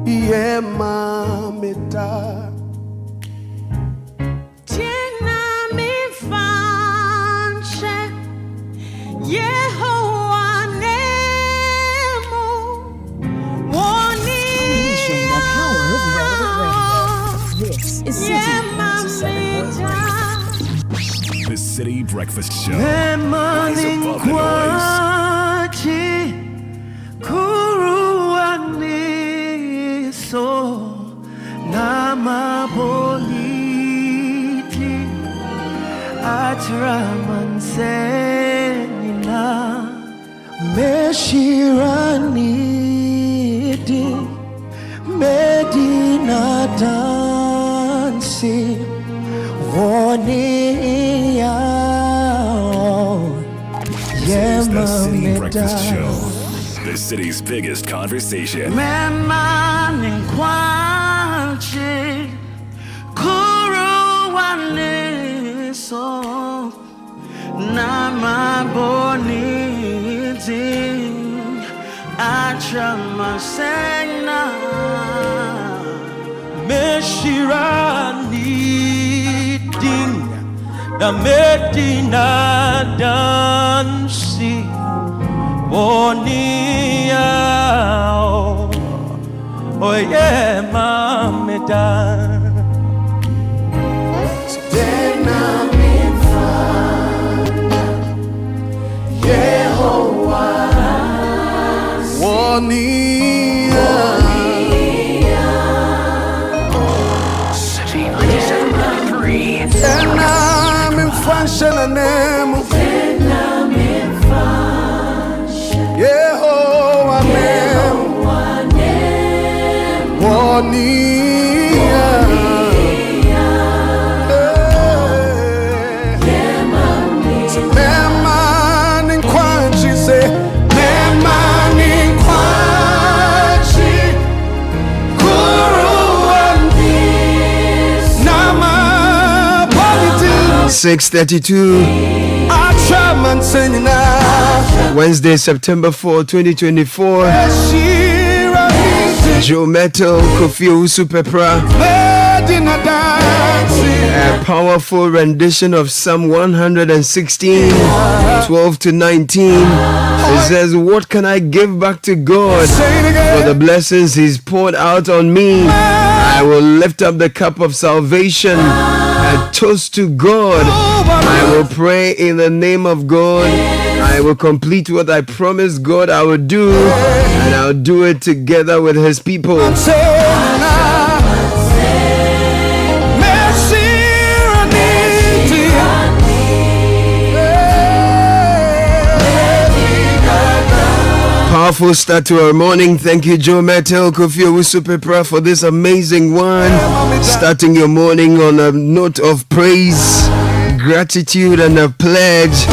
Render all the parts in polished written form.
Ye mamita. This is Citi 97.3. The Citi Breakfast Show. Rise above the Medina dancing, Vonia. This is the Citi Breakfast Show, the city's biggest conversation. Memaning kwachi, kuruwane so, nama boniti, achama sena. Meshirani ding da Medina dansi Bonia oh yeah mameda Tena mifana Yehovah Bonia And I'm in function and I'm in function. Yehovah name. Bonia. Man in quanchi say. Man in quanchi. Guru and Nama. 6:32 Wednesday, September 4, 2024. Joe Metal, Kofi Usupepra. A powerful rendition of Psalm 116, 12 to 19. It says, what can I give back to God for the blessings He's poured out on me? I will lift up the cup of salvation. A toast to God. I will pray in the name of God. I will complete what I promised God I will do, and I'll do it together with His people. Powerful start to our morning. Thank you, Joe Metal, Kofi Owusu-Pepra, for this amazing one. Starting your morning on a note of praise, gratitude, and a pledge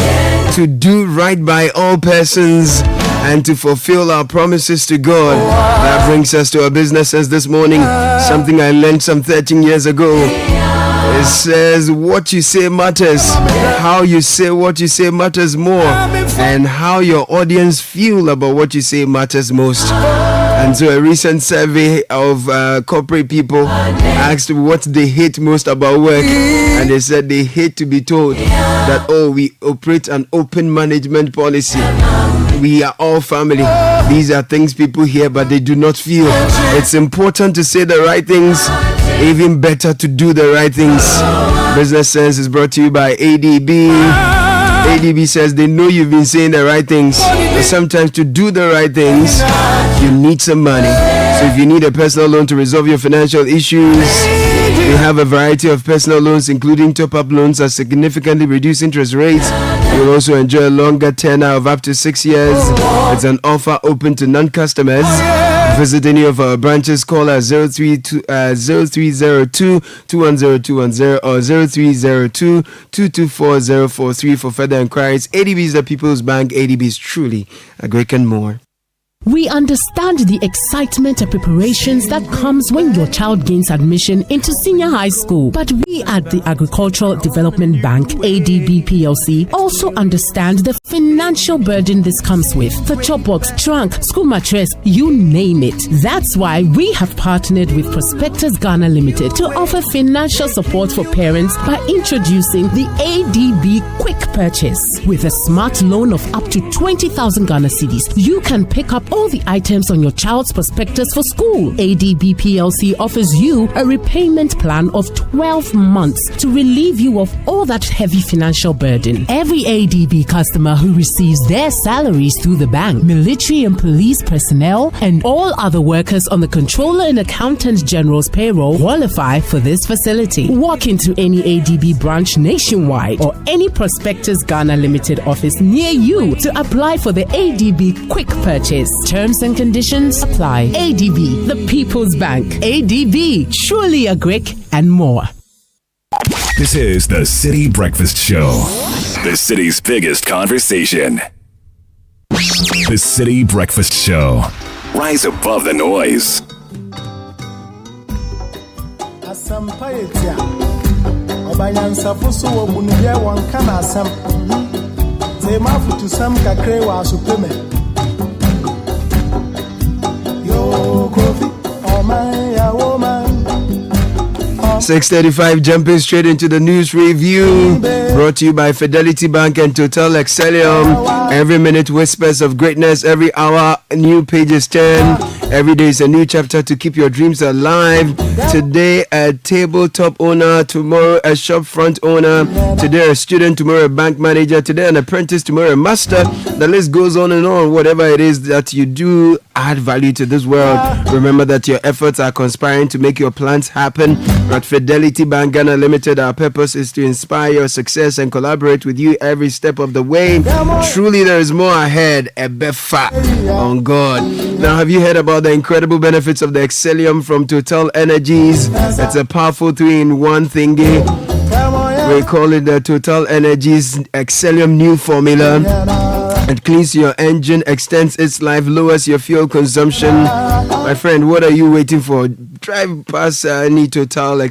to do right by all persons and to fulfill our promises to God. That brings us to our businesses this morning. Something I learned some 13 years ago. It says what you say matters. How you say what you say matters more. And how your audience feel about what you say matters most. And so a recent survey of corporate people asked what they hate most about work. And they said they hate to be told that, oh, we operate an open management policy. We are all family. These are things people hear but they do not feel. It's important to say the right things. Even better to do the right things. Business Sense is brought to you by ADB. ADB says they know you've been saying the right things, but sometimes to do the right things, you need some money. So if you need a personal loan to resolve your financial issues, they have a variety of personal loans, including top-up loans at significantly reduced interest rates. You'll also enjoy a longer tenure of up to 6 years. It's an offer open to non-customers. Visit any of our branches. Call us 0302-210-210 or 0302-224-043 for further inquiries. ADB is the People's Bank. ADB is truly a great and more. We understand the excitement and preparations that comes when your child gains admission into senior high school. But we at the Agricultural Development Bank, ADB PLC, also understand the financial burden this comes with. The chop box, trunk, school mattress, you name it. That's why we have partnered with Prospectus Ghana Limited to offer financial support for parents by introducing the ADB Quick Purchase. With a smart loan of up to 20,000 Ghana cedis, you can pick up all the items on your child's prospectus for school. ADB PLC offers you a repayment plan of 12 months to relieve you of all that heavy financial burden. Every ADB customer who receives their salaries through the bank, military and police personnel, and all other workers on the Controller and Accountant General's payroll qualify for this facility. Walk into any ADB branch nationwide or any Prospectus Ghana Limited office near you to apply for the ADB Quick Purchase. Terms and conditions apply. ADB, the People's Bank. ADB, truly a Greek and more. This is the Citi Breakfast Show, the city's biggest conversation. The Citi Breakfast Show. Rise above the noise. Yo, Kofi, oh man, yeah, woman. 6:35, jumping straight into the news review, brought to you by Fidelity Bank and Total Excellium. Every minute whispers of greatness, every hour new pages turn. Every day is a new chapter to keep your dreams alive. Today a tabletop owner, tomorrow a shop front owner, today a student, tomorrow a bank manager, today an apprentice, tomorrow a master. The list goes on and on. Whatever it is that you do, add value to this world. Remember that your efforts are conspiring to make your plans happen. At Fidelity Bank Ghana Limited, our purpose is to inspire your success and collaborate with you every step of the way. Truly, there is more ahead. Ebefa on God. Now, have you heard about the incredible benefits of the Excellium from Total Energies? It's a powerful 3-in-1 thingy. We call it the Total Energies Excellium New Formula. It cleans your engine, extends its life, lowers your fuel consumption. My friend, what are you waiting for? Drive past any Total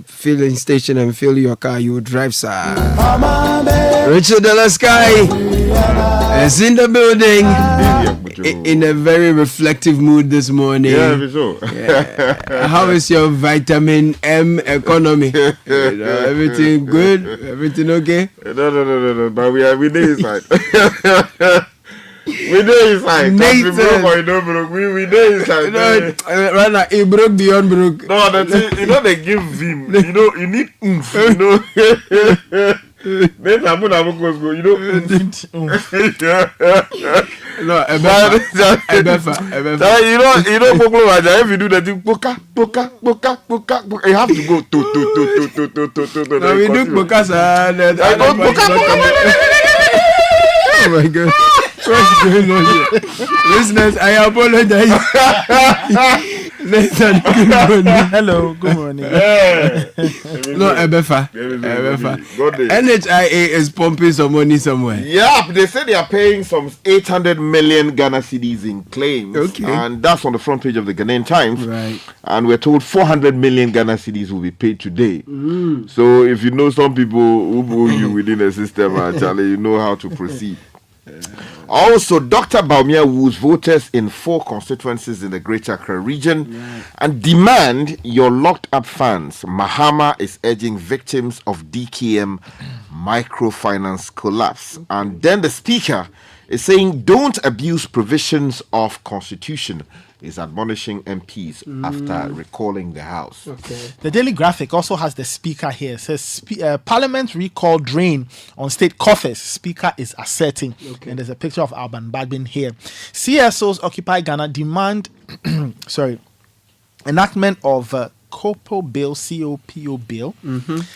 filling station and fill your car. You drive, sir. Richard de la Sky is in the building in a very reflective mood this morning. Yeah, for sure. Yeah. How is your vitamin M economy? Everything good? Everything okay? No. But we there inside. We there inside. Nathan. We there inside. Right now, it broke beyond broke. No, that's it. You know they give vim. You know you need oomph. You know. Then I'm gonna go. You know. No, Ebefa. You know, if you do that, poka, you have to go to. No, we do poka, sir. Oh my God. What's going on here? Listeners, I apologize. Nathan, good morning. Hello, good morning. No, Ebefa. NHIA is pumping some money somewhere. Yeah, they say they are paying some 800 million Ghana cedis in claims. Okay. And that's on the front page of the Ghanaian Times. Right. And we're told 400 million Ghana cedis will be paid today. So if you know some people who owe you within the system, actually, you know how to proceed. Also, Dr. Baumia woos voters in 4 constituencies in the Greater Accra region and demand your locked up funds. Mahama is urging victims of DKM microfinance collapse. And then the speaker is saying don't abuse provisions of constitution. Is admonishing MPs after recalling the House. Okay. The Daily Graphic also has the speaker here. It says Parliament recall drain on state coffers. Speaker is asserting. Okay. And there's a picture of Alban Bagbin here. CSOs Occupy Ghana demand enactment of COPO bill, COPO bill.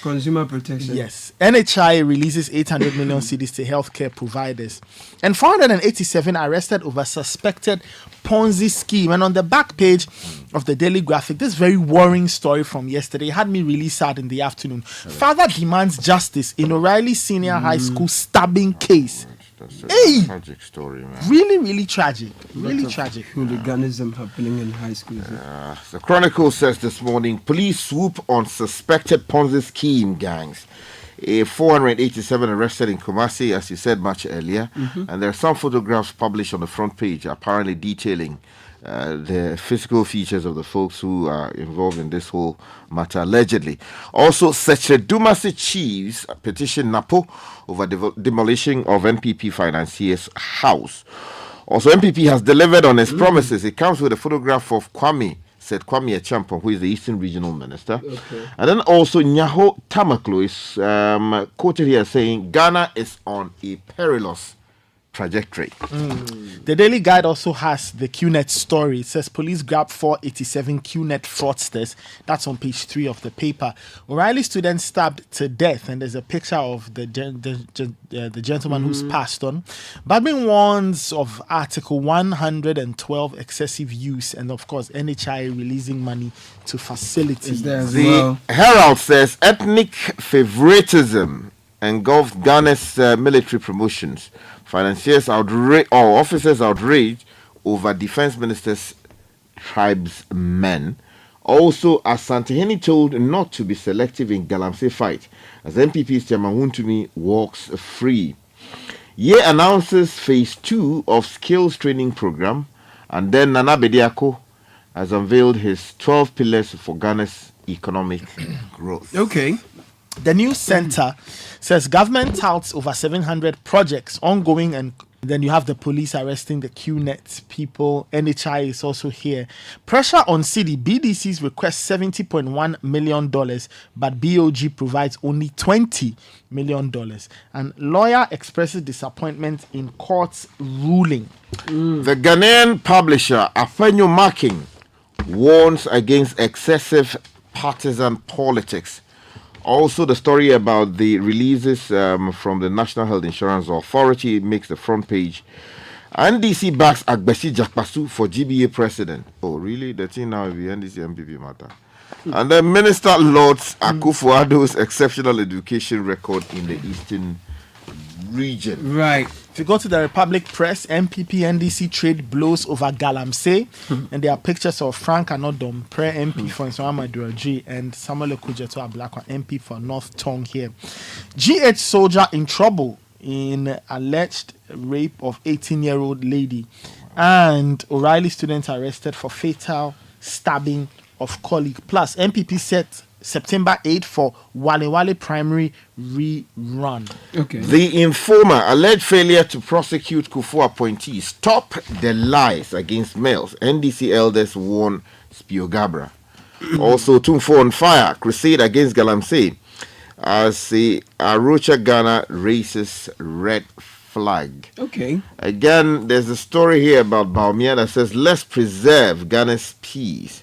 Consumer protection. Yes. NHI releases 800 million cedis to healthcare providers. And 487 arrested over suspected Ponzi scheme. And on the back page of the Daily Graphic, this very worrying story from yesterday had me really sad in the afternoon. Father demands justice in O'Reilly Senior High School stabbing case. That's a Hey! tragic story, man. Really, really tragic. Really tragic. Hooliganism happening in high school. The Chronicle says this morning, police swoop on suspected Ponzi scheme gangs. A 487 arrested in Kumasi, as you said much earlier. And there are some photographs published on the front page, apparently detailing the physical features of the folks who are involved in this whole matter, allegedly. Also, Dumasi chiefs petition NAPO over demolition of NPP financier's house. Also, NPP has delivered on its promises. It comes with a photograph of Kwame Echampong, who is the Eastern Regional Minister. And then also Nyaho Tamaklo is quoted here saying Ghana is on a perilous trajectory. The Daily Guide also has the QNet story. It says police grab 487 QNet fraudsters. That's on page 3 of the paper. O'Reilly student stabbed to death, and there's a picture of the gentleman who's passed on. Badmin warns of Article 112 excessive use, and of course NHI releasing money to facilities. The Herald says ethnic favoritism engulfed Ghana's military promotions. Financiers officers outraged over defense minister's tribesmen. Also, Asantehene told not to be selective in Galamsey fight as NPP's Chairman Wuntumi walks free. Ye announces phase 2 of skills training program, and then Nana Bediako has unveiled his 12 pillars for Ghana's economic growth. Okay. The News Center says government touts over 700 projects ongoing, and then you have the police arresting the QNet people. NHI is also here. Pressure on Citi. BDCs request $70.1 million, but BOG provides only $20 million. And lawyer expresses disappointment in court's ruling. The Ghanaian publisher Afenyo Marking warns against excessive partisan politics. Also, the story about the releases from the National Health Insurance Authority makes the front page. NDC backs Agbesi Jakpasu for GBA president. Oh, really? The thing now is the NDC MPP matter. And then Minister Lords Akufo-Addo's exceptional education record in the Eastern region. Right. If you go to the Republic Press, MPP NDC trade blows over Galamsey, and there are pictures of Frank Anodom, MP for Nsawama and Samuel Okujeto Ablakwa, MP for North Tongue here. GH soldier in trouble in alleged rape of 18-year-old lady, and O'Reilly students arrested for fatal stabbing of colleague. Plus, MPP set September 8 for Wale Wale Primary rerun. Okay. The Informer, alleged failure to prosecute Kufu appointees. Stop the lies against males. NDC elders warn Spiogabra. Also, Tumfo on fire. Crusade against Galamsey. As the Arocha Ghana raises red flag. Okay. Again, there's a story here about Baumia that says, let's preserve Ghana's peace.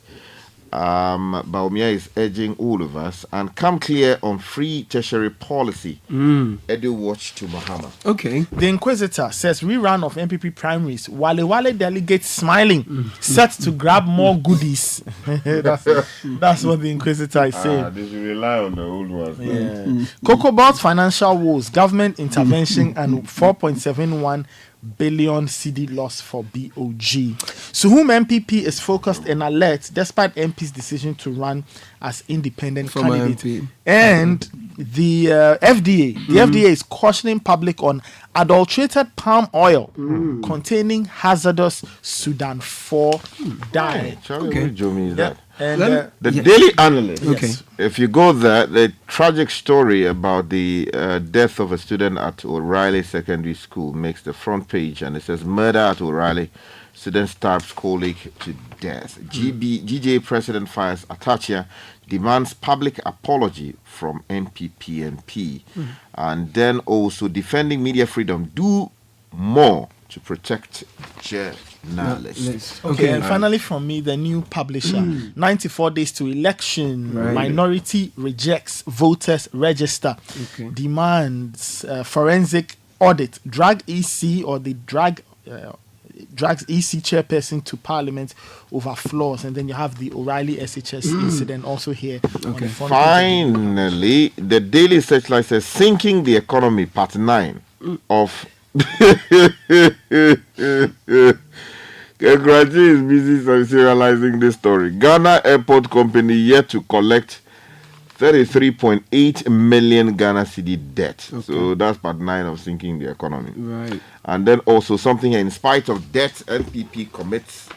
Baumia is urging all of us and come clear on free tertiary policy. Edu watch to Mahama. Okay. The Inquisitor says rerun of MPP primaries. Wale Wale delegates smiling, set to grab more goodies. that's what the Inquisitor is saying. They should rely on the old ones. Yeah. Cocobalt financial woes, government intervention, and 4.71 billion CD loss for BOG. So whom MPP is focused and alert despite MP's decision to run as independent candidate. And the FDA, FDA is cautioning public on adulterated palm oil containing hazardous Sudan 4 dye. Okay. Jomi is that? And The Daily Analyst. Okay. If you go there, the tragic story about the death of a student at O'Reilly Secondary School makes the front page, and it says murder at O'Reilly. Student stabs colleague to death. GJ President fires Atachia, demands public apology from MPPNP. And then also defending media freedom. Do more to protect journalists. Okay, and finally from me, the new publisher. 94 days to election. Right. Minority rejects voters register. Demands forensic audit. Drag EC or the drags EC chairperson to parliament over flaws. And then you have the O'Reilly SHS incident also here. On the front Finally, the Daily Searchlight says sinking the economy, part 9 of Kekwachi is busy serializing this story. Ghana Airport Company yet to collect 33.8 million Ghana cedi debt. Okay. So that's part 9 of sinking the economy. Right. And then also something in spite of debt, NPP commits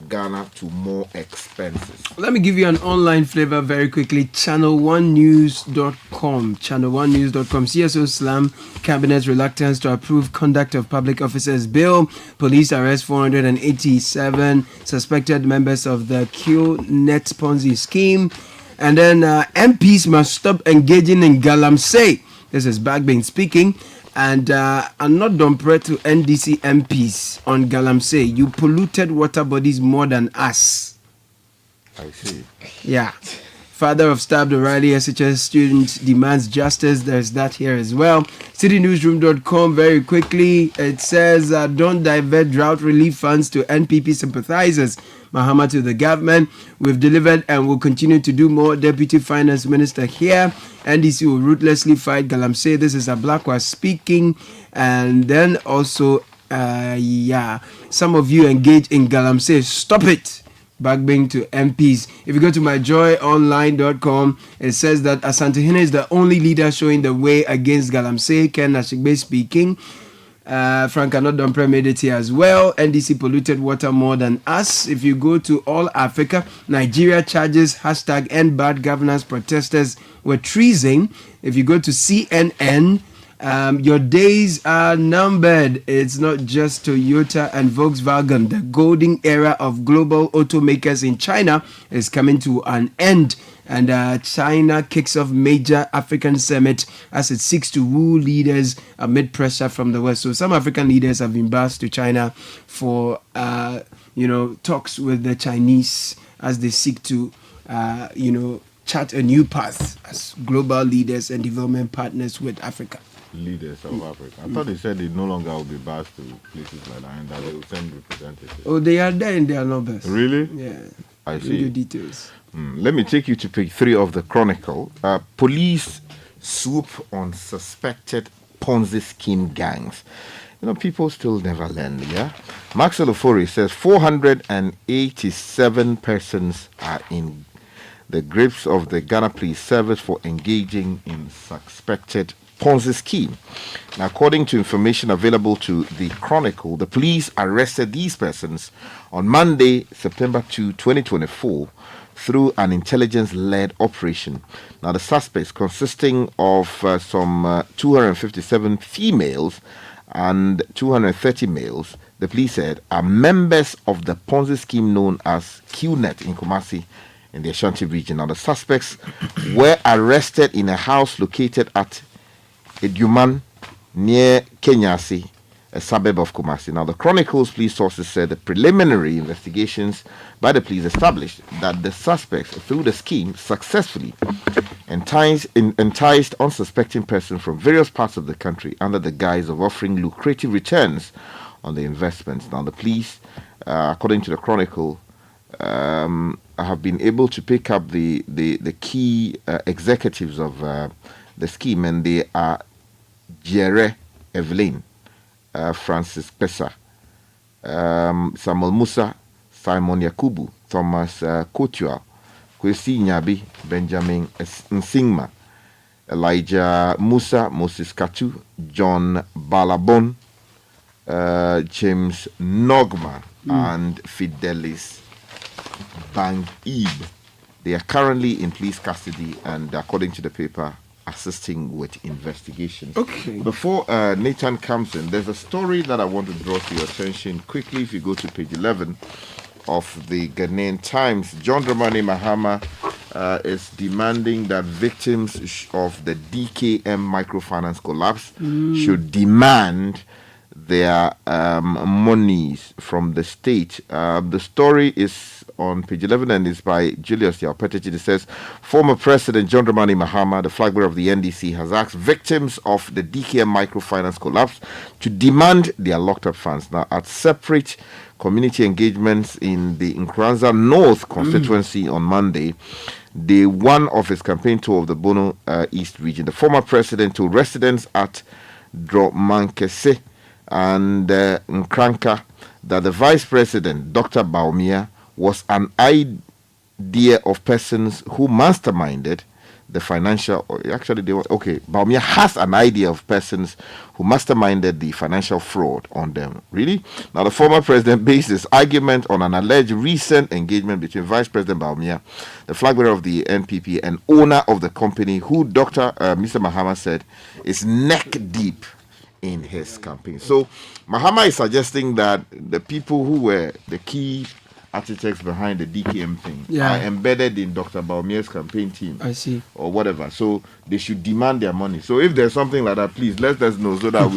Ghana to more expenses. Let me give you an online flavor very quickly. Channel1news.com. Channel1news.com. CSO slam Cabinet's reluctance to approve conduct of public officers bill. Police arrest 487 suspected members of the QNet Ponzi scheme. And then MPs must stop engaging in galamsey. This is Bagbane speaking. And I'm not dumped to NDC MPs on galamsey. You polluted water bodies more than us. I see. Yeah. Father of stabbed O'Reilly SHS student demands justice. There's that here as well. CitiNewsroom.com very quickly. It says don't divert drought relief funds to NPP sympathizers. Mahama to the government. We've delivered and will continue to do more. Deputy Finance Minister here. NDC will ruthlessly fight galamsey. This is Ablakwa speaking. And then also, some of you engage in galamsey. Stop it. Bagbing to MPs. If you go to myjoyonline.com, it says that Asantehene is the only leader showing the way against galamsey. Ken Ashigbe speaking. Frank Anodompre made it here as well. NDC polluted water more than us. If you go to All Africa, Nigeria charges #end bad governance protesters were treason. If you go to CNN, your days are numbered. It's not just Toyota and Volkswagen. The golden era of global automakers in China is coming to an end. And China kicks off major African summit as it seeks to woo leaders amid pressure from the West. So some African leaders have been bussed to China for, talks with the Chinese as they seek to, chart a new path as global leaders and development partners with Africa. Leaders of Africa. I thought they said they no longer will be based to places like that and that they will send representatives. Oh, they are there in their numbers. Really? Yeah. I see. The details. Let me take you to page 3 of the Chronicle. Police swoop on suspected Ponzi scheme gangs. People still never learn, yeah? Max Olofori says 487 persons are in the grips of the Ghana Police Service for engaging in suspected Ponzi scheme. Now, according to information available to the Chronicle, the police arrested these persons on Monday, September 2, 2024, through an intelligence-led operation. Now, the suspects, consisting of some 257 females and 230 males, the police said, are members of the Ponzi scheme known as QNet in Kumasi in the Ashanti region. Now, the suspects were arrested in a house located at Eduman near Kenyasi, a suburb of Kumasi. Now, the Chronicle's police sources said the preliminary investigations by the police established that the suspects, through the scheme, successfully enticed unsuspecting persons from various parts of the country under the guise of offering lucrative returns on the investments. Now, the police, according to the Chronicle, have been able to pick up the key executives of the scheme, and they are Jere Evelyn, Francis Pesa, Samuel Musa, Simon Yakubu, Thomas Kotua, Kwesi Nyabi, Benjamin Nsingma, Elijah Musa, Moses Katu, John Balabon, James Nogma, and Fidelis Bang-Ib. They are currently in police custody and, according to the paper, assisting with investigations. Okay. Before Nathan comes in, there's a story that I want to draw to your attention quickly. If you go to page 11 of the Ghanaian Times, John Dramani Mahama is demanding that victims of the DKM microfinance collapse should demand their monies from the state. The story is on page 11 and is by Julius Yaupetich. It says, former President John Dramani Mahama, the flag bearer of the NDC, has asked victims of the DKM microfinance collapse to demand their locked up funds. Now, at separate community engagements in the Nkranza North constituency on Monday, day one of his campaign tour of the Bono East region, the former president told residents at Dromankese and Nkranka that the Vice President, Dr. Baumia, was an idea of persons who masterminded the financial. Baumia has an idea of persons who masterminded the financial fraud on them. Really? Now, the former president based his argument on an alleged recent engagement between Vice President Baumia, the flag bearer of the NPP, and owner of the company, who Mr. Mahama said is neck deep in his campaign. So, Mahama is suggesting that the people who were the key architects behind the DKM thing are embedded in Dr. Baumia's campaign team. I see. Or whatever. So they should demand their money. So if there's something like that, please let us know so that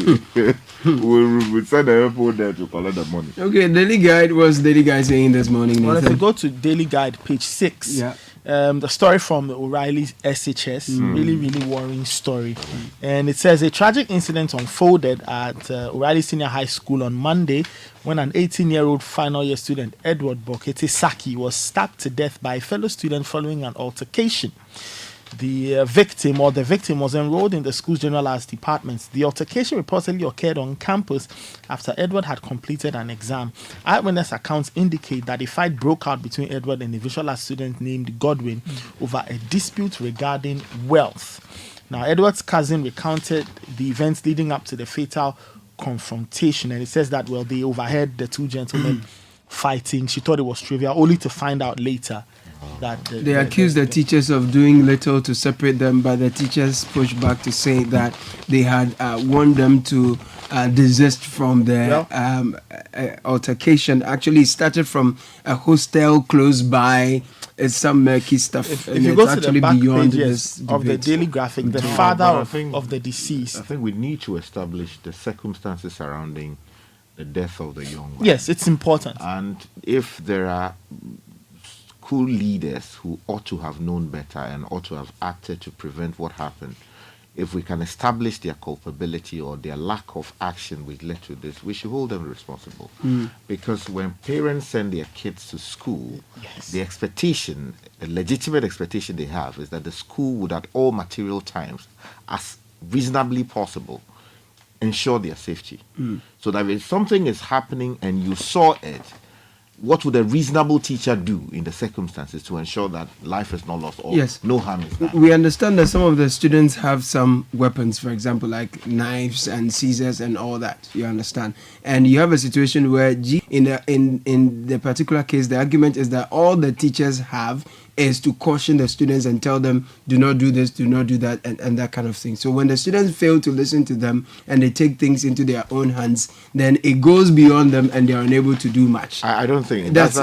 we'll send a report there to collect the money. Okay, Daily Guide was Daily Guide saying this morning. Well, if you go to Daily Guide, page 6, the story from O'Reilly SHS, really, really worrying story. And it says a tragic incident unfolded at O'Reilly Senior High School on Monday when an 18-year-old final year student, Edward Bokete Saki, was stabbed to death by a fellow student following an altercation. The victim was enrolled in the school's general arts department. The altercation reportedly occurred on campus after Edward had completed an exam. Eyewitness accounts indicate that a fight broke out between Edward and a visual arts student named Godwin over a dispute regarding wealth. Now, Edward's cousin recounted the events leading up to the fatal confrontation, and it says that, well, they overheard the two gentlemen fighting. She thought it was trivial, only to find out later that they accused the teachers of doing little to separate them, but the teachers pushed back to say that they had warned them to desist from the altercation. Actually, it started from a hostel close by. It's some murky stuff. If you go to the back pages of the Daily Graphic, the father of the deceased. I think we need to establish the circumstances surrounding the death of the young man. Yes, it's important. And if there are school leaders who ought to have known better and ought to have acted to prevent what happened, if we can establish their culpability or their lack of action which led to this, we should hold them responsible. Because when parents send their kids to school, the expectation, a legitimate expectation they have, is that the school would at all material times, as reasonably possible, ensure their safety. So that if something is happening and you saw it, what would a reasonable teacher do in the circumstances to ensure that life is not lost or no harm is done? We understand that some of the students have some weapons, for example, like knives and scissors and all that. You understand? And you have a situation where in the particular case, the argument is that all the teachers have is to caution the students and tell them, do not do this, do not do that, and that kind of thing. So when the students fail to listen to them and they take things into their own hands, then it goes beyond them and they are unable to do much. I don't think that's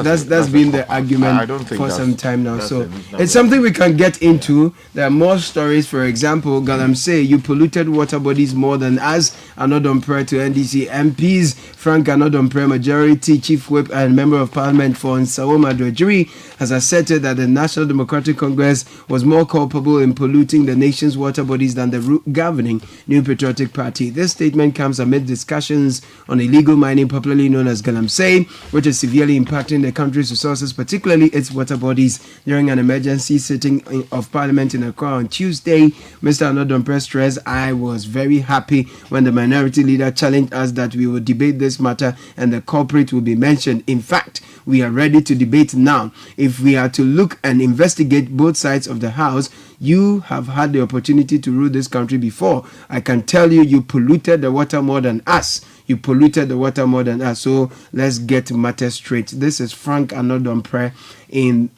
been the argument for some time now. So it's something we can get into. There are more stories. For example, Galamsey, you polluted water bodies more than us. Anodompre to NDC MPs. Frank Anodompre, Majority Chief Whip and Member of Parliament for Nsawoma Dojiri, has asserted that the National Democratic Congress was more culpable in polluting the nation's water bodies than the governing New Patriotic Party. This statement comes amid discussions on illegal mining, popularly known as Galamsey, which is severely impacting the country's resources, particularly its water bodies. During an emergency sitting of Parliament in Accra on Tuesday, Mr. Anodompre stressed, "I was very happy when the minority leader challenged us that we would debate this matter and the culprit will be mentioned. In fact, we are ready to debate now. If we are to look and investigate both sides of the house, you have had the opportunity to rule this country before. I can tell you, you polluted the water more than us. You polluted the water more than us. So let's get matters straight." This is Frank Anodompre in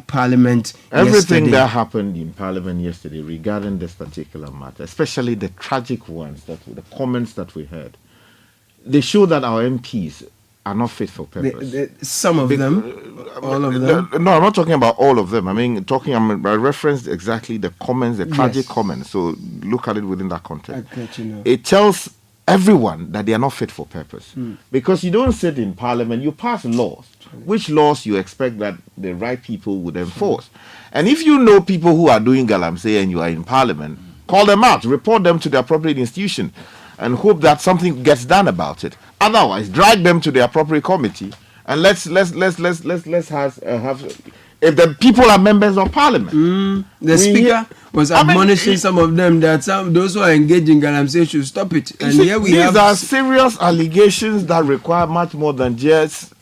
Parliament. Everything yesterday. that happened in Parliament yesterday regarding this particular matter, especially the tragic ones, the comments that we heard, they show that our MPs are not fit for purpose. Some of them, all of them. No, I'm not talking about all of them. I referenced exactly the comments, the tragic comments. So look at it within that context. It tells everyone that they are not fit for purpose. Because you don't sit in Parliament, you pass laws. Which laws you expect that the right people would enforce. And if you know people who are doing galamsey and you are in Parliament, call them out, report them to the appropriate institution, and hope that something gets done about it. Otherwise, drag them to the appropriate committee and let's have if the people are members of parliament. The speaker was admonishing some of them that those who are engaged in galamsey should stop it. And here we these are serious allegations that require much more than just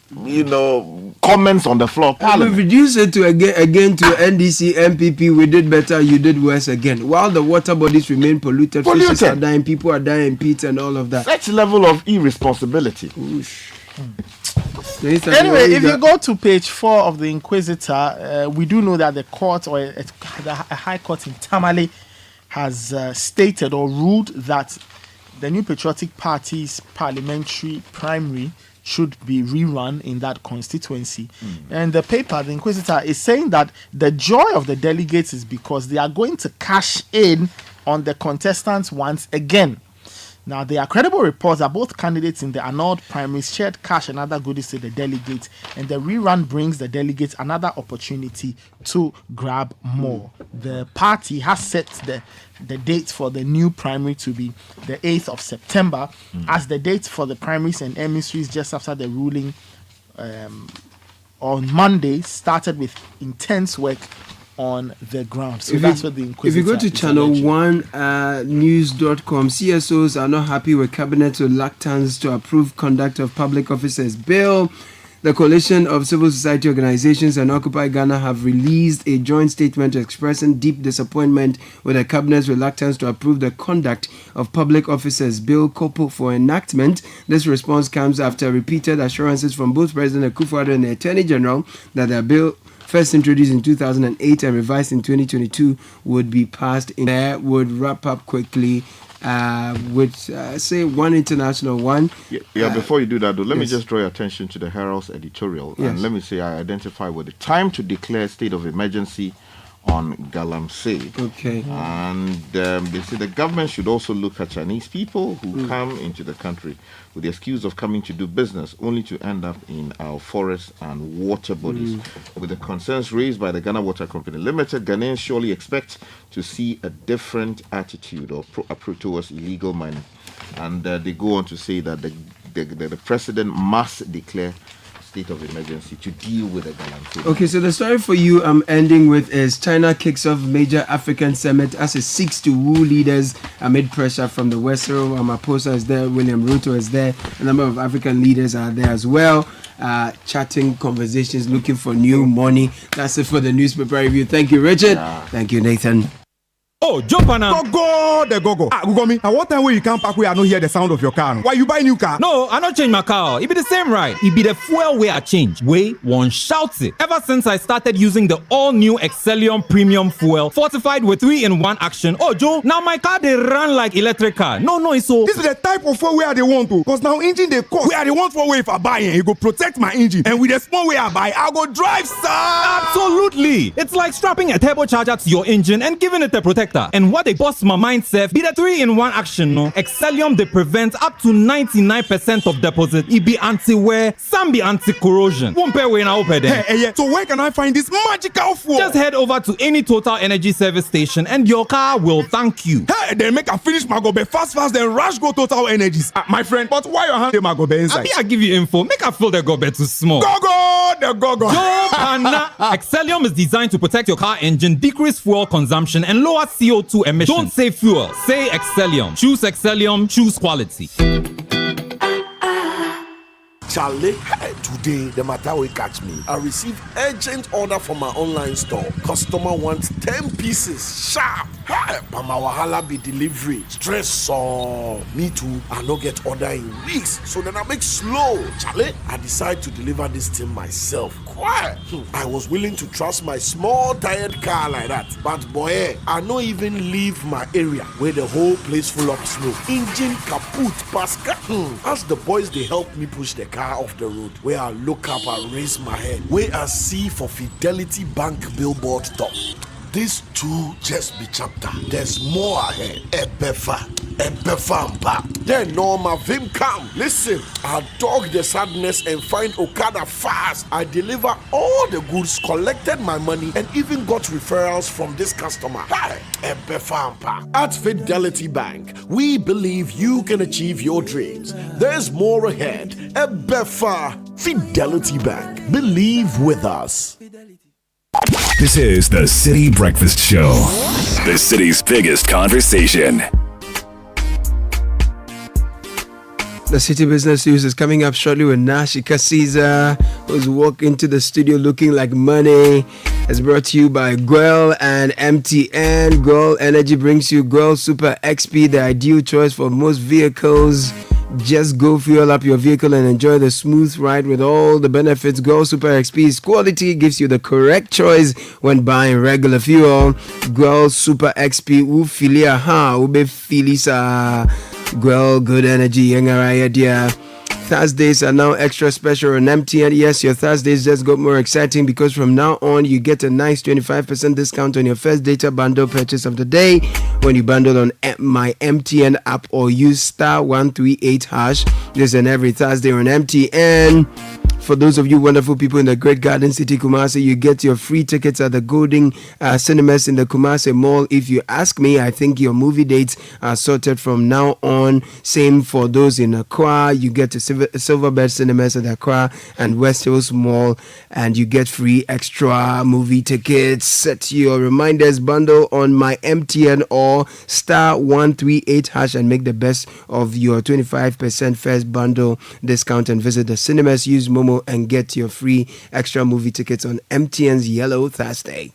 comments on the floor of parliament. We reduce it to again to NDC, MPP. We did better, you did worse again. While the water bodies remain polluted. Fishes are dying, people are dying in pits and all of that. Such level of irresponsibility. Anyway, if you go to page 4 of the Inquisitor, we do know that the court or a high court in Tamale has stated or ruled that the New Patriotic Party's parliamentary primary should be rerun in that constituency. And the paper, the Inquisitor, is saying that the joy of the delegates is because they are going to cash in on the contestants once again. Now, there are credible reports that both candidates in the annulled primaries shared cash and other goodies to the delegates, and the rerun brings the delegates another opportunity to grab more. The party has set the date for the new primary to be the 8th of September, as the date for the primaries and emissaries just after the ruling on Monday started with intense work on the ground. So that's what the Inquisitor. If you go to channel 1 news.com, CSOs are not happy with cabinet's reluctance to approve conduct of public officers bill. The coalition of civil society organizations and Occupy Ghana have released a joint statement expressing deep disappointment with the cabinet's reluctance to approve the conduct of public officers bill coupled for enactment. This response comes after repeated assurances from both President Akufo-Addo and the Attorney General that their bill, first introduced in 2008 and revised in 2022, would be passed in there. Would wrap up quickly with say one international one. Before you do that though, let me just draw your attention to the Herald's editorial. And let me say I identify with the time to declare state of emergency on Galamsey. Okay. And they say the government should also look at Chinese people who come into the country with the excuse of coming to do business, only to end up in our forests and water bodies. With the concerns raised by the Ghana Water Company Limited, Ghanaians surely expect to see a different attitude or approach towards illegal mining. And they go on to say that the president must declare state of emergency to deal with the Galamsey. Okay, so the story for you I'm ending with is China kicks off major African summit as it seeks to woo leaders amid pressure from the West. Ramaphosa is there, William Ruto is there, a number of African leaders are there as well, chatting, conversations, looking for new money. That's it for the newspaper review. Thank you, Richard. Thank you, Nathan. Oh, jump on now. Go. Google me. At what time will you come back where I don't hear the sound of your car? Why you buy new car? No, I not change my car. It be the same ride. It be the fuel way I change. Way one shouts it. Ever since I started using the all-new Excellium Premium Fuel, fortified with 3-in-1 action. Oh, Joe, now my car they run like electric car. No, it's so. This is the type of fuel where they want to. Because now engine they cost. Where they want for way if I buy it, go protect my engine. And with the small way I buy, I go drive, sir. Absolutely. It's like strapping a turbocharger to your engine and giving it a protector. And what they bust my mind, Seth, be the 3-in-1 action, no? Excellium, they prevent up to 99% of deposit. It be anti-wear, some be anti-corrosion. Won't pay when I open them. Hey, so where can I find this magical fuel? Just head over to any Total Energy service station and your car will thank you. Hey, then make a finish Magobe fast, then rush go Total Energies. My friend, but why you hand the Magobe inside? I give you info. Make a fill the Gobe too small. Go! Excellium is designed to protect your car engine, decrease fuel consumption, and lower CO2 emissions. Don't say fuel, say Excellium. Choose Excellium, choose quality. Charlie, today the matter will catch me. I received urgent order from my online store. Customer wants 10 pieces sharp. But my wahala be delivery. Stress so me too. I no get order in weeks. So then I make slow. Charlie, I decide to deliver this thing myself. Quiet. I was willing to trust my small tired car like that. But boy, I no even leave my area where the whole place full of snow. Engine kaput, Pascal. As the boys they help me push the car off the road, where I look up and raise my head, where I see for Fidelity Bank billboard top. This too just be chapter. There's more ahead. Ebefa. Then Norma Vim come. Listen, I dog the sadness and find Okada fast. I deliver all the goods, collected my money, and even got referrals from this customer. Ebefa. At Fidelity Bank, we believe you can achieve your dreams. There's more ahead. Ebefa. Fidelity Bank. Believe with us. This is the Citi Breakfast Show, the city's biggest conversation. The Citi Business News is coming up shortly with Nashika Caesar, who's walking into the studio looking like money. It's brought to you by Guel and MTN. Guel Energy brings you Guel Super XP, the ideal choice for most vehicles. Just go fuel up your vehicle and enjoy the smooth ride with all the benefits. Guel Super XP's quality gives you the correct choice when buying regular fuel. Guel Super XP ufilia ube filisa. Guel Good Energy Yangaraya dear. Thursdays are now extra special on MTN. Yes, your Thursdays just got more exciting because from now on you get a nice 25% discount on your first data bundle purchase of the day when you bundle on my MTN app or use star 138 hash. This and every Thursday on MTN. For those of you wonderful people in the Great Garden City, Kumasi, you get your free tickets at the Golden Cinemas in the Kumasi Mall. If you ask me, I think your movie dates are sorted from now on. Same for those in Accra. You get to Silverbird Cinemas at Accra and West Hills Mall, and you get free extra movie tickets. Set your reminders bundle on my MTN or star 138 hash and make the best of your 25% first bundle discount and visit the cinemas. Use Momo and get your free extra movie tickets on MTN's Yellow Thursday.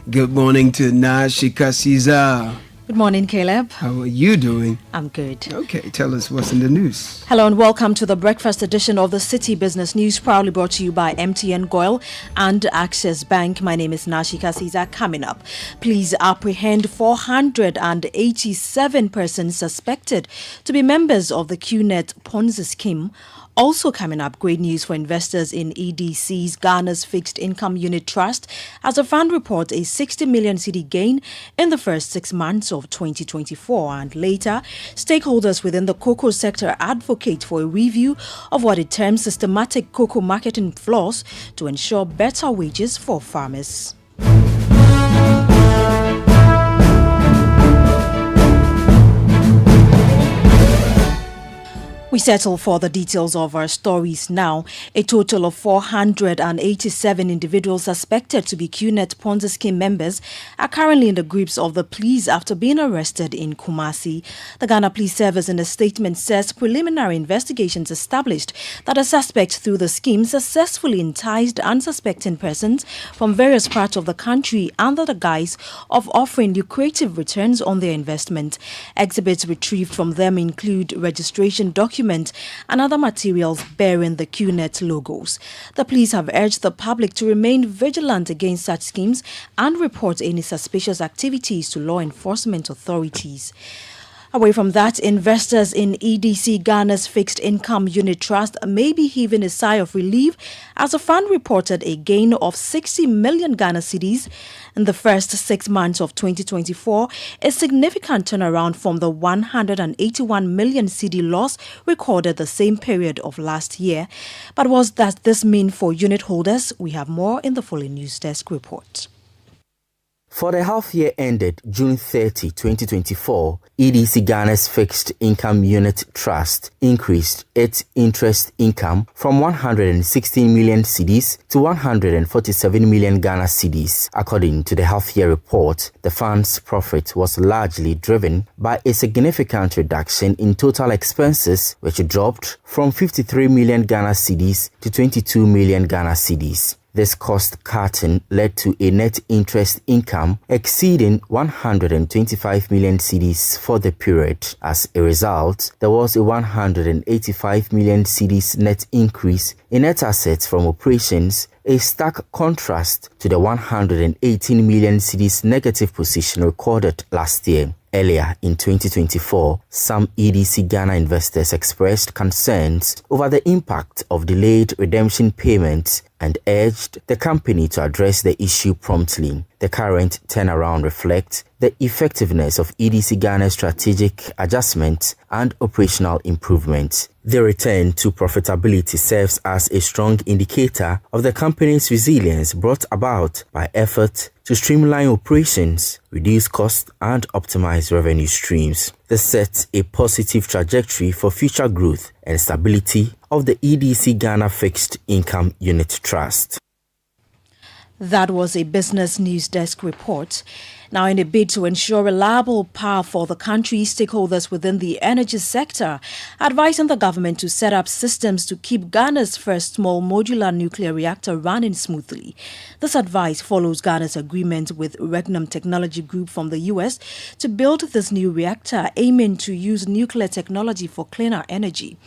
Good morning to Nashika Caesar. Good morning, Caleb. How are you doing? I'm good. Okay, tell us what's in the news. Hello and welcome to the breakfast edition of the Citi Business News, proudly brought to you by MTN Goil and Access Bank. My name is Nashika Caesar. Coming up, police apprehend 487 persons suspected to be members of the QNet Ponzi scheme. Also coming up, great news for investors in EDC's Ghana's Fixed Income Unit Trust as the fund reports a 60 million cedi gain in the first 6 months of 2024. And later, stakeholders within the cocoa sector advocate for a review of what it terms systematic cocoa marketing flaws to ensure better wages for farmers. We settle for the details of our stories now. A total of 487 individuals suspected to be QNet Ponzi scheme members are currently in the grips of the police after being arrested in Kumasi. The Ghana Police Service in a statement says preliminary investigations established that a suspect through the scheme successfully enticed unsuspecting persons from various parts of the country under the guise of offering lucrative returns on their investment. Exhibits retrieved from them include registration documents and other materials bearing the QNet logos. The police have urged the public to remain vigilant against such schemes and report any suspicious activities to law enforcement authorities. Away from that, investors in EDC Ghana's Fixed Income Unit Trust may be heaving a sigh of relief as the fund reported a gain of 60 million Ghana cedis in the first 6 months of 2024, a significant turnaround from the 181 million cedi loss recorded the same period of last year. But what does this mean for unit holders? We have more in the following News Desk report. For the half year ended June 30, 2024, EDC Ghana's Fixed Income Unit Trust increased its interest income from 116 million cedis to 147 million Ghana cedis. According to the half year report, the fund's profit was largely driven by a significant reduction in total expenses, which dropped from 53 million Ghana cedis to 22 million Ghana cedis. This cost cutting led to a net interest income exceeding 125 million cedis for the period. As a result, there was a 185 million cedis net increase in net assets from operations, a stark contrast to the 118 million cedis negative position recorded last year. Earlier in 2024, some EDC Ghana investors expressed concerns over the impact of delayed redemption payments and urged the company to address the issue promptly. The current turnaround reflects the effectiveness of EDC Ghana's strategic adjustment and operational improvement. The return to profitability serves as a strong indicator of the company's resilience brought about by effort to streamline operations, reduce costs, and optimize revenue streams. This sets a positive trajectory for future growth and stability of the EDC Ghana Fixed Income Unit Trust. That was a Business News Desk report. Now, in a bid to ensure reliable power for the country, stakeholders within the energy sector are advising the government to set up systems to keep Ghana's first small modular nuclear reactor running smoothly. This advice follows Ghana's agreement with Regnum Technology Group from the US to build this new reactor, aiming to use nuclear technology for cleaner energy.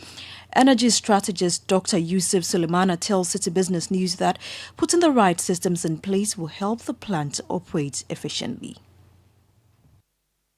Energy strategist Dr. Yusuf Sulemana tells Citi Business News that putting the right systems in place will help the plant operate efficiently.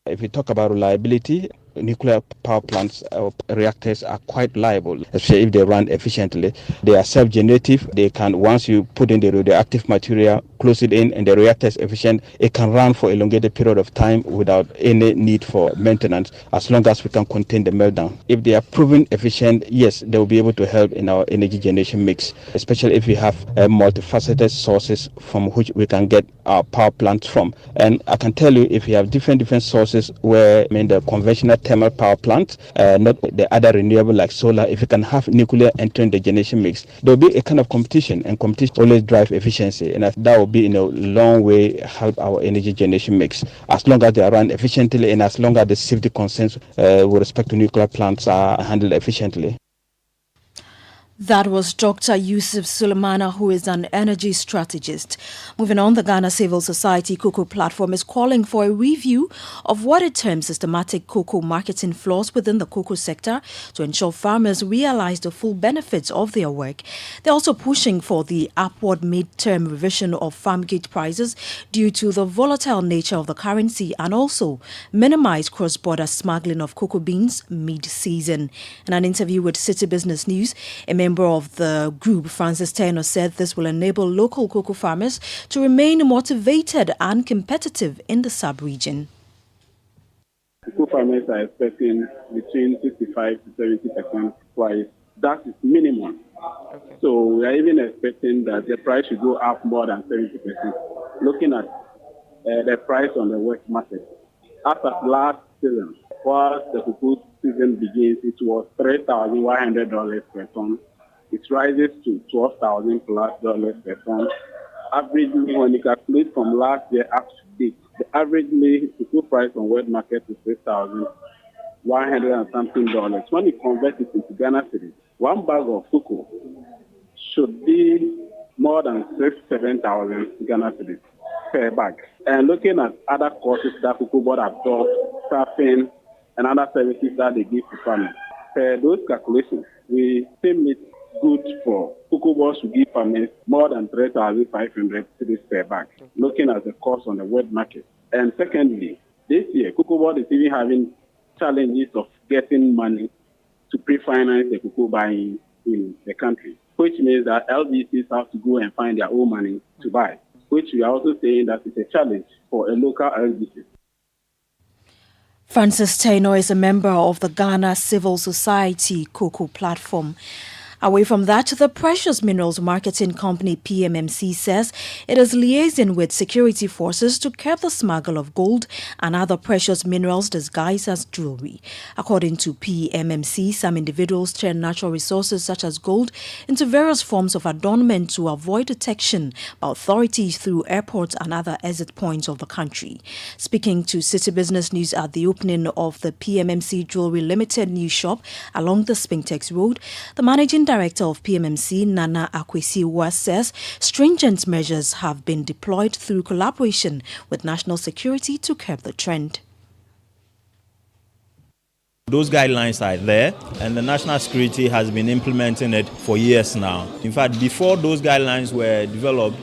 If we talk about reliability, nuclear power plants or reactors are quite reliable, especially if they run efficiently. They are self-generative. They can, once you put in the radioactive material, close it in, and the reactor is efficient, it can run for an elongated period of time without any need for maintenance, as long as we can contain the meltdown. If they are proven efficient, yes, they will be able to help in our energy generation mix, especially if we have multifaceted sources from which we can get our power plants from. And I can tell you, if we have different sources where, the conventional thermal power plants, not the other renewable like solar, if you can have nuclear entering the generation mix, there will be a kind of competition, and competition always drive efficiency, and that will be in a long way help our energy generation mix, as long as they are run efficiently and as long as the safety concerns with respect to nuclear plants are handled efficiently. That was Dr. Yusuf Sulemana, who is an energy strategist. Moving on, the Ghana Civil Society Cocoa Platform is calling for a review of what it terms systematic cocoa marketing flaws within the cocoa sector to ensure farmers realize the full benefits of their work. They're also pushing for the upward mid-term revision of farm gate prices due to the volatile nature of the currency, and also minimize cross-border smuggling of cocoa beans mid-season. In an interview with Citi Business News, a member of the group, Francis Taylor, said this will enable local cocoa farmers to remain motivated and competitive in the sub-region. Cocoa farmers are expecting between 65 to 70% price. That is minimum. Okay. So we are even expecting that the price should go up more than 70%. Looking at the price on the world market. After last season, once the cocoa season begins, it was $3,100 per ton. It rises to $12,000 plus per ton. Averagely, when you calculate from last year up to date, the averagely cocoa price on world market is $3,100 and something dollars. When you convert it into Ghana cedis, one bag of cocoa should be more than 7,000 Ghana cedis per bag. And looking at other costs that cocoa board absorbs, staffing, and other services that they give to farmers, per those calculations, we think it's good for cocoa boards to give farmers more than 3,500 cedis per bag, looking at the cost on the world market. And secondly, this year, cocoa board is even having challenges of getting money to pre-finance the cocoa buying in the country, which means that LDCs have to go and find their own money to buy, which we are also saying that it's a challenge for a local LDC. Francis Taylor is a member of the Ghana Civil Society Cocoa Platform. Away from that, the Precious Minerals Marketing Company PMMC says it is liaising with security forces to curb the smuggle of gold and other precious minerals disguised as jewelry. According to PMMC, some individuals turn natural resources such as gold into various forms of adornment to avoid detection by authorities through airports and other exit points of the country. Speaking to Citi Business News at the opening of the PMMC Jewelry Limited new shop along the Spintex Road, the managing director of PMMC, Nana Akwesiwa, says stringent measures have been deployed through collaboration with national security to curb the trend. Those guidelines are there, and the national security has been implementing it for years now. In fact, before those guidelines were developed,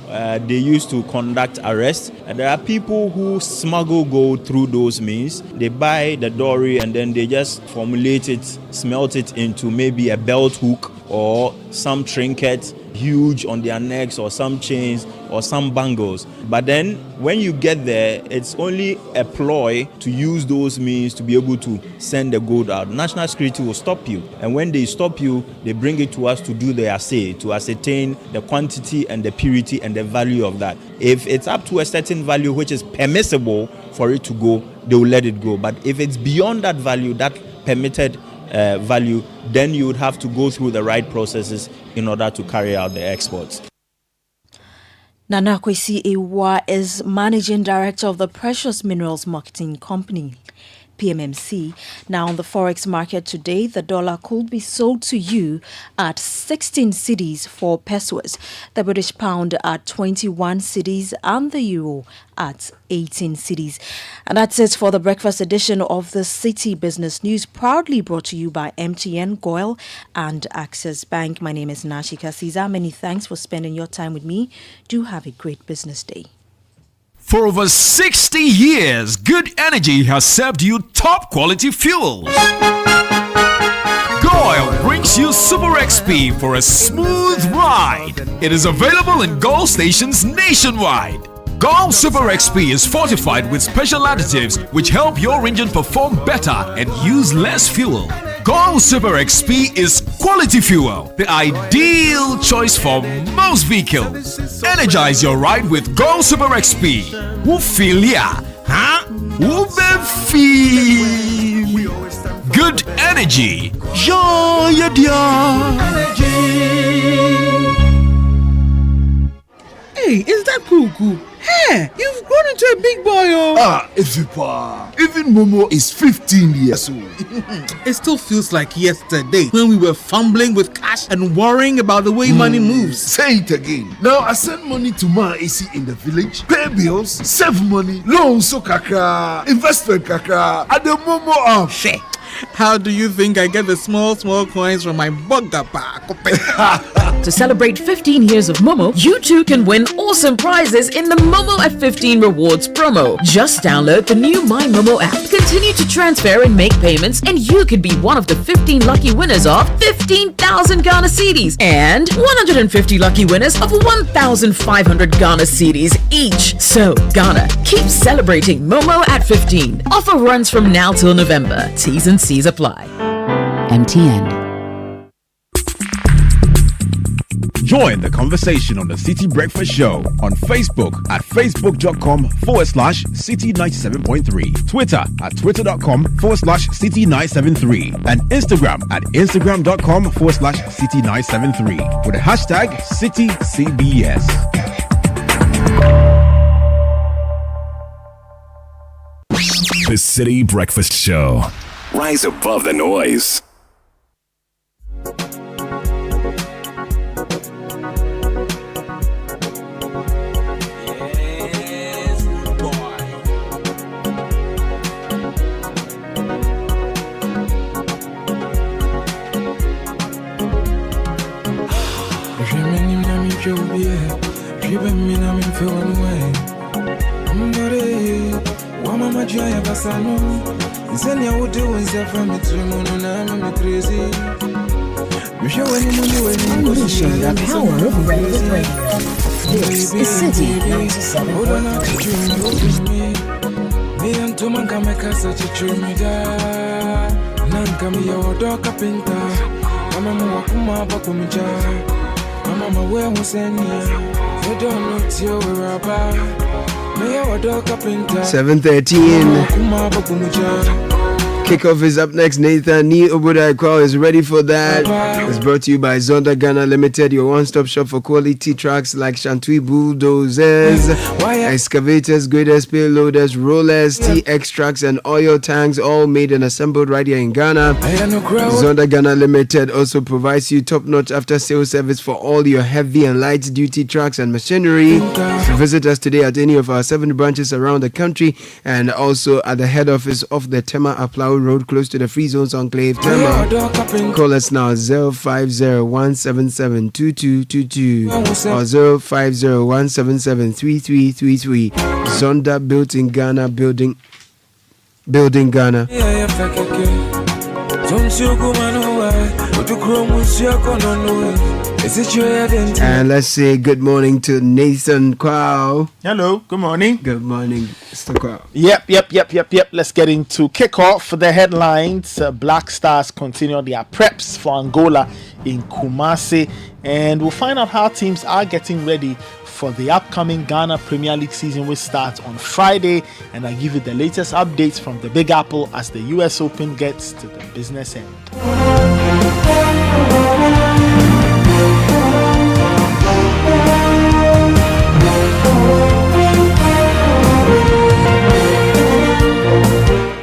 they used to conduct arrests. And there are people who smuggle gold through those means. They buy the dory and then they just formulate it, smelt it into maybe a belt hook or some trinket huge on their necks, or some chains or some bangles. But then when you get there, it's only a ploy to use those means to be able to send the gold out. National security will stop you, and when they stop you, they bring it to us to do the assay, to ascertain the quantity and the purity and the value of that. If it's up to a certain value which is permissible for it to go, they will let it go. But if it's beyond that value, that permitted value, then you would have to go through the right processes in order to carry out the exports. Nana Kwesi Ewa is Managing Director of the Precious Minerals Marketing Company, PMMC. Now, on the forex market today, the dollar could be sold to you at 16 cedis for pesos, the British pound at 21 cedis, and the euro at 18 cedis. And that's it for the breakfast edition of the Citi Business News, proudly brought to you by MTN, Goil, and Access Bank. My name is Nashika Caesar. Many thanks for spending your time with me. Do have a great business day. For over 60 years, Good Energy has served you top quality fuels. Goil brings you Super XP for a smooth ride. It is available in Goil stations nationwide. Goil Super XP is fortified with special additives which help your engine perform better and use less fuel. Goil Super XP is quality fuel, the ideal choice for most vehicles. Energize your ride with Goil Super XP. Who feel ya? Huh? Who feel? Good energy. Joy, energy. Hey, is that Kuku? Hey, you've grown into a big boy, oh! Ah, Evipa. Even Momo is 15 years old. It still feels like yesterday when we were fumbling with cash and worrying about the way money moves. Say it again. Now I send money to my AC in the village, pay bills, save money, loans so kaka, investment kaka, at the Momo app. Shit. How do you think I get the small coins from my bugger pack? To celebrate 15 years of Momo, you too can win awesome prizes in the Momo at 15 Rewards promo. Just download the new My Momo app, continue to transfer and make payments, and you could be one of the 15 lucky winners of 15,000 Ghana cedis and 150 lucky winners of 1,500 Ghana cedis each. So, Ghana, keep celebrating Momo at 15. Offer runs from now till November. T's and C's apply. MTN. Join the conversation on the Citi Breakfast Show on Facebook at facebook.com/Citi97.3, Twitter at twitter.com/Citi973, and Instagram at instagram.com/Citi973 with the hashtag CitiCBS. The Citi Breakfast Show. Rise above the noise. Unleashing the power of relevant radio. This is Citi 7:13. Kickoff is up next. Nathan Ni Obudaikwa is ready for that. It's brought to you by Zonda Ghana Limited, your one-stop shop for quality trucks like Shantui bulldozers, excavators, graders, payloaders, rollers, TX trucks, and oil tanks, all made and assembled right here in Ghana. Zonda Ghana Limited also provides you top-notch after-sales service for all your heavy and light-duty trucks and machinery. Visit us today at any of our 7 branches around the country, and also at the head office of the Tema Aplau Road, close to the Free Zones Enclave, Tema. Call us now 050-177-2222 or 050-177-3333. Zonda, built in Ghana, building Ghana. And let's say good morning to Nathan Kwao. Hello, good morning. Good morning, Mr. Kwao. Yep. Let's get into kickoff for the headlines. Black Stars continue their preps for Angola in Kumasi, and we'll find out how teams are getting ready for the upcoming Ghana Premier League season, which starts on Friday. And I give you the latest updates from the Big Apple as the US Open gets to the business end.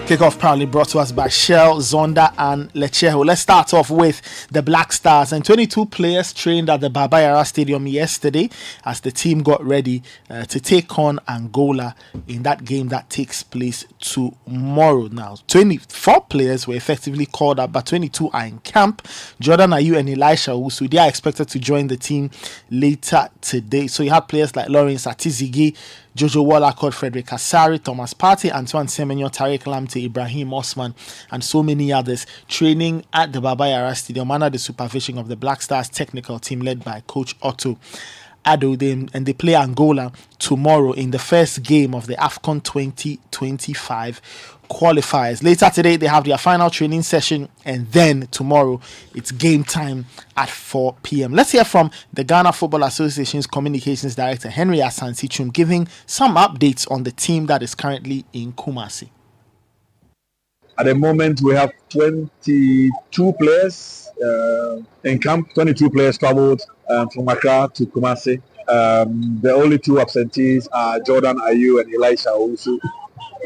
Kickoff proudly brought to us by Shell, Zonda and Lechejo. Let's start off with the Black Stars. And 22 players trained at the Baba Yara Stadium yesterday as the team got ready to take on Angola in that game that takes place tomorrow. Now, 24 players were effectively called up, but 22 are in camp. Jordan Ayew and Elisha Owusu, they are expected to join the team later today. So you have players like Lawrence Atizigi, Jojo Wallacott, Frederick Asari, Thomas Partey, Antoine Semenyo, Tariq Lamte, Ibrahim Osman, and so many others training at the Baba Yara Stadium under the supervision of the Black Stars technical team led by Coach Otto Addo. And they play Angola tomorrow in the first game of the AFCON 2025 qualifiers. Later today, they have their final training session, and then tomorrow it's game time at 4 p.m. Let's hear from the Ghana Football Association's Communications Director, Henry Asantichum, giving some updates on the team that is currently in Kumasi. At the moment, we have 22 players in camp. 22 players traveled from Accra to Kumasi. The only two absentees are Jordan Ayew and Elisha Owusu.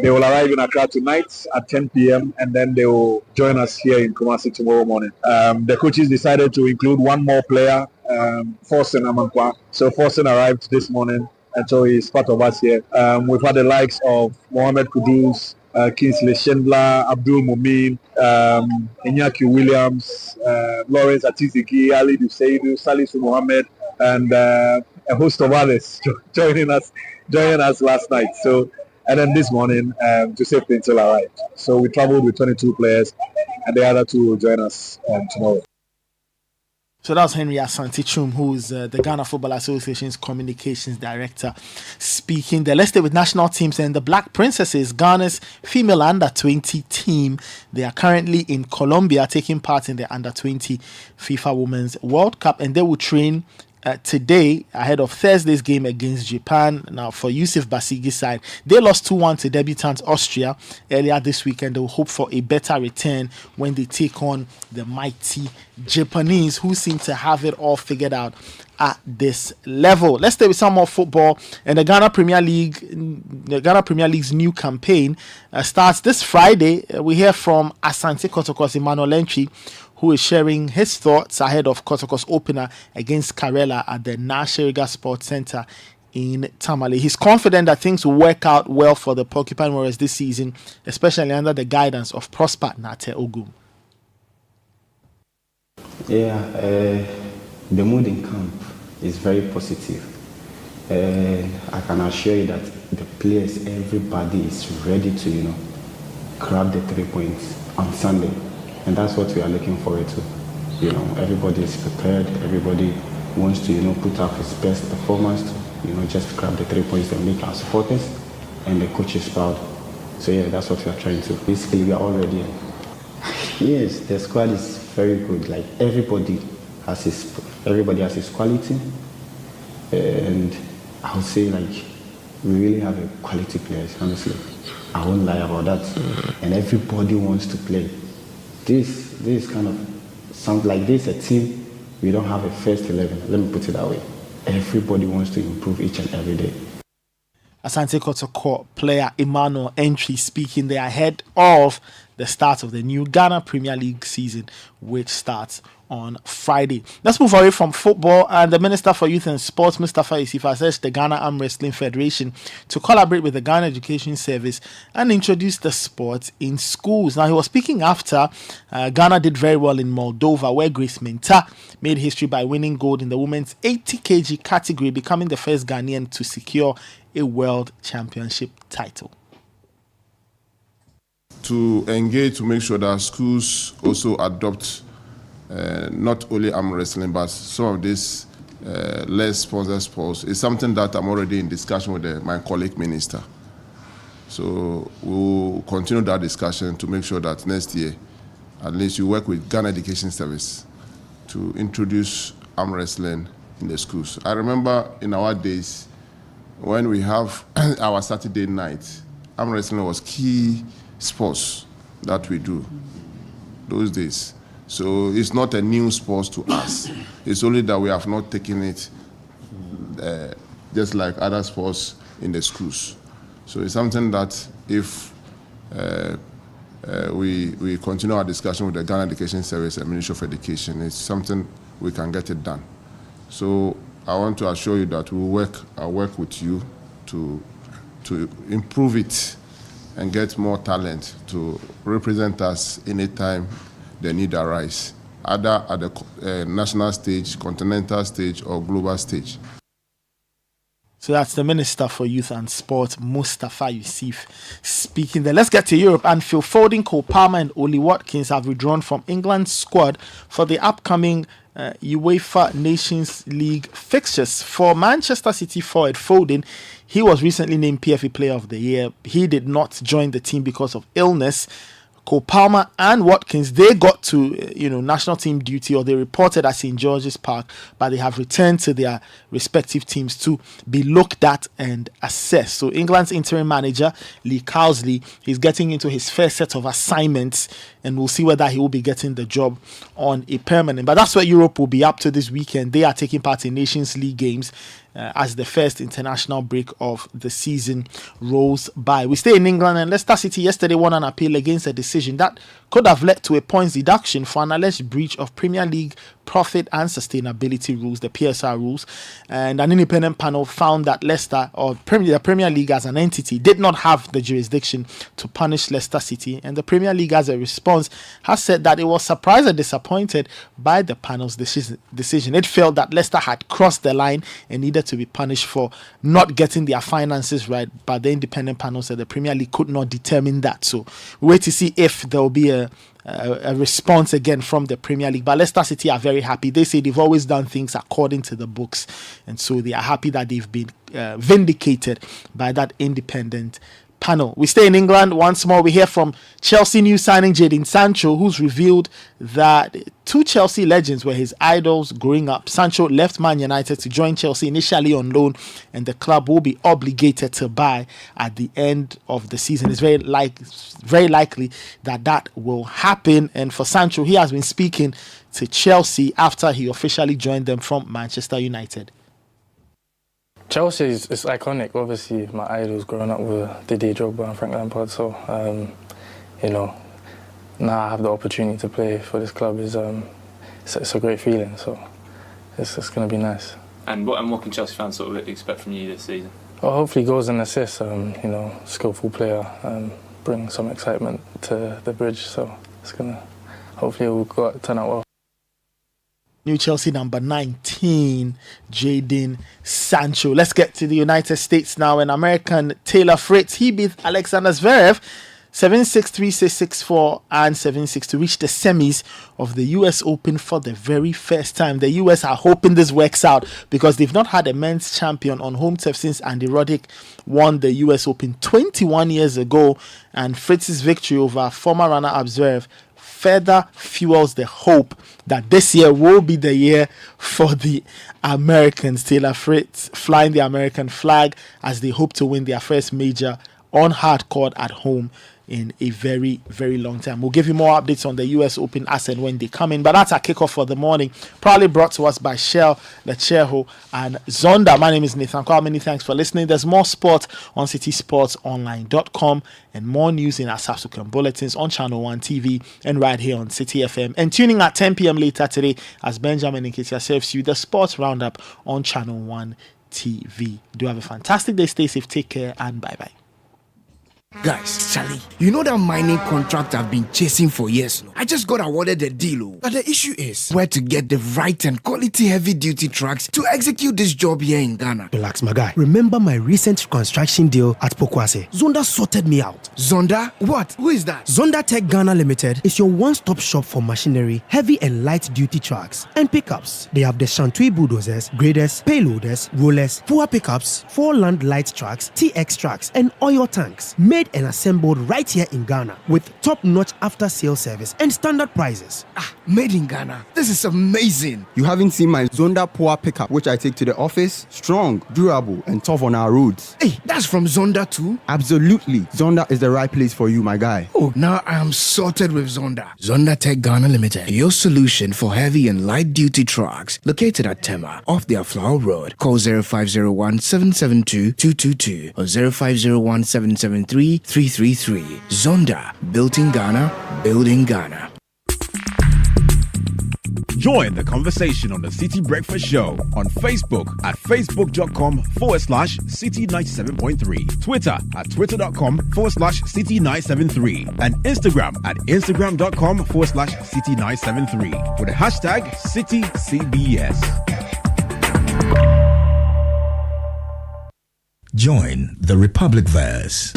They will arrive in Accra tonight at 10 p.m. and then they will join us here in Kumasi tomorrow morning. The coaches decided to include one more player, Forsen Amankwa. So Forsen arrived this morning, and so he's part of us here. We've had the likes of Mohamed Kudus, Kingsley Schindler, Abdul Mumin, Inyaki Williams, Lawrence Atizigi, Ali Duseidu, Salisu Mohammed, and a host of others joining us last night. So, and then this morning, Joseph Pintel arrived. So we traveled with 22 players, and the other two will join us tomorrow. So that's Henry Asantichum, who is the Ghana Football Association's Communications Director, speaking there. Let's stay with national teams and the Black Princesses, Ghana's female under-20 team. They are currently in Colombia taking part in the under-20 FIFA Women's World Cup, and they will train today ahead of Thursday's game against Japan. Now, for Yusuf Basigi's side, they lost 2-1 to debutant Austria earlier this weekend. They will hope for a better return when they take on the mighty Japanese, who seem to have it all figured out at this level. Let's stay with some more football. And the Ghana Premier League's new campaign starts this Friday. We hear from Asante Kotoko's Emmanuel Entry, who is sharing his thoughts ahead of Kotoko's opener against Karela at the Nashiriga Sports Center in Tamale. He's confident that things will work out well for the Porcupine Warriors this season, especially under the guidance of Prosper Nate Ogum. Yeah, the mood in camp is very positive. I can assure you that the players, everybody is ready to, grab the 3 points on Sunday. And that's what we are looking forward to. Everybody is prepared. Everybody wants to, put up his best performance to, just grab the 3 points and make our supporters and the coaches proud. So yeah, that's what we are trying to. Basically, we are all ready. Yes, the squad is very good. Like everybody has his quality, and I would say we really have a quality players. Honestly, I won't lie about that. And everybody wants to play. This kind of sounds like this a team. We don't have a first 11. Let me put it that way. Everybody wants to improve each and every day. Asante Kotoko player Emmanuel Entry speaking there ahead of the start of the new Ghana Premier League season, which starts on Friday. Let's move away from football, and the Minister for Youth and Sports, Mustafa Isifa, urged the Ghana Arm Wrestling Federation to collaborate with the Ghana Education Service and introduce the sport in schools. Now, he was speaking after Ghana did very well in Moldova, where Grace Menta made history by winning gold in the women's 80 kg category, becoming the first Ghanaian to secure a world championship title. To engage to make sure that schools also adopt not only arm wrestling, but some of these less sponsored sports is something that I'm already in discussion with my colleague minister. So we'll continue that discussion to make sure that next year, at least you work with Ghana Education Service to introduce arm wrestling in the schools. I remember in our days when we have our Saturday night, arm wrestling was key sports that we do those days. So it's not a new sport to us. It's only that we have not taken it just like other sports in the schools. So it's something that if we continue our discussion with the Ghana Education Service and Ministry of Education, it's something we can get it done. So I want to assure you that I'll work with you to improve it and get more talent to represent us anytime the need arise, either at the national stage, continental stage, or global stage. So that's the Minister for Youth and Sport, Mustafa Yusuf, speaking there. Let's get to Europe. And Phil Foden, Cole Palmer, and Oli Watkins have withdrawn from England's squad for the upcoming UEFA Nations League fixtures. For Manchester City forward Foden, he was recently named PFA Player of the Year. He did not join the team because of illness. Cole Palmer and Watkins, they got to national team duty, or they reported at St. George's Park, but they have returned to their respective teams to be looked at and assessed. So England's interim manager, Lee Cowsley, is getting into his first set of assignments, and we'll see whether he will be getting the job on a permanent. But that's what Europe will be up to this weekend. They are taking part in Nations League games as the first international break of the season rolls by. We stay in England, and Leicester City yesterday won an appeal against a decision that could have led to a points deduction for an alleged breach of Premier League profit and sustainability rules, the PSR rules. And an independent panel found that Leicester, or the Premier League as an entity, did not have the jurisdiction to punish Leicester City. And the Premier League, as a response, has said that it was surprised and disappointed by the panel's decision. It felt that Leicester had crossed the line and needed to be punished for not getting their finances right, but the independent panel said the Premier League could not determine that. So we wait to see if there will be a response again from the Premier League. But Leicester City are very happy. They say they've always done things according to the books, and so they are happy that they've been vindicated by that independent panel. We stay in England once more. We hear from Chelsea new signing Jadon Sancho, who's revealed that two Chelsea legends were his idols growing up. Sancho left Man United to join Chelsea initially on loan, and the club will be obligated to buy at the end of the season. It's very likely that will happen. And for Sancho, he has been speaking to Chelsea after he officially joined them from Manchester United. Chelsea is iconic. Obviously, my idols growing up with Didier Drogba and Frank Lampard. So, now I have the opportunity to play for this club. It's a great feeling. So, it's going to be nice. And what can Chelsea fans sort of expect from you this season? Well, hopefully goals and assists. Skillful player, bring some excitement to the bridge. So, hopefully it will turn out well. New Chelsea number 19, Jadon Sancho. Let's get to the United States now. And American Taylor Fritz, he beat Alexander Zverev 7-6, 3-6, 6-4 and 7-6 to reach the semis of the US Open for the very first time. The US are hoping this works out because they've not had a men's champion on home turf since Andy Roddick won the US Open 21 years ago. And Fritz's victory over former runner-up Zverev further fuels the hope that this year will be the year for the Americans. Taylor Fritz flying the American flag as they hope to win their first major on hard court at home in a very, very long time. We'll give you more updates on the US Open as and when they come in. But that's our kickoff for the morning. Proudly brought to us by Shell, Lecheho, and Zonda. My name is Nathan Kwame. Many thanks for listening. There's more sport on citysportsonline.com and more news in our subsequent bulletins on Channel 1 TV and right here on Citi FM. And tuning at 10 p.m. later today as Benjamin Nketia serves you the sports roundup on Channel 1 TV. Do have a fantastic day. Stay safe. Take care and bye-bye. Guys, Charlie, you know that mining contract I've been chasing for years now? I just got awarded the deal. But the issue is where to get the right and quality heavy-duty trucks to execute this job here in Ghana. Relax, my guy. Remember my recent construction deal at Pokwase? Zonda sorted me out. Zonda? What? Who is that? Zonda Tech Ghana Limited is your one-stop shop for machinery, heavy and light-duty trucks, and pickups. They have the Shantui bulldozers, graders, payloaders, rollers, power pickups, 4-land light trucks, TX trucks, and oil tanks. Made and assembled right here in Ghana with top-notch after-sale service and standard prices. Made in Ghana. This is amazing. You haven't seen my Zonda Power pickup, which I take to the office? Strong, durable, and tough on our roads. Hey, that's from Zonda too? Absolutely. Zonda is the right place for you, my guy. Oh, now I am sorted with Zonda. Zonda Tech Ghana Limited, your solution for heavy and light-duty trucks. Located at Tema, off the Aflao Road. Call 0501-772-222 or 0501-773-333. Zonda, built in Ghana, building Ghana. Join the conversation on the Citi Breakfast Show on Facebook at facebook.com/Citi97.3, Twitter at twitter.com/Citi973, and Instagram at instagram.com/Citi973 with the hashtag CitiCBS. Join the Republic Verse.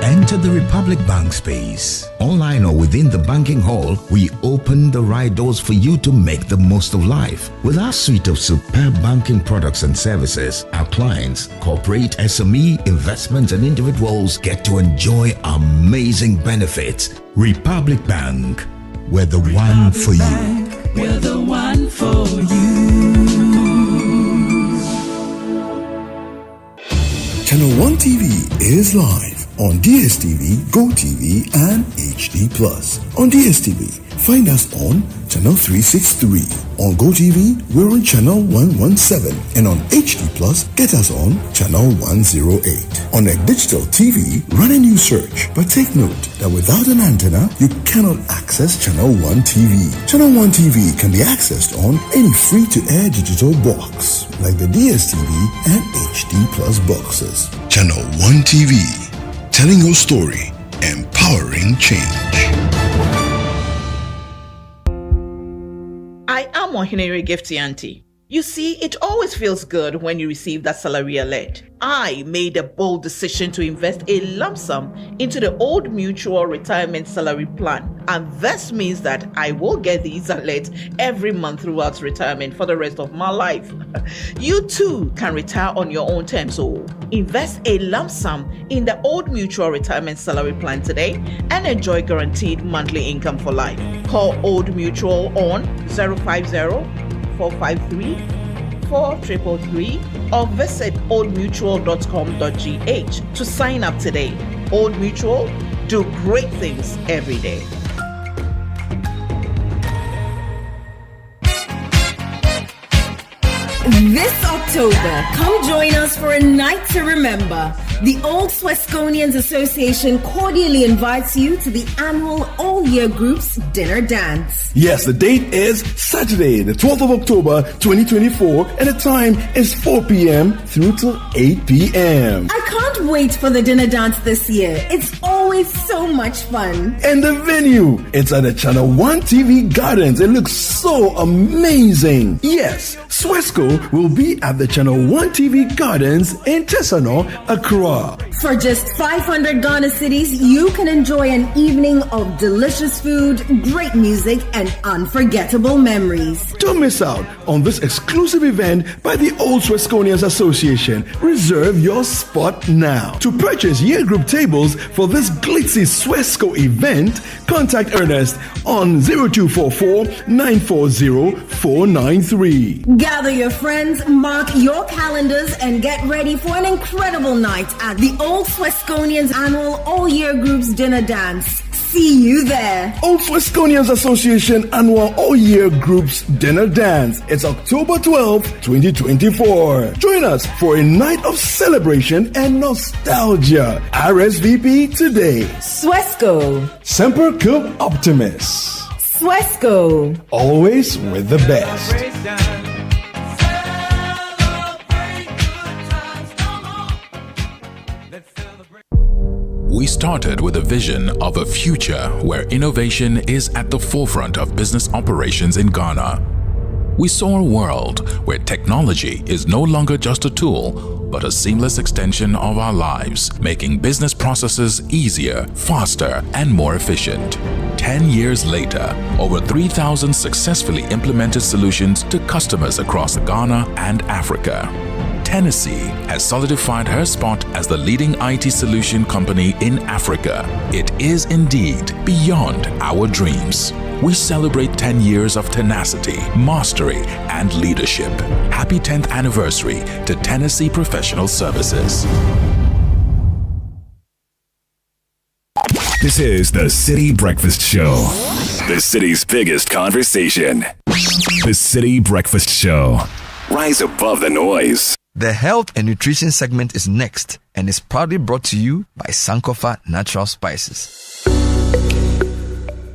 Enter the Republic Bank space. Online or within the banking hall, we open the right doors for you to make the most of life. With our suite of superb banking products and services, our clients, corporate, SME, investments, and individuals get to enjoy amazing benefits. Republic Bank, we're the one for you. We're the one for you. Channel 1 TV is live on DSTV, GoTV, and HD+. On DSTV, find us on Channel 363. On GoTV, we're on Channel 117. And on HD+, get us on Channel 108. On a digital TV, run a new search. But take note that without an antenna, you cannot access Channel 1 TV. Channel 1 TV can be accessed on any free-to-air digital box, like the DSTV and HD+ boxes. Channel 1 TV. Telling your story, empowering change. I am Ohinere Gifty Auntie. You see, it always feels good when you receive that salary alert. I made a bold decision to invest a lump sum into the Old Mutual Retirement Salary Plan. And this means that I will get these alerts every month throughout retirement for the rest of my life. You too can retire on your own terms. So invest a lump sum in the Old Mutual Retirement Salary Plan today and enjoy guaranteed monthly income for life. Call Old Mutual on 050-453-4333 or visit oldmutual.com.gh to sign up today. Old Mutual, do great things every day. This October, come join us for a night to remember. The Old Swesconians Association cordially invites you to the annual all-year groups dinner dance. Yes, the date is Saturday, the 12th of October, 2024, and the time is 4 p.m. through to 8 p.m. I can't wait for the dinner dance this year. It's always so much fun. And the venue, it's at the Channel 1 TV Gardens. It looks so amazing. Yes, Swesco will be at the Channel 1 TV Gardens in Tesano, Accra. For just 500 Ghana cedis, you can enjoy an evening of delicious food, great music, and unforgettable memories. Don't miss out on this exclusive event by the Old Swesconians Association. Reserve your spot now. To purchase year group tables for this glitzy Swesco event, contact Ernest on 0244-940-493. Gather your friends, mark your calendars, and get ready for an incredible night at the Old Swesconians Annual All-Year Groups Dinner Dance. See you there. Old Swesconians Association Annual All-Year Groups Dinner Dance. It's October 12th, 2024. Join us for a night of celebration and nostalgia. RSVP today. Swesco. Semper Cum Optimus. Swesco. Always with the best. We started with a vision of a future where innovation is at the forefront of business operations in Ghana. We saw a world where technology is no longer just a tool, but a seamless extension of our lives, making business processes easier, faster, and more efficient. 10 years later, over 3,000 successfully implemented solutions to customers across Ghana and Africa. Tennessee has solidified her spot as the leading IT solution company in Africa. It is indeed beyond our dreams. We celebrate 10 years of tenacity, mastery, and leadership. Happy 10th anniversary to Tennessee Professional Services. This is the Citi Breakfast Show, the city's biggest conversation. The Citi Breakfast Show. Rise above the noise. The health and nutrition segment is next and is proudly brought to you by Sankofa Natural Spices.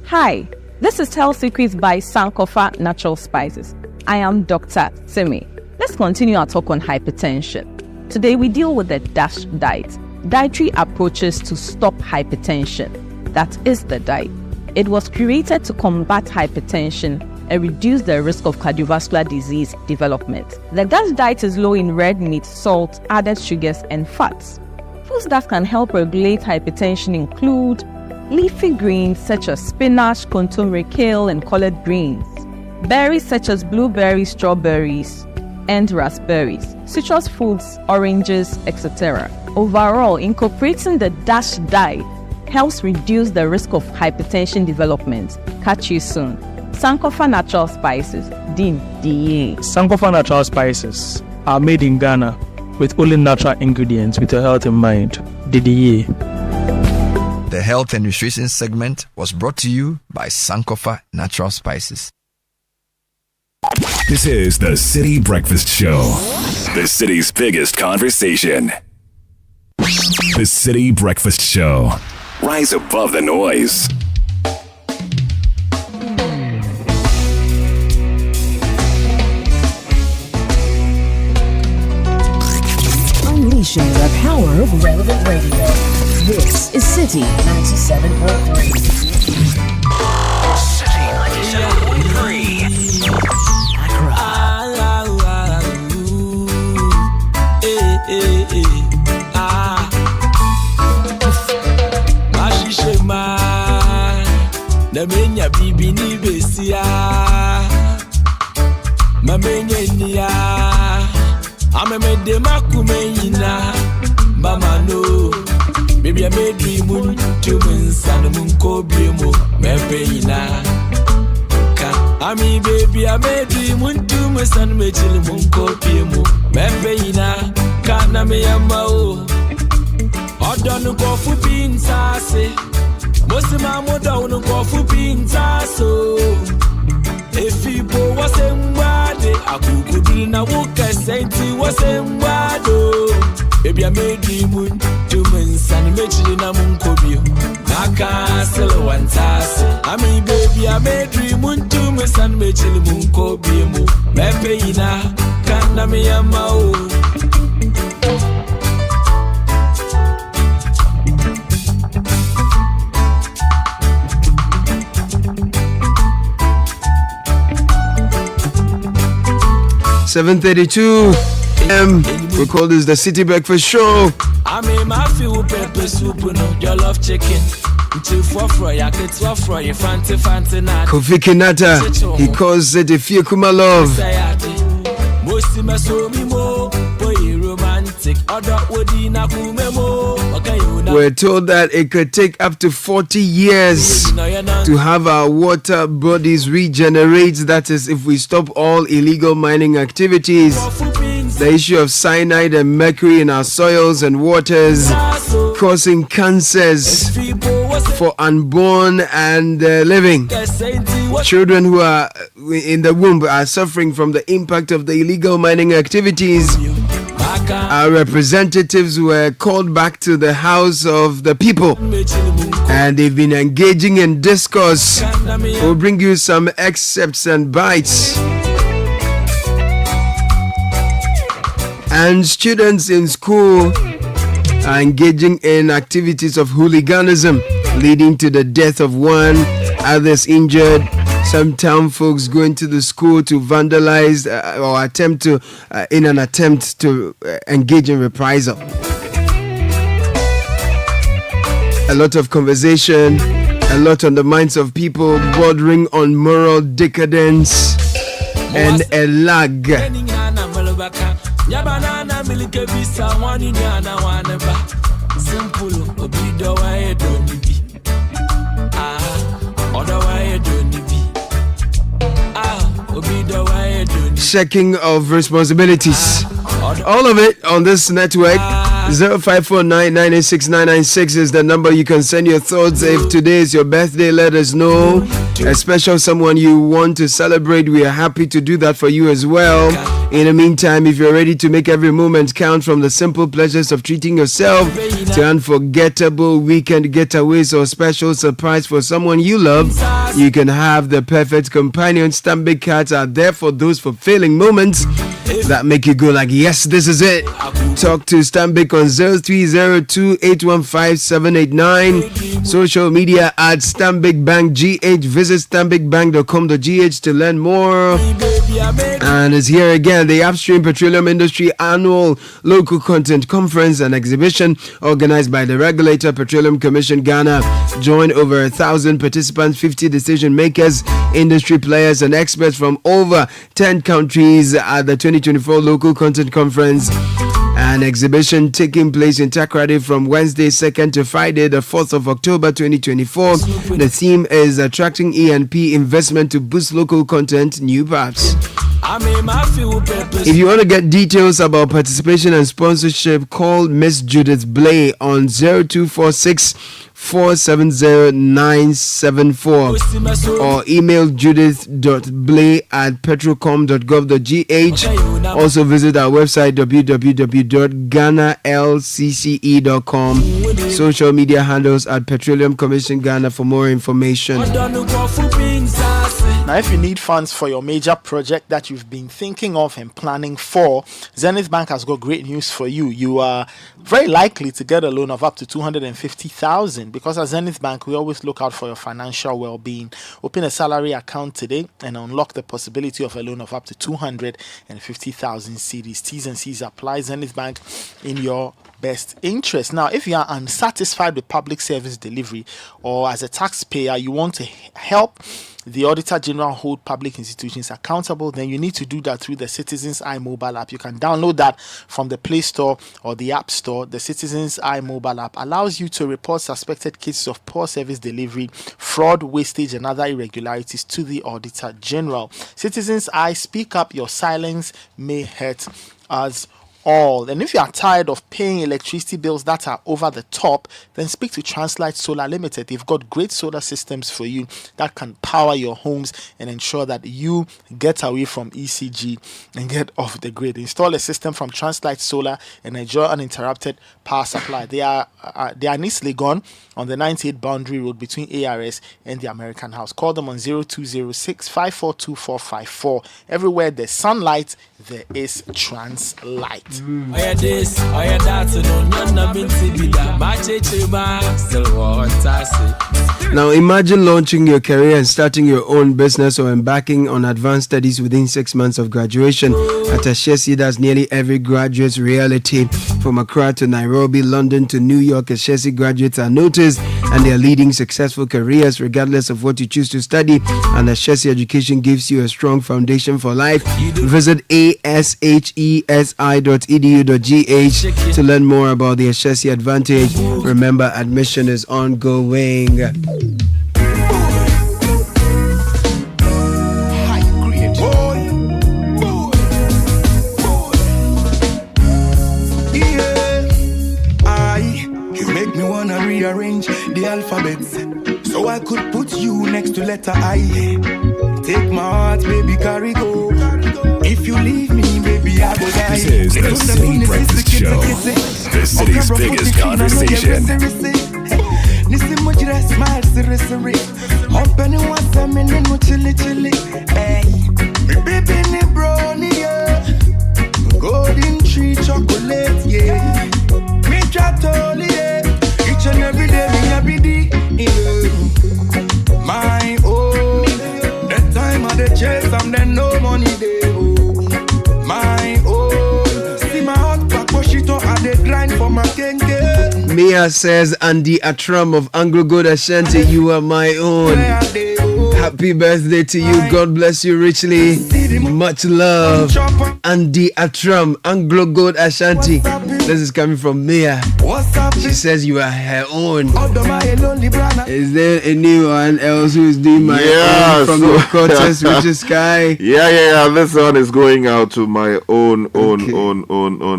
Hi, this is Health Secrets by Sankofa Natural Spices. I am Dr. Simi. Let's continue our talk on hypertension. Today we deal with the DASH diet, dietary approaches to stop hypertension. That is the diet. It was created to combat hypertension and reduce the risk of cardiovascular disease development. The DASH diet is low in red meat, salt, added sugars, and fats. Foods that can help regulate hypertension include leafy greens such as spinach, kontomire, kale, and collard greens, berries such as blueberries, strawberries, and raspberries, citrus fruits, oranges, etc. Overall, incorporating the DASH diet helps reduce the risk of hypertension development. Catch you soon. Sankofa Natural Spices, DIA. Sankofa Natural Spices are made in Ghana with only natural ingredients with your health in mind. DIA. The health and nutrition segment was brought to you by Sankofa Natural Spices. This is the Citi Breakfast Show, the city's biggest conversation. The Citi Breakfast Show. Rise above the noise. Unleashing the power of relevant radio. This is Citi 97.3. Citi 97.3. Namenya bibi ni besia mamenya niya amemede makumenyina bamano baby I made dream to mensan munko biemo mepeyina ka ami baby I made dream to mensan mechil munko biemo mepeyina ka na me yamba o odonu ko fu pinsase Mosima moda unu kofu pinta so Efipo wasembade akukudiri na wuka senti wasembado Baby I made dream to mensan mechili na munkobio Naka selo wantase Ami baby I made dream to mensan mechili munkobio mu Mepe ina kana me yama o 7:32 a.m. We call this the Citi Breakfast Show. I mean, my feel pepper soup, no, your love chicken. Kofi Kinata, he calls it if you come love. We're told that it could take up to 40 years to have our water bodies regenerate. That is, if we stop all illegal mining activities. The issue of cyanide and mercury in our soils and waters causing cancers for unborn and living. Children who are in the womb are suffering from the impact of the illegal mining activities. Our representatives were called back to the House of the People and they've been engaging in discourse. We'll bring you some excerpts and bites. And students in school are engaging in activities of hooliganism, leading to the death of one, others injured. Some town folks going to the school to vandalize or attempt to engage in reprisal. A lot of conversation, a lot on the minds of people, bordering on moral decadence and a lag. Checking of responsibilities. All of it on this network. 0549986996 is the number you can send your thoughts. If today is your birthday, let us know. A special someone you want to celebrate, we are happy to do that for you as well. In the meantime, if you're ready to make every moment count, from the simple pleasures of treating yourself to unforgettable weekend getaways or special surprise for someone you love, you can have the perfect companion. Stanbic cards are there for those fulfilling moments that make you go like, yes, this is it. Talk to Stanbic on 0302815789. Social media at Stanbic Bank GH. Visit stanbicbank.com.gh to learn more. And it's here again, the Upstream Petroleum Industry Annual Local Content Conference and Exhibition organized by the Regulator Petroleum Commission Ghana. Join over 1,000 participants, 50 decision makers, industry players and experts from over 10 countries at the 2024 Local Content Conference and Exhibition taking place in Takoradi from Wednesday 2nd to Friday the 4th of October 2024. The theme is attracting E&P investment to boost local content, new paths. If you want to get details about participation and sponsorship, call Miss Judith Blay on 0246 470-974 or email judith.blay@petrocom.gov.gh. Also visit our website www.ghanalcce.com. Social media handles at Petroleum Commission Ghana for more information. Now, if you need funds for your major project that you've been thinking of and planning for, Zenith Bank has got great news for you. You are very likely to get a loan of up to 250,000 because at Zenith Bank, we always look out for your financial well-being. Open a salary account today and unlock the possibility of a loan of up to 250,000 cedis. T's and C's apply. Zenith Bank in your best interest. Now, if you are unsatisfied with public service delivery or as a taxpayer, you want to help the Auditor General hold public institutions accountable, then you need to do that through the Citizens Eye mobile app. You can download that from the Play Store or the App Store. The Citizens Eye mobile app allows you to report suspected cases of poor service delivery, fraud, wastage, and other irregularities to the Auditor General. Citizens Eye, speak up. Your silence may hurt us all. And if you are tired of paying electricity bills that are over the top, then speak to Translight Solar Limited. They've got great solar systems for you that can power your homes and ensure that you get away from ECG and get off the grid. Install a system from Translight Solar and enjoy uninterrupted power supply. They are in East Legon on the 98 Boundary Road between ARS and the American House. Call them on 0206 542454. Everywhere there's sunlight, there is Translight. Now imagine launching your career and starting your own business or embarking on advanced studies within 6 months of graduation. At Ashesi, that's nearly every graduate's reality. From Accra to Nairobi, London to New York, Ashesi graduates are noticed and they are leading successful careers regardless of what you choose to study. And Ashesi Education gives you a strong foundation for life. Visit ashesi.edu.gh to learn more about the Ashesi Advantage. Remember, admission is ongoing. Rearrange the alphabets so I could put you next to letter I. Take my heart, baby, carry go. If you leave me, baby, I will die. This is the Citi Breakfast Show, the city's biggest conversation. Golden tree chocolate, yeah. Me try to Mia says, Andy Atram of Anglo Gold Ashanti, you are my own. Happy birthday to you. God bless you richly. Much love. Andy Atram, Anglo Gold Ashanti. This is coming from Mia. She says you are her own. Is there anyone else who is doing my own from your quarters, Richard Sky? Yeah. This one is going out to my own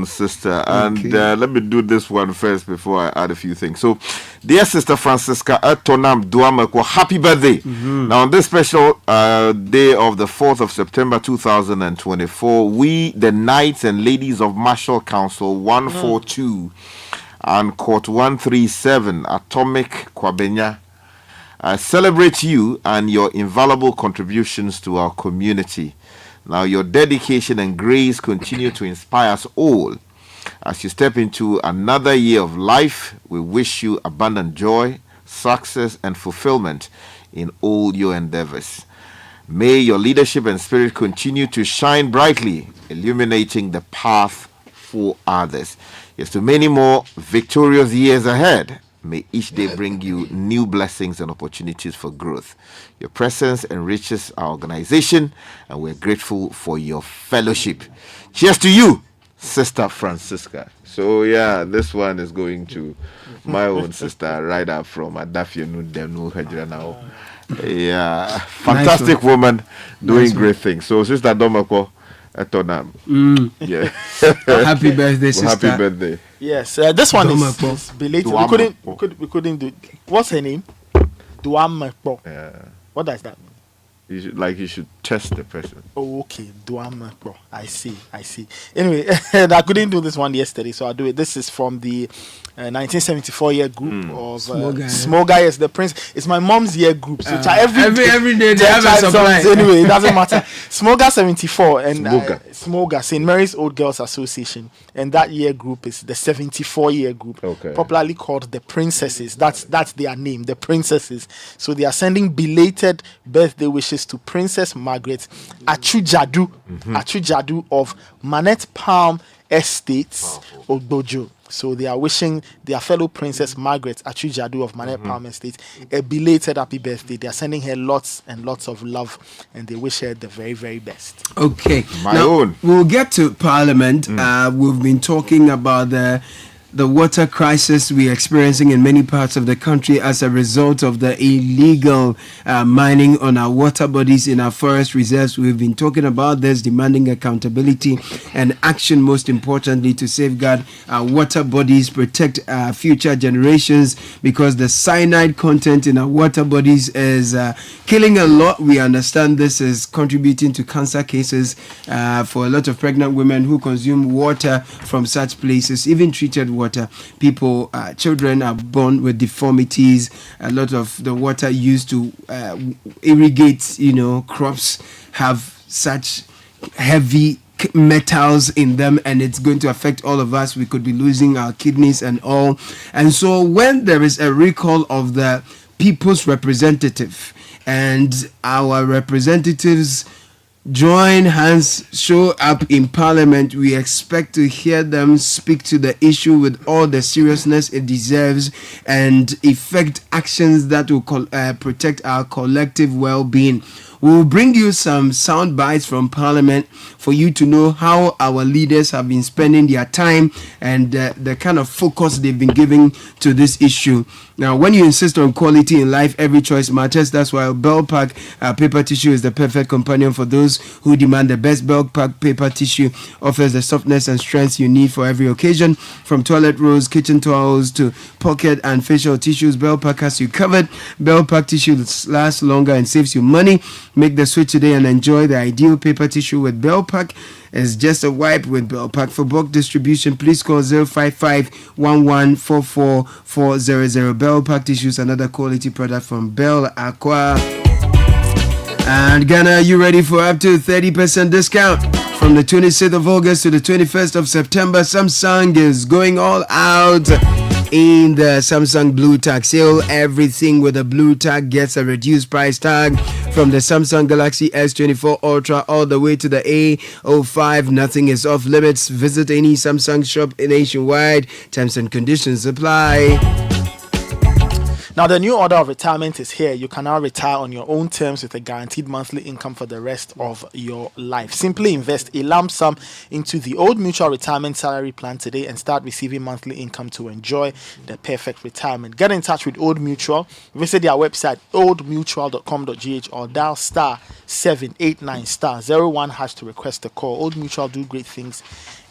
sister. And let me do this one first before I add a few things. So, dear Sister Francisca Etonam Duameko, happy birthday. Now, on this special day of the 4th of September 2024, we, the Knights and Ladies of Marshall Council 142 and Court 137, Atomic Kwabenya, celebrate you and your invaluable contributions to our community. Now, your dedication and grace continue to inspire us all. As you step into another year of life, we wish you abundant joy, success, and fulfillment in all your endeavors. May your leadership and spirit continue to shine brightly, illuminating the path for others. Yes, to many more victorious years ahead. May each day bring you new blessings and opportunities for growth. Your presence enriches our organization, and we're grateful for your fellowship. Cheers to you, Sister Francisca. So yeah, this one is going to my own sister right up from Adafia Nudenu Hajranao. Yeah, fantastic nice woman doing nice great things. So Sister Domako Etonam. Yeah. Happy birthday, sister. Happy birthday. Yes, this one is belated. We couldn't do. What's her name? Duamako. Yeah. What does that mean? You should test the person. Oh, okay. Duamako. I see. Anyway, I couldn't do this one yesterday, so I'll do it. This is from the 1974 year group of Smoga is the prince. It's my mom's year group. So every day they have a surprise. Anyway, it doesn't matter. Smoga 74 and Smoga, St. Mary's Old Girls Association, and that year group is the 74 year group, popularly called the Princesses. That's their name, the Princesses. So they are sending belated birthday wishes to Princess Margaret Achujadu, Achujadu of Manette Palm Estates, Ogbojo. So they are wishing their fellow Princess Margaret Achujadu of Manette Palm Estate a belated happy birthday. They are sending her lots and lots of love, and they wish her the very, very best. Okay. My own. We'll get to Parliament. We've been talking about the water crisis we're experiencing in many parts of the country as a result of the illegal mining on our water bodies in our forest reserves. We've been talking about this, demanding accountability and action, most importantly, to safeguard our water bodies, protect our future generations, because the cyanide content in our water bodies is killing a lot. We understand this is contributing to cancer cases for a lot of pregnant women who consume water from such places, even treated water. People, children are born with deformities. A lot of the water used to irrigate, crops have such heavy metals in them, and it's going to affect all of us. We could be losing our kidneys and all. And so when there is a recall of the people's representative and our representatives join hands, show up in Parliament, we expect to hear them speak to the issue with all the seriousness it deserves and effect actions that will protect our collective well-being. We'll bring you some sound bites from Parliament for you to know how our leaders have been spending their time and the kind of focus they've been giving to this issue. Now, when you insist on quality in life, every choice matters. That's why Bell Pack paper tissue is the perfect companion for those who demand the best. Bell Pack paper tissue offers the softness and strength you need for every occasion. From toilet rolls, kitchen towels to pocket and facial tissues, Bell Pack has you covered. Bell Pack tissue lasts longer and saves you money. Make the switch today and enjoy the ideal paper tissue with Bell Pack. It's just a wipe with Bell Pack. For bulk distribution, please call 055-1144-4400. Bell Pack tissues, another quality product from Bell Aqua. And Ghana, are you ready for up to 30% discount? From the 26th of August to the 21st of September, Samsung is going all out in the Samsung Blue Tag sale. Everything with a Blue Tag gets a reduced price tag, from the Samsung Galaxy S24 Ultra all the way to the A05. Nothing is off limits. Visit any Samsung shop nationwide. Terms and conditions apply. Now, the new order of retirement is here. You can now retire on your own terms with a guaranteed monthly income for the rest of your life. Simply invest a lump sum into the Old Mutual Retirement Salary Plan today and start receiving monthly income to enjoy the perfect retirement. Get in touch with Old Mutual. Visit their website, oldmutual.com.gh, or dial *789*01# to request a call. Old Mutual do great things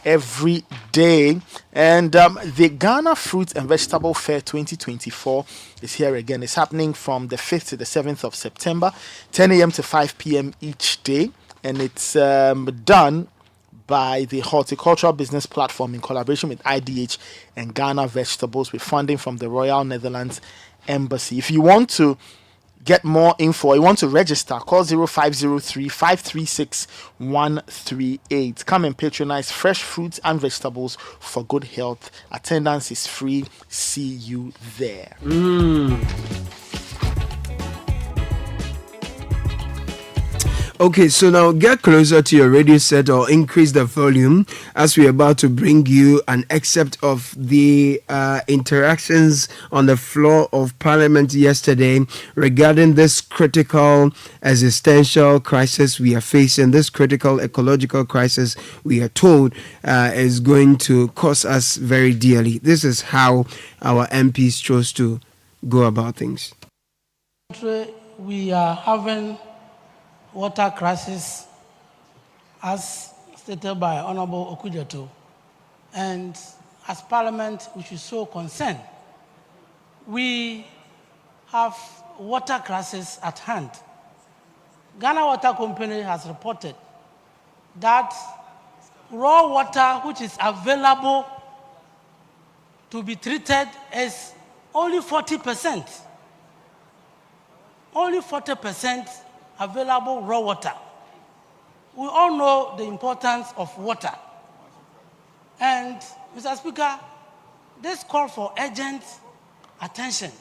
every day. And the Ghana Fruit and Vegetable Fair 2024 is here again. It's happening from the 5th to the 7th of September, 10 a.m. to 5 p.m. each day, and it's done by the Horticultural Business Platform in collaboration with IDH and Ghana Vegetables, with funding from the Royal Netherlands Embassy. If you want to get more info, you want to register, call 0503-536-138. Come and patronize fresh fruits and vegetables for good health. Attendance is free. See you there. Okay, so now get closer to your radio set or increase the volume as we're about to bring you an excerpt of the interactions on the floor of Parliament yesterday regarding this critical existential crisis we are facing. This critical ecological crisis, we are told, is going to cost us very dearly. This is how our MPs chose to go about things. We are having water crisis, as stated by Honorable Okujeto, and as Parliament, we should show concern. We have water crisis at hand. Ghana Water Company has reported that raw water which is available to be treated is only 40%. Only 40% available raw water. We all know the importance of water. And, Mr. Speaker, this call for urgent attention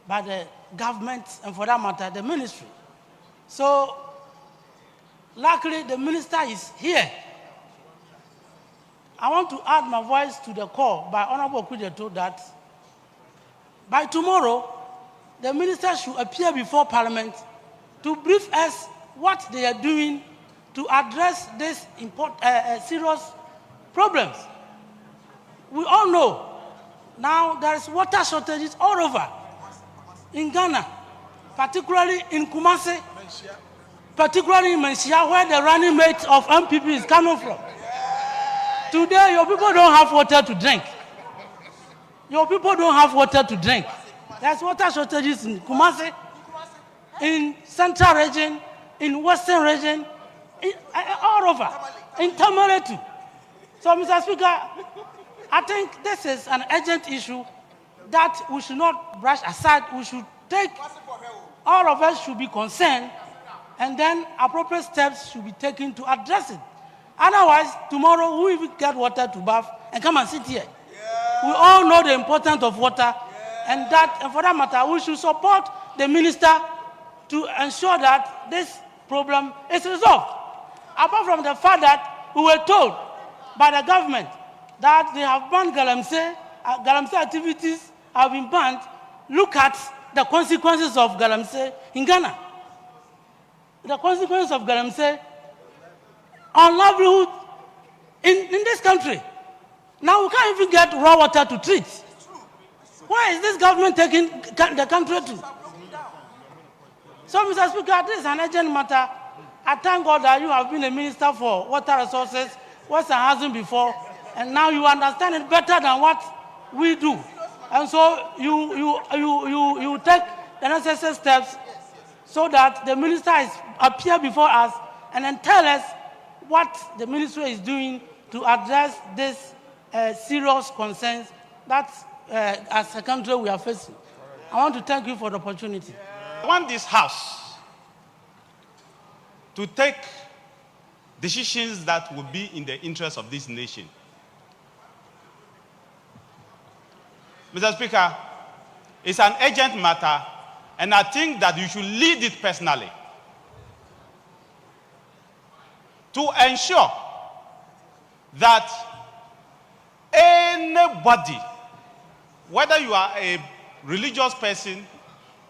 by the government and, for that matter, the ministry. So, luckily, the minister is here. I want to add my voice to the call by Honorable Okujeto that by tomorrow, the minister should appear before Parliament to brief us what they are doing to address these serious problems. We all know now there is water shortages all over in Ghana, particularly in Kumasi, particularly in Menchia, where the running mate of MPP is coming from. Today, your people don't have water to drink. Your people don't have water to drink. There's water shortages in Kumasi, in Central region, in Western region, all over, in Tamale too. So, Mr. Speaker, I think this is an urgent issue that we should not brush aside. We should take, all of us should be concerned, and then appropriate steps should be taken to address it. Otherwise, tomorrow we will get water to bath and come and sit here. We all know the importance of water, and for that matter, we should support the minister to ensure that this problem is resolved. Apart from the fact that we were told by the government that they have banned Galamsey activities have been banned, look at the consequences of Galamsey in Ghana. The consequences of Galamsey on livelihood in this country. Now we can't even get raw water to treat. Where is this government taking the country to? So, Mr. Speaker, this is an urgent matter. I thank God that you have been a minister for water resources, Western housing before, and now you understand it better than what we do. And so you take the necessary steps so that the minister appear before us and then tell us what the ministry is doing to address this serious concerns that as a country we are facing. I want to thank you for the opportunity. I want this House to take decisions that will be in the interest of this nation. Mr. Speaker, it's an urgent matter, and I think that you should lead it personally to ensure that anybody, whether you are a religious person,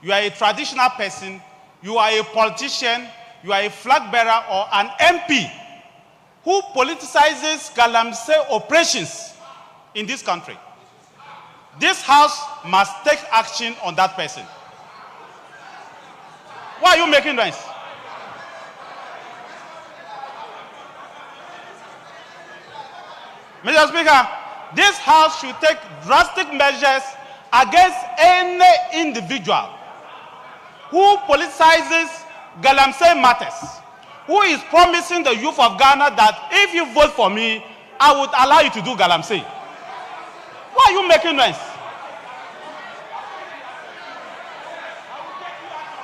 you are a traditional person, you are a politician, you are a flag bearer or an MP who politicizes Galamsey operations in this country, this House must take action on that person. Why are you making noise? Mr. Speaker, this House should take drastic measures against any individual who politicizes Galamsey matters, who is promising the youth of Ghana that if you vote for me, I would allow you to do Galamsey. Why are you making noise?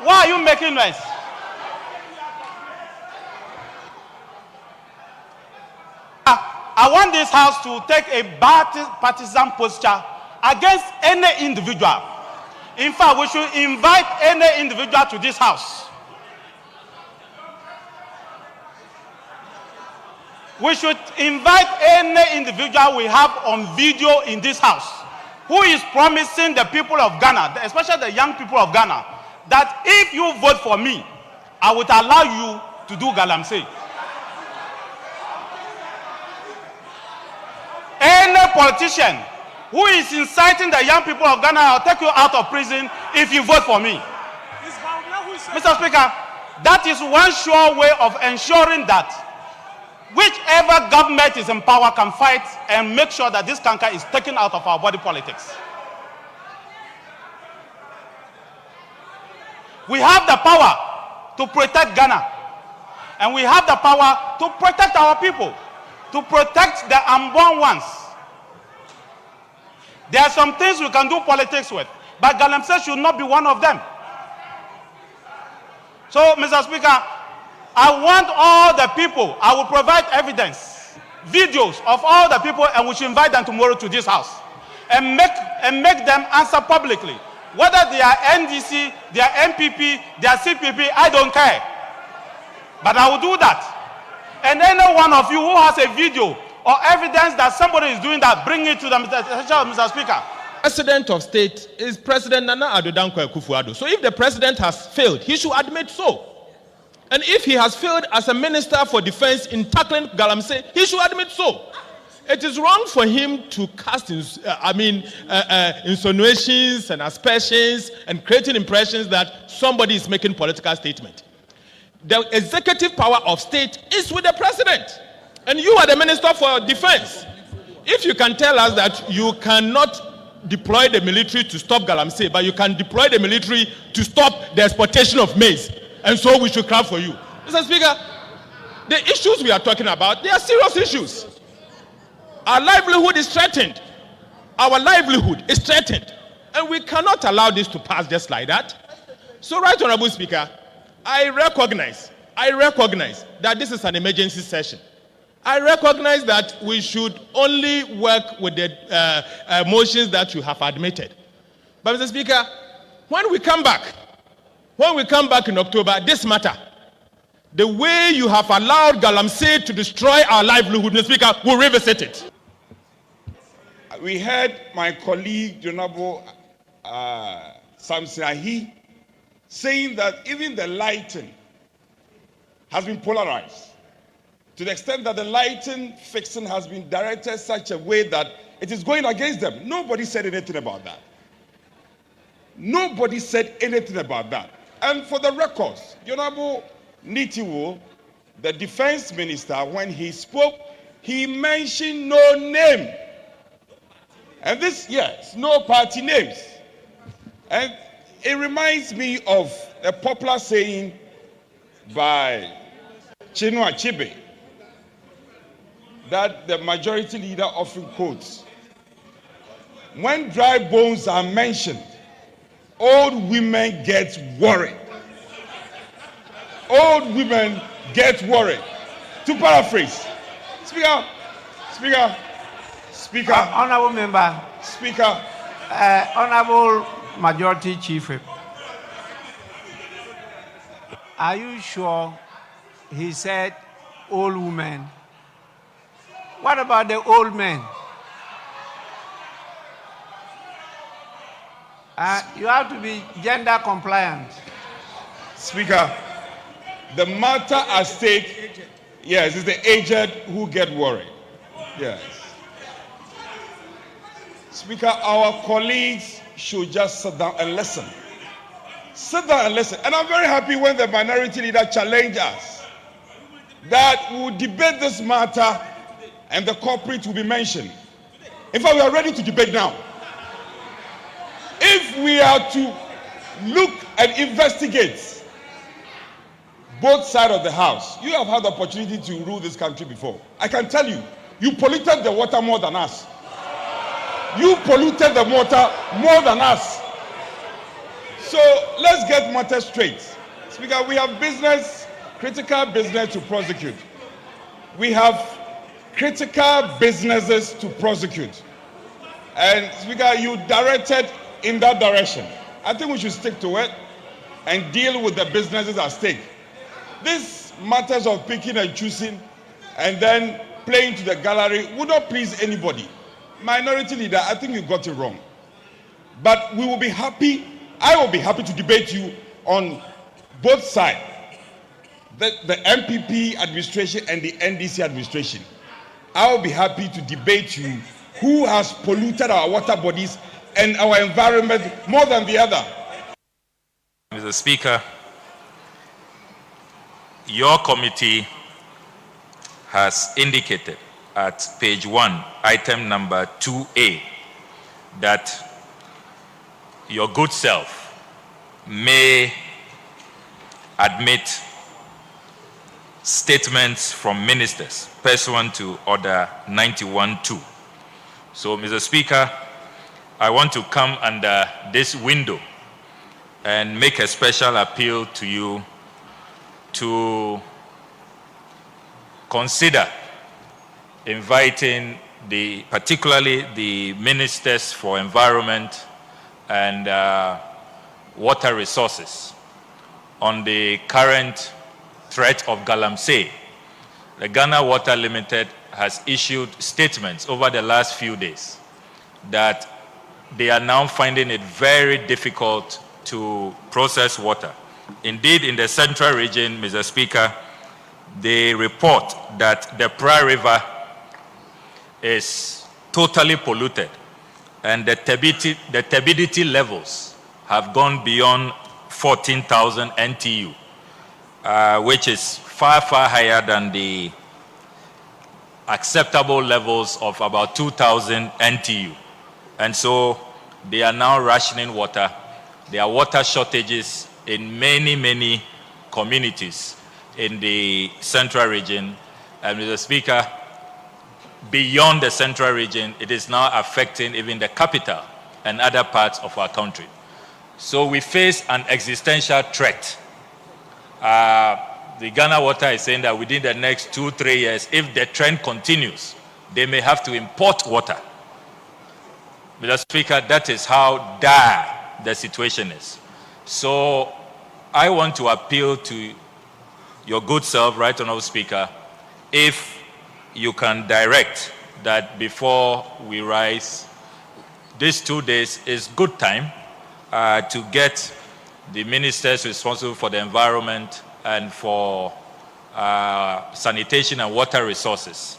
Why are you making noise? I want this House to take a partisan posture against any individual. In fact, we should invite any individual to this House. We should invite any individual we have on video in this House who is promising the people of Ghana, especially the young people of Ghana, that if you vote for me, I would allow you to do Galamsey. Any politician who is inciting the young people of Ghana, I'll take you out of prison if you vote for me. Mr. Speaker, that is one sure way of ensuring that whichever government is in power can fight and make sure that this canker is taken out of our body politics. We have the power to protect Ghana, and we have the power to protect our people, to protect the unborn ones. There are some things we can do politics with, but Galamsey should not be one of them. So, Mr. Speaker, I want all the people, I will provide evidence, videos of all the people, and we should invite them tomorrow to this House and make them answer publicly. Whether they are NDC, they are MPP, they are CPP, I don't care. But I will do that. And any one of you who has a video or evidence that somebody is doing that, bring it to the Mr. Speaker. President of state is President Nana Addo Dankwa Akufo-Addo. So if the president has failed, he should admit so. And if he has failed as a minister for defense in tackling Galamsey, he should admit so. It is wrong for him to cast insinuations and aspersions and creating impressions that somebody is making political statement. The executive power of state is with the president. And you are the minister for defense. If you can tell us that you cannot deploy the military to stop Galamsey, but you can deploy the military to stop the exportation of maize, and so we should clap for you. Mr. Speaker, the issues we are talking about, they are serious issues. Our livelihood is threatened. Our livelihood is threatened. And we cannot allow this to pass just like that. So, Right Honorable Speaker, I recognize that this is an emergency session. I recognize that we should only work with the motions that you have admitted. But, Mr. Speaker, when we come back in October, this matter, the way you have allowed Galamsey to destroy our livelihood, Mr. Speaker, we'll revisit it. We heard my colleague, Honorable Samson Ahi, saying that even the lighting has been polarized to the extent that the lighting fixing has been directed such a way that it is going against them. Nobody said anything about that. Nobody said anything about that. And for the records, Honorable Nitiwo, the defense minister, when he spoke, he mentioned no name. And this, yes, no party names. And it reminds me of a popular saying by Chinua Achebe that the majority leader often quotes. When dry bones are mentioned, old women get worried. Old women get worried. To paraphrase, Speaker, Honorable member. Speaker, Honorable Majority Chief Whip, are you sure he said old women? What about the old men? You have to be gender compliant. Speaker, the matter at stake, yes, is the aged who get worried. Yes. Speaker, our colleagues should just sit down and listen. Sit down and listen. And I'm very happy when the minority leader challenged us that we will debate this matter and the culprit will be mentioned. In fact, we are ready to debate now. If we are to look and investigate both sides of the house, you have had the opportunity to rule this country before. I can tell you, you polluted the water more than us. You polluted the water more than us. So let's get matters straight. Speaker, we have business, critical business to prosecute. We have critical businesses to prosecute. And Speaker, you directed in that direction. I think we should stick to it and deal with the businesses at stake. These matters of picking and choosing and then playing to the gallery would not please anybody. Minority leader, I think you got it wrong. But we will be happy, I will be happy to debate you on both sides. The MPP administration and the NDC administration. I will be happy to debate you who has polluted our water bodies and our environment more than the other. Mr. Speaker, your committee has indicated at page 1, item number 2A, that your good self may admit statements from ministers pursuant to Order 91-2. So, Mr. Speaker, I want to come under this window and make a special appeal to you to consider inviting particularly the ministers for environment and water resources on the current threat of Galamsey. The Ghana Water Limited has issued statements over the last few days that they are now finding it very difficult to process water. Indeed, in the central region, Mr. Speaker, they report that the Pra River is totally polluted and the turbidity levels have gone beyond 14,000 NTU, which is far, far higher than the acceptable levels of about 2,000 NTU. And so they are now rationing water. There are water shortages in many, many communities in the central region. And Mr. Speaker, beyond the central region, it is now affecting even the capital and other parts of our country. So we face an existential threat. The Ghana Water is saying that within the next 2-3 years, if the trend continues, they may have to import water. Mr. Speaker, that is how dire the situation is. So I want to appeal to your good self, Right Honourable Speaker, if you can direct that before we rise, these 2 days is good time to get the ministers responsible for the environment and for sanitation and water resources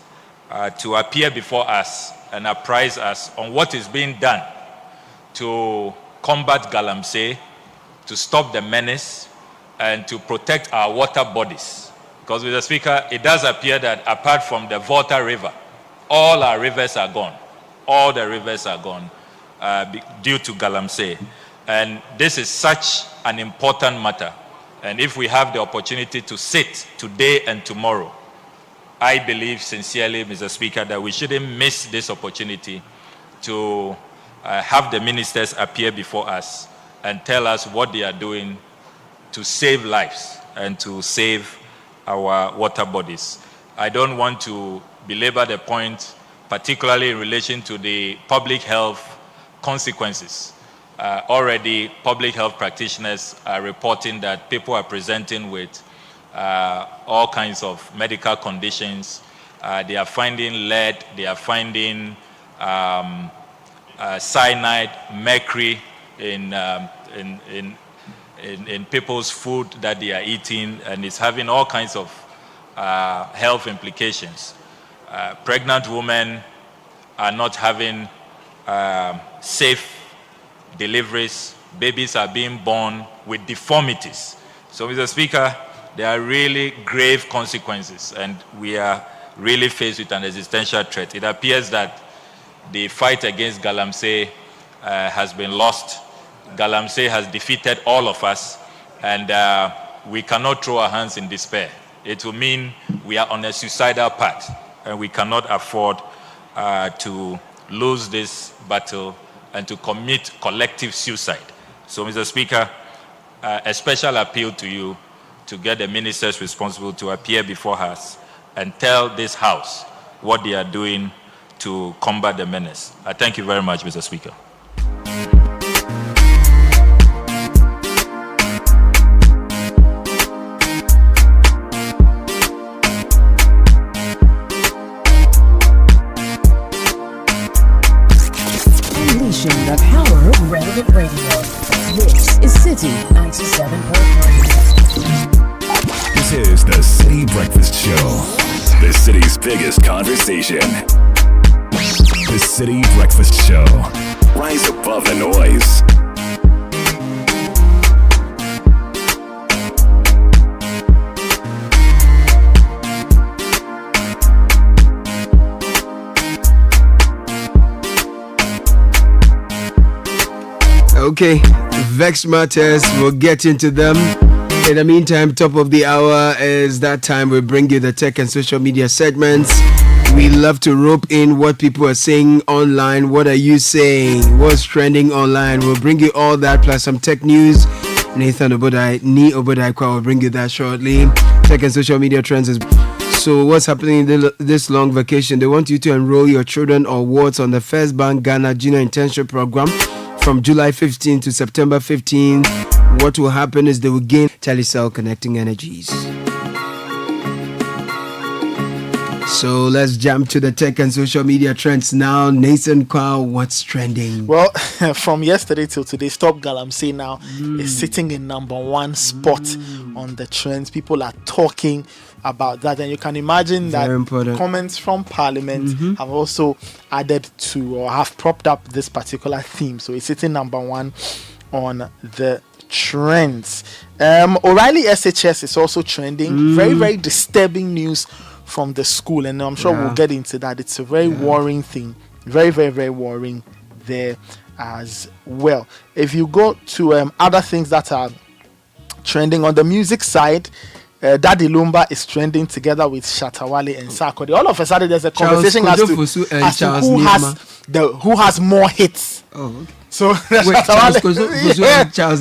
to appear before us and apprise us on what is being done to combat Galamsey, to stop the menace, and to protect our water bodies. Because, Mr. Speaker, it does appear that apart from the Volta River, all our rivers are gone. All the rivers are gone due to Galamsey. And this is such an important matter. And if we have the opportunity to sit today and tomorrow, I believe sincerely, Mr. Speaker, that we shouldn't miss this opportunity to have the ministers appear before us and tell us what they are doing to save lives and to save our water bodies. I don't want to belabor the point, particularly in relation to the public health consequences. Already, public health practitioners are reporting that people are presenting with all kinds of medical conditions. They are finding lead, they are finding cyanide, mercury in people's food that they are eating, and it's having all kinds of health implications. Pregnant women are not having safe deliveries. Babies are being born with deformities. So, Mr. Speaker, there are really grave consequences, and we are really faced with an existential threat. It appears that the fight against Galamsey has been lost. Galamsey has defeated all of us, and we cannot throw our hands in despair. It will mean we are on a suicidal path, and we cannot afford to lose this battle and to commit collective suicide. So, Mr. Speaker, a special appeal to you to get the ministers responsible to appear before us and tell this House what they are doing to combat the menace. I thank you very much, Mr. Speaker. Unleashing the power of relevant radio. This is Citi 97.3. This is the Citi Breakfast Show, the city's biggest conversation. The Citi Breakfast Show. Rise above the noise. Okay, Vex Matters, we'll get into them. In the meantime, top of the hour is that time we bring you the tech and social media segments. We love to rope in what people are saying online. What are you saying? What's trending online? We'll bring you all that plus some tech news. Nathan Obodai, Ni Obodai Kwa will bring you that shortly. Tech and social media trends is... So what's happening in this long vacation? They want you to enroll your children or wards on the First Bank Ghana Junior Internship Program from July 15 to September 15. What will happen is they will gain telecell connecting energies. So let's jump to the tech and social media trends now. Nathan Kwa, what's trending? Well, from yesterday till today, Stop Galamsey now is sitting in number one spot on the trends. People are talking about that, and you can imagine that comments from Parliament have also added to or have propped up this particular theme. So it's sitting number one on the trends. O'Reilly SHS is also trending. Very, very disturbing news from the school, and I'm sure we'll get into that. It's a very worrying thing. Very, very, very worrying there as well. If you go to other things that are trending on the music side, Daddy Lumba is trending together with Shatawale and Sarkodie. All of a sudden, there's a conversation as to who has more hits. Oh, okay. So Charles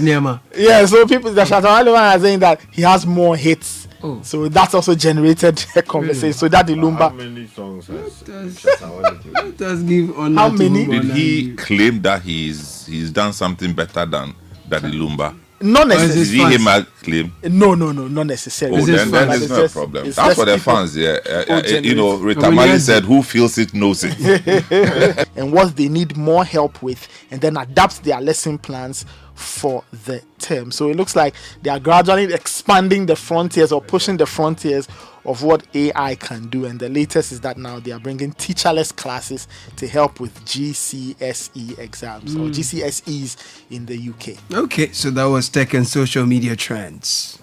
Niema. Yeah, so people, the Shatawale one are saying that he has more hits. Oh. So that's also generated a conversation. Really? So Daddy Lumba. How many songs has Let us give honor. How many? Did he claim that he's done something better than Daddy Lumba? Not necessarily. Is he him a claim? No, not necessarily. Oh, then there's no problem. That's for the fans, you know, Rita Mali said, who feels it knows it. And what they need more help with, and then adapt their lesson plans for the term. So it looks like they are gradually expanding the frontiers or pushing the frontiers of what AI can do. And the latest is that now they are bringing teacherless classes to help with GCSE exams or GCSEs in the UK. Okay, so that was tech and social media trends.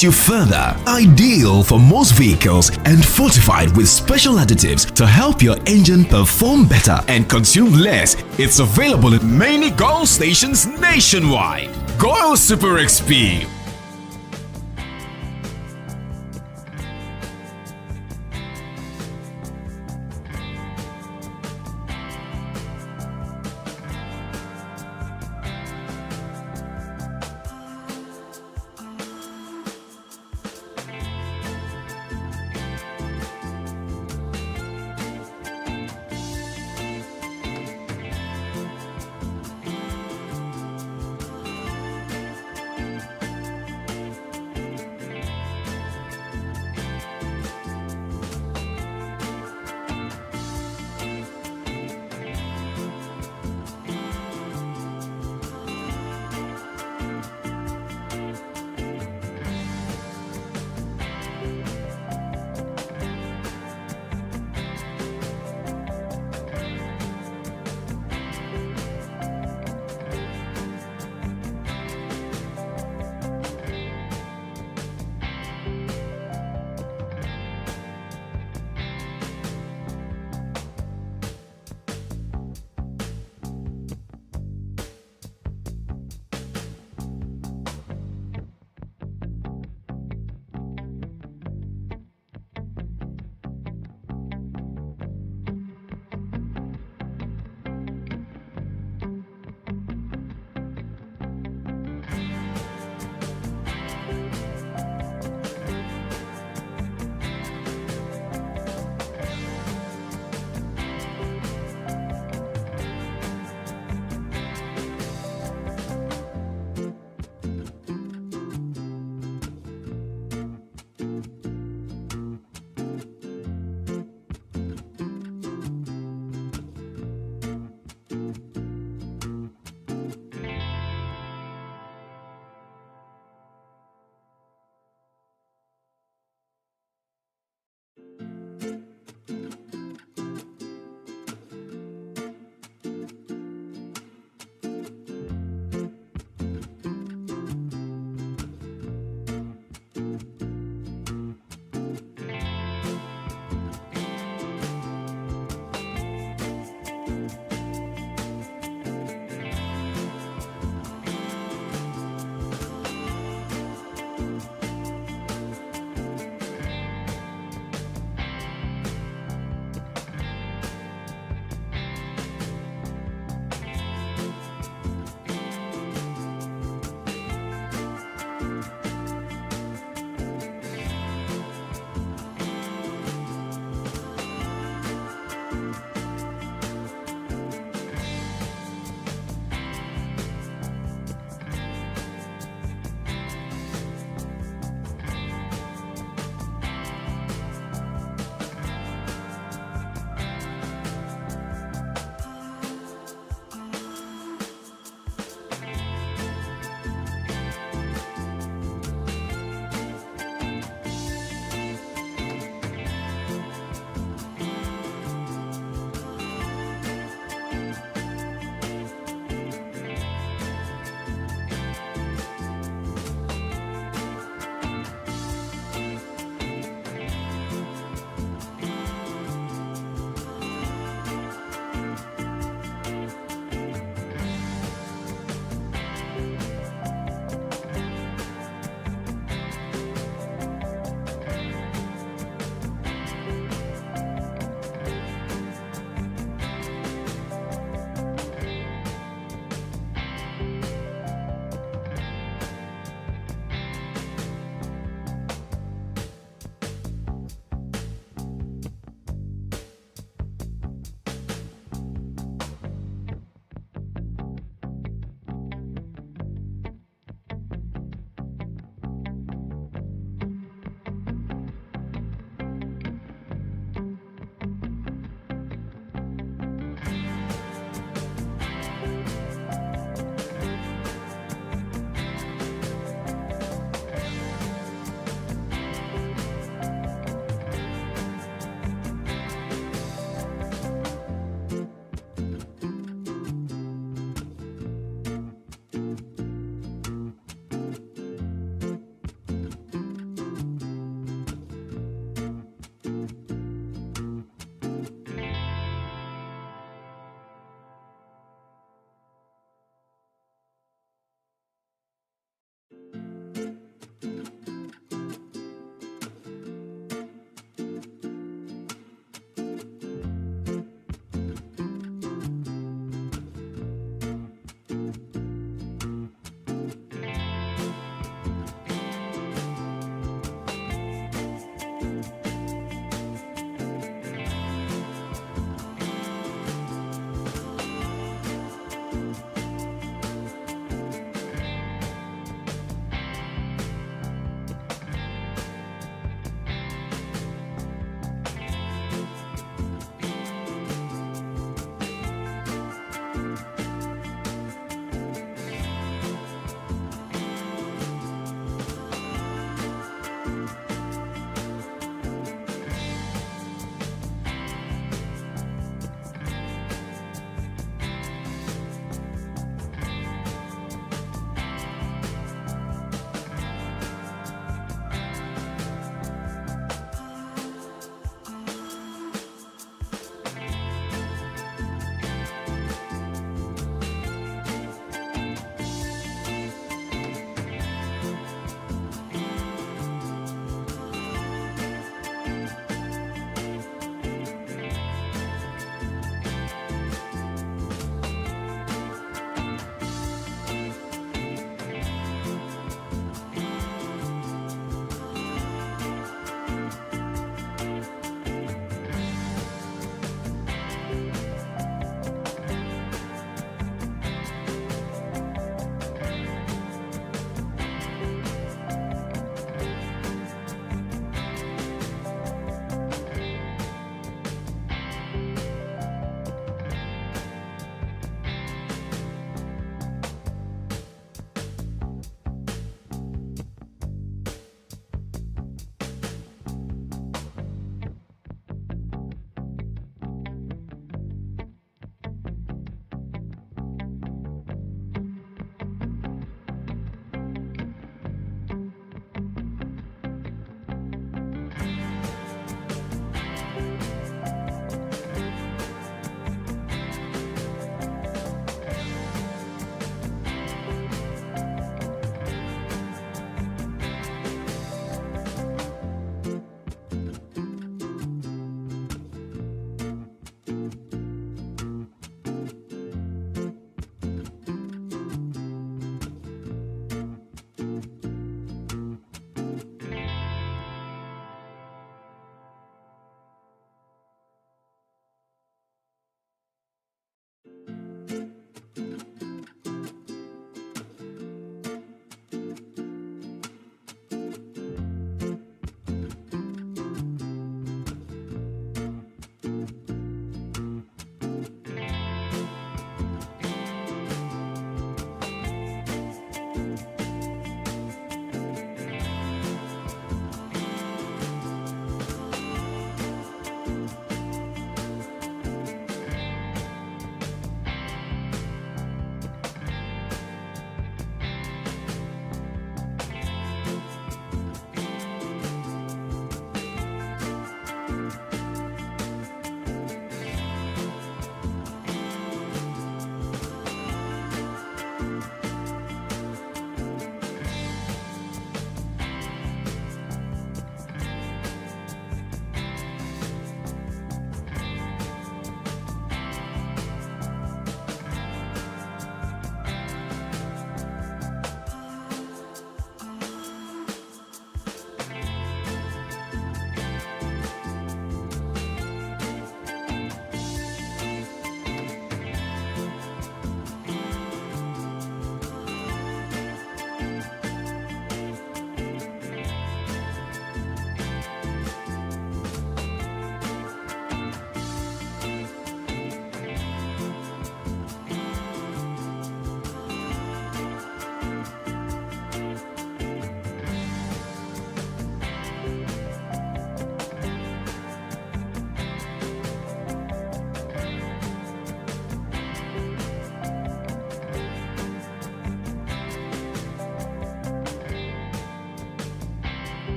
You further, ideal for most vehicles and fortified with special additives to help your engine perform better and consume less. It's available at many Goil stations nationwide. Goil Super XP.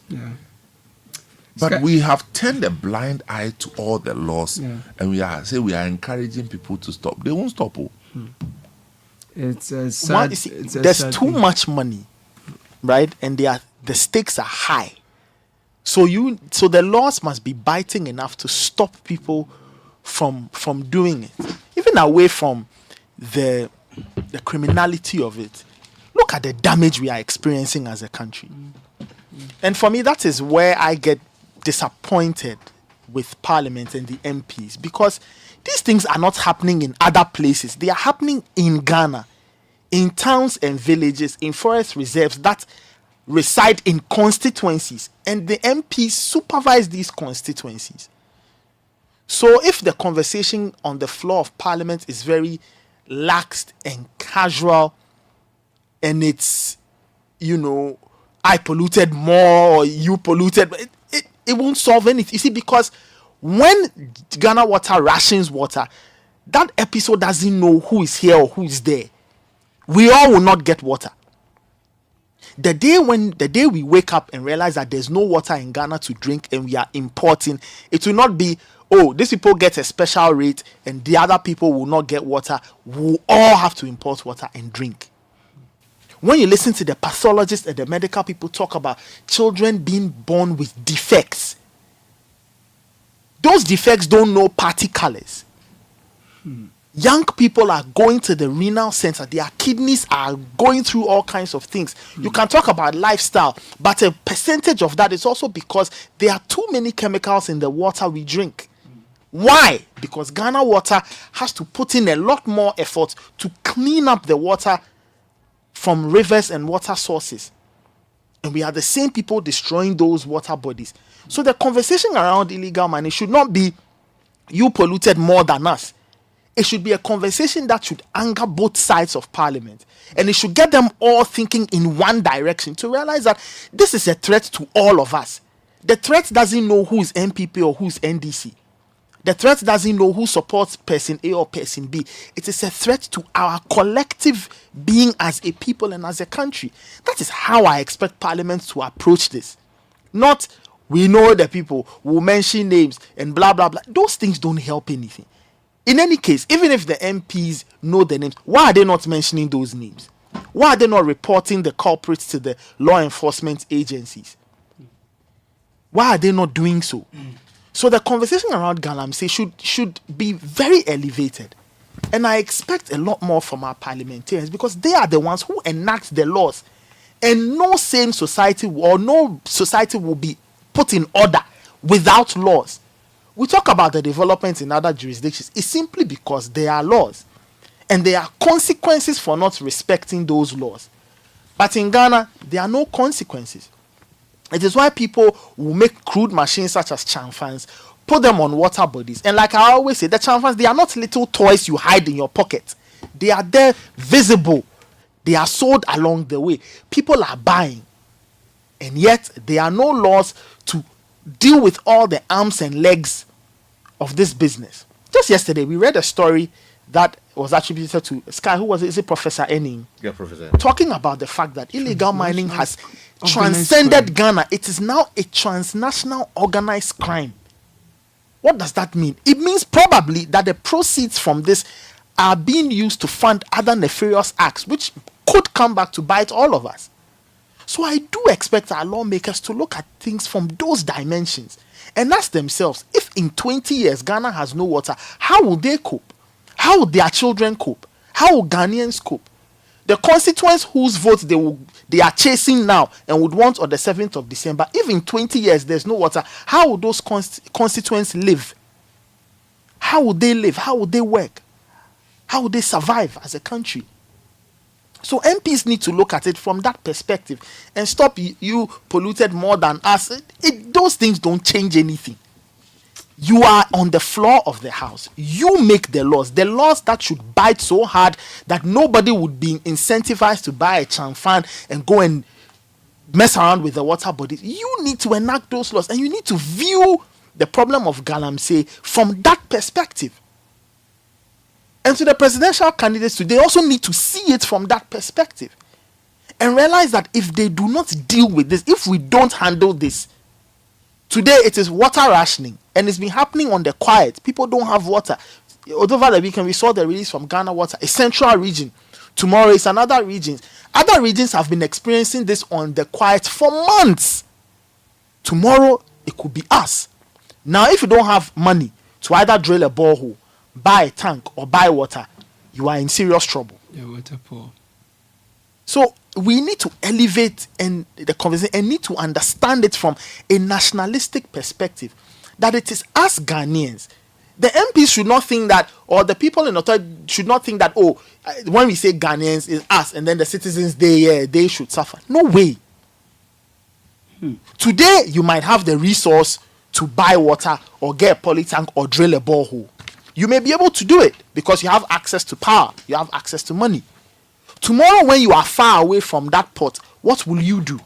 Yeah. But we have turned a blind eye to all the laws, and we are encouraging people to stop. They won't stop. It's a sad, there's too much money, right? And the stakes are high. So the laws must be biting enough to stop people from doing it, even away from the criminality of it. Look at the damage we are experiencing as a country. And for me, that is where I get disappointed with Parliament and the MPs, because these things are not happening in other places. They are happening in Ghana, in towns and villages, in forest reserves that reside in constituencies, and the MPs supervise these constituencies. So if the conversation on the floor of Parliament is very lax and casual, and it's, I polluted more or you polluted, it won't solve anything. You see, because when Ghana Water rations water, that episode doesn't know who is here or who is there. We all will not get water. The day we wake up and realize that there's no water in Ghana to drink and we are importing, it will not be, these people get a special rate and the other people will not get water. We'll all have to import water and drink. When you listen to the pathologists and the medical people talk about children being born with defects, those defects don't know party colors. Young people are going to the renal center. Their kidneys are going through all kinds of things. You can talk about lifestyle, but a percentage of that is also because there are too many chemicals in the water we drink. Why? Because Ghana Water has to put in a lot more effort to clean up the water from rivers and water sources. And we are the same people destroying those water bodies. So the conversation around illegal mining should not be you polluted more than us. It should be a conversation that should anger both sides of Parliament. And it should get them all thinking in one direction to realize that this is a threat to all of us. The threat doesn't know who is MPP or who is NDC. The threat doesn't know who supports person A or person B. It is a threat to our collective being as a people and as a country. That is how I expect Parliament to approach this. Not, we know the people, we'll mention names and blah, blah, blah. Those things don't help anything. In any case, even if the MPs know the names, why are they not mentioning those names? Why are they not reporting the culprits to the law enforcement agencies? Why are they not doing so? So the conversation around Galamsey should be very elevated. And I expect a lot more from our parliamentarians, because they are the ones who enact the laws. And no sane society or no society will be put in order without laws. We talk about the developments in other jurisdictions. It's simply because there are laws. And there are consequences for not respecting those laws. But in Ghana, there are no consequences. It is why people will make crude machines such as chamfans, put them on water bodies. And like I always say, the chamfans, they are not little toys you hide in your pocket. They are there visible. They are sold along the way. People are buying. And yet, there are no laws to deal with all the arms and legs of this business. Just yesterday, we read a story that was attributed to Sky. Who was it? Is it Professor Enning? Yeah, Professor. Talking about the fact that illegal mining has transcended Ghana. It is now a transnational organized crime. What does that mean? It means probably that the proceeds from this are being used to fund other nefarious acts, which could come back to bite all of us. So I do expect our lawmakers to look at things from those dimensions and ask themselves, if in 20 years Ghana has no water, how will they cope? How will their children cope? How will Ghanaians cope? The constituents whose votes they are chasing now and would want on the 7th of December, if in 20 years there's no water, how will those constituents live? How will they live? How will they work? How will they survive as a country? So MPs need to look at it from that perspective and stop you polluted more than us. Those things don't change anything. You are on the floor of the house. You make the laws that should bite so hard that nobody would be incentivized to buy a chamfan and go and mess around with the water bodies. You need to enact those laws, and you need to view the problem of Galamsey from that perspective. And to the presidential candidates too, they also need to see it from that perspective. and realize that if they do not deal with this, if we don't handle this, today it is water rationing, and it's been happening on the quiet. People don't have water. Over the weekend, we saw the release from Ghana Water, a central region. Tomorrow is another region. Other regions have been experiencing this on the quiet for months. Tomorrow, it could be us. Now, if you don't have money to either drill a borehole, buy a tank, or buy water, you are in serious trouble. Yeah, water poor. So we need to elevate the conversation and need to understand it from a nationalistic perspective, that it is us Ghanaians. The MPs should not think that, or the people in authority should not think that, when we say Ghanaians, it's us, and then the citizens, they should suffer. No way. Today, you might have the resource to buy water or get a poly tank or drill a borehole. You may be able to do it because you have access to power, you have access to money. Tomorrow, when you are far away from that pot, what will you do?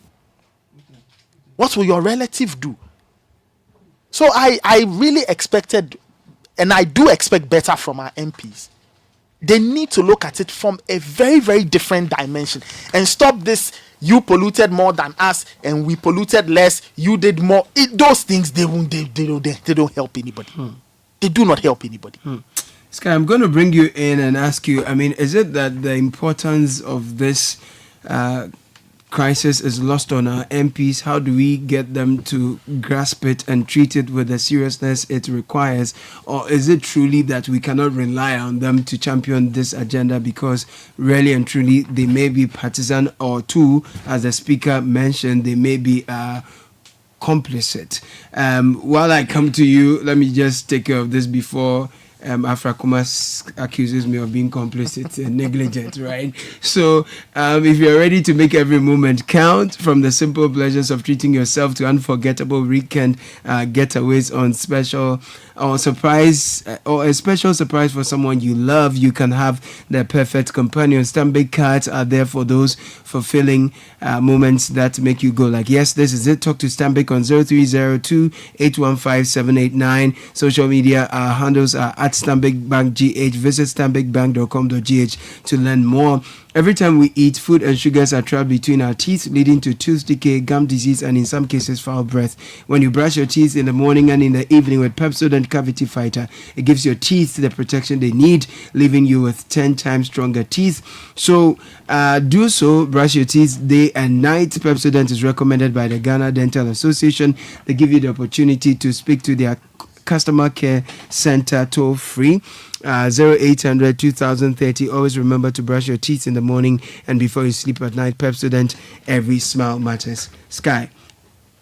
What will your relative do? So I really expected, and I do expect better from our MPs. They need to look at it from a very, very different dimension and stop this, you polluted more than us and we polluted less, you did more. Those things, they don't help anybody. They do not help anybody. Sky, I'm going to bring you in and ask you, is it that the importance of this crisis is lost on our MPs? How do we get them to grasp it and treat it with the seriousness it requires? Or is it truly that we cannot rely on them to champion this agenda because really and truly they may be partisan, or two, as the speaker mentioned, they may be complicit? While I come to you, let me just take care of this before Afra Kumas accuses me of being complicit and negligent, right? So if you're ready to make every moment count, from the simple pleasures of treating yourself to unforgettable weekend getaways on special or surprise or a special surprise for someone you love, you can have the perfect companion. Stanbic cards are there for those fulfilling moments that make you go like, yes, this is it. Talk to Stanbic on 0302-815-789. Social media handles are at Stanbic Bank GH. Visit stanbicbank.com.gh to learn more. Every time we eat, food and sugars are trapped between our teeth, leading to tooth decay, gum disease, and in some cases, foul breath. When you brush your teeth in the morning and in the evening with Pepsodent Cavity Fighter, it gives your teeth the protection they need, leaving you with 10 times stronger teeth. So, do so. Brush your teeth day and night. Pepsodent is recommended by the Ghana Dental Association. They give you the opportunity to speak to their customer care center toll free. 0800 2030. Always remember to brush your teeth in the morning and before you sleep at night. Pepsodent, every smile matters. Sky.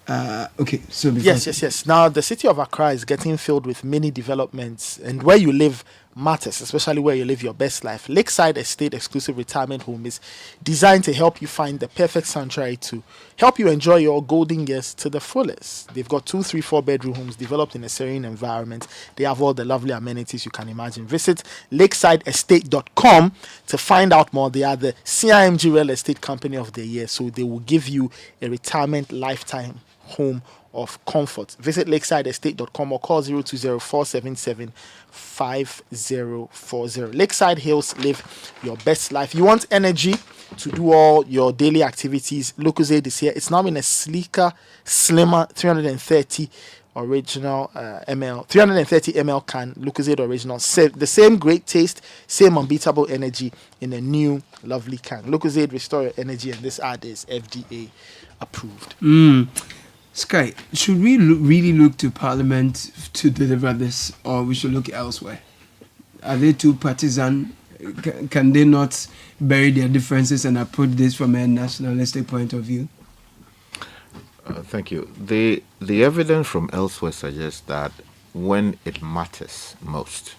Okay, so yes. Now the city of Accra is getting filled with many developments, and where you live matters, especially where you live your best life. Lakeside Estate Exclusive Retirement Home is designed to help you find the perfect sanctuary to help you enjoy your golden years to the fullest. They've got 2, 3, 4 bedroom homes developed in a serene environment. They have all the lovely amenities you can imagine. Visit lakesideestate.com to find out more. They are the CIMG Real Estate Company of the Year, so they will give you a retirement lifetime home of comfort. Visit lakesideestate.com or call 020-477-5040. Lakeside Hills, live your best life. You want energy to do all your daily activities? Lucozade is here. It's now in a sleeker, slimmer 330 original ml 330 ml can. Lucozade original, the same great taste, same unbeatable energy in a new lovely can. Lucozade, restore your energy, and this ad is FDA approved. Sky, should we really look to Parliament to deliver this, or we should look elsewhere? Are they too partisan? Can they not bury their differences and approach this from a nationalistic point of view? Thank you. The evidence from elsewhere suggests that when it matters most,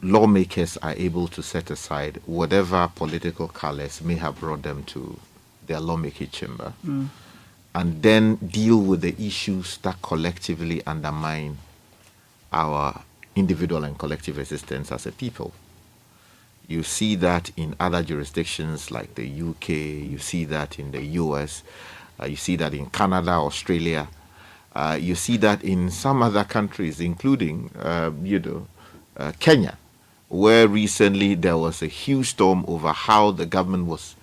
lawmakers are able to set aside whatever political colors may have brought them to their lawmaking chamber, and then deal with the issues that collectively undermine our individual and collective existence as a people. You see that in other jurisdictions like the UK, you see that in the US, you see that in Canada, Australia, you see that in some other countries, including, Kenya, where recently there was a huge storm over how the government was